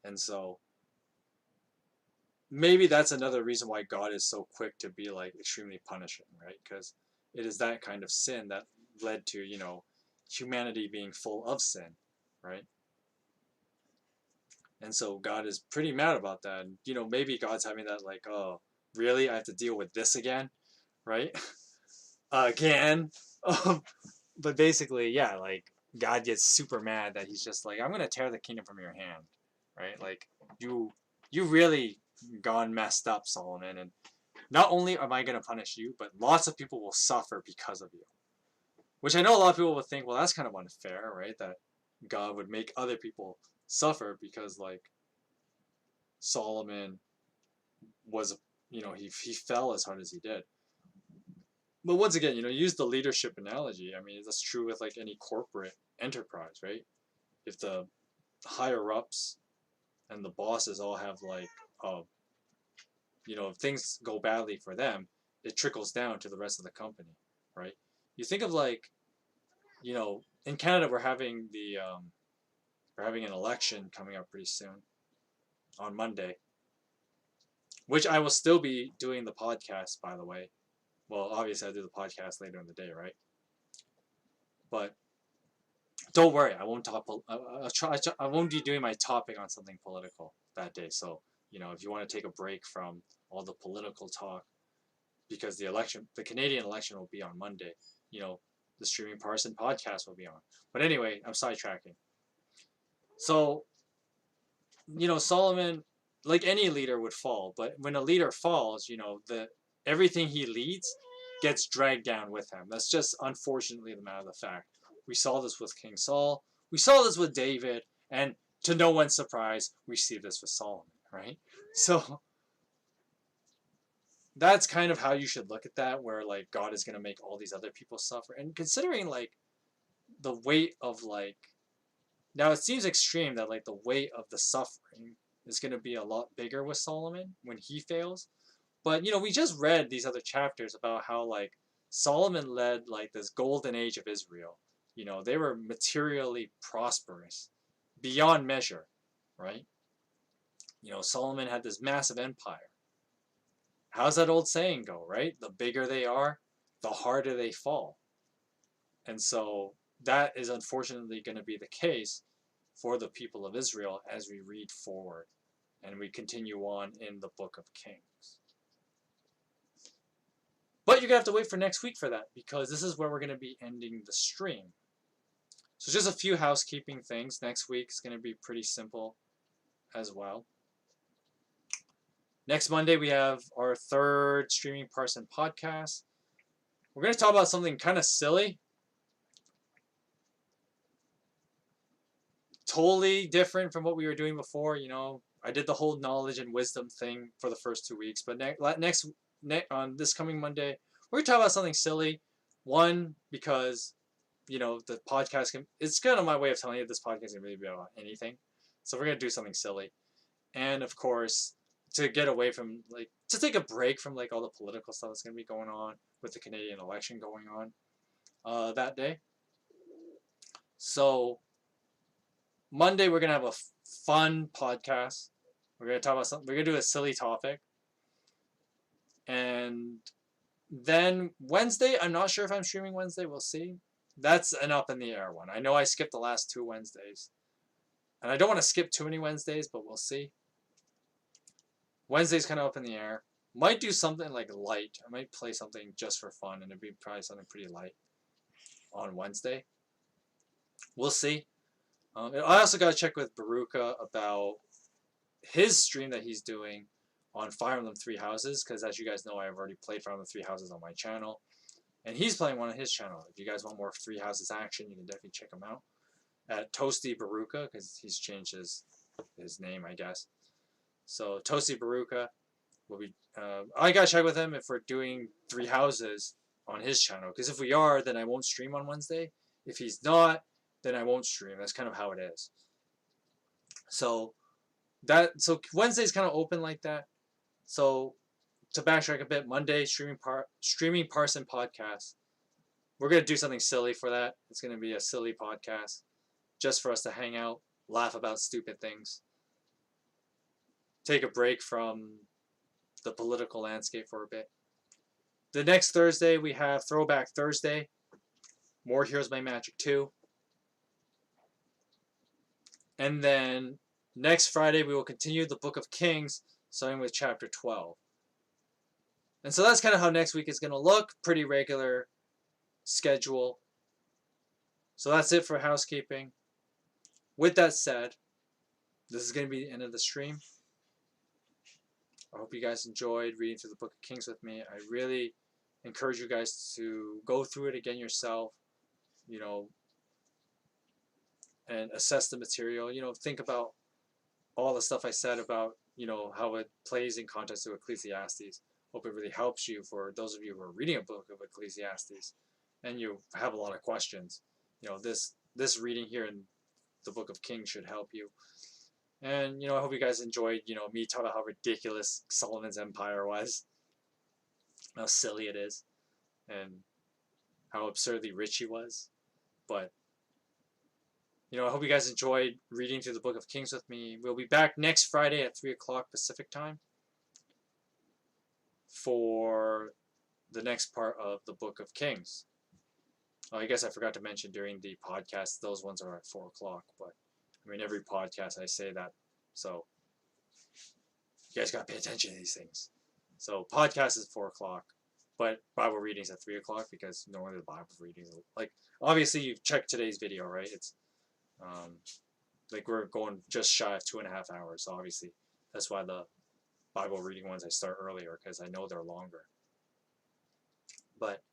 And so maybe that's another reason why God is so quick to be like extremely punishing, right? Because it is that kind of sin that led to, humanity being full of sin, right? And so God is pretty mad about that. And, maybe God's having that like, oh, really? I have to deal with this again, right? Again. But basically, yeah, like God gets super mad that he's just like, I'm gonna tear the kingdom from your hand, right? Like you really gone messed up, Solomon, and not only am I gonna punish you, but lots of people will suffer because of you. Which I know a lot of people would think, well, that's kind of unfair, right? That God would make other people suffer because like Solomon was, he fell as hard as he did. But once again, use the leadership analogy. I mean, that's true with like any corporate enterprise, right? If the higher ups and the bosses all have like, if things go badly for them, it trickles down to the rest of the company, right? You think of like, in Canada we're having an election coming up pretty soon on Monday, which I will still be doing the podcast, by the way. Well, obviously I do the podcast later in the day, right? But don't worry, I won't talk. I won't be doing my topic on something political that day. So if you want to take a break from all the political talk, because the Canadian election will be on Monday. The Streaming Parson podcast will be on. But anyway, I'm sidetracking. So, Solomon, like any leader, would fall. But when a leader falls, everything he leads gets dragged down with him. That's just unfortunately the matter of the fact. We saw this with King Saul. We saw this with David. And to no one's surprise, we see this with Solomon, right? So that's kind of how you should look at that, where like God is going to make all these other people suffer. And considering like the weight of like, now it seems extreme that like the weight of the suffering is going to be a lot bigger with Solomon when he fails. But we just read these other chapters about how like Solomon led like this golden age of Israel. They were materially prosperous beyond measure, right? Solomon had this massive empire. How's that old saying go, right? The bigger they are, the harder they fall. And so that is unfortunately going to be the case for the people of Israel as we read forward and we continue on in the book of Kings. But you're going to have to wait for next week for that, because this is where we're going to be ending the stream. So just a few housekeeping things. Next week is going to be pretty simple as well. Next Monday, we have our third Streaming Parson podcast. We're going to talk about something kind of silly. Totally different from what we were doing before. I did the whole knowledge and wisdom thing for the first 2 weeks. But on this coming Monday, we're going to talk about something silly. One, because, the podcast it's kind of my way of telling you this podcast can really be about anything. So we're going to do something silly. And of course, to get away from to take a break from all the political stuff that's going to be going on with the Canadian election going on that day. So Monday we're going to have a fun podcast. We're going to talk about something. We're going to do a silly topic. And then Wednesday, I'm not sure if I'm streaming Wednesday. We'll see. That's an up in the air one. I know I skipped the last 2 Wednesdays. And I don't want to skip too many Wednesdays, but we'll see. Wednesday's kind of up in the air. Might do something like light. I might play something just for fun, and it'd be probably something pretty light on Wednesday. We'll see. I also got to check with Baruka about his stream that he's doing on Fire Emblem 3 Houses, because as you guys know, I've already played Fire Emblem 3 Houses on my channel, and he's playing one on his channel. If you guys want more 3 Houses action, you can definitely check him out. at Toasty Baruka, because he's changed his name, I guess. So Toasty Baruka will be. I gotta check with him if we're doing 3 houses on his channel, because if we are, then I won't stream on Wednesday. If he's not, then I won't stream. That's kind of how it is. So Wednesday's kind of open like that. So to backtrack a bit, Monday streaming Parson podcast. We're gonna do something silly for that. It's gonna be a silly podcast, just for us to hang out, laugh about stupid things, take a break from the political landscape for a bit. The next Thursday we have Throwback Thursday, more Heroes by Magic 2. And then next Friday we will continue the Book of Kings, starting with chapter 12. And so that's kind of how next week is going to look. Pretty regular schedule. So that's it for housekeeping. With that said, this is going to be the end of the stream. I hope you guys enjoyed reading through the Book of Kings with me. I really encourage you guys to go through it again yourself, you know, and assess the material. You know, think about all the stuff I said about, you know, how it plays in context to Ecclesiastes. Hope it really helps you for those of you who are reading a book of Ecclesiastes and you have a lot of questions. You know, this reading here in the Book of Kings should help you. And, you know, I hope you guys enjoyed, you know, me talking about how ridiculous Solomon's Empire was, how silly it is, and how absurdly rich he was. But, you know, I hope you guys enjoyed reading through the Book of Kings with me. We'll be back next Friday at 3 o'clock Pacific time for the next part of the Book of Kings. Oh, I guess I forgot to mention during the podcast, those ones are at 4 o'clock, but I mean, every podcast I say that, so you guys gotta pay attention to these things. So podcast is 4 o'clock, but Bible readings at 3 o'clock, because normally the Bible readings, like, obviously you've checked today's video, right? It's like we're going just shy of 2.5 hours, so obviously that's why the Bible reading ones I start earlier, because I know they're longer. But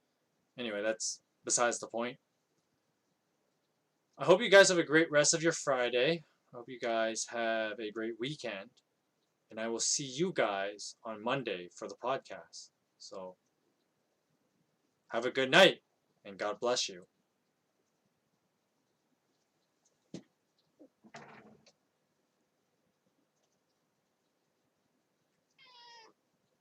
anyway, that's besides the point. I hope you guys have a great rest of your Friday. I hope you guys have a great weekend. And I will see you guys on Monday for the podcast. So have a good night, and God bless you.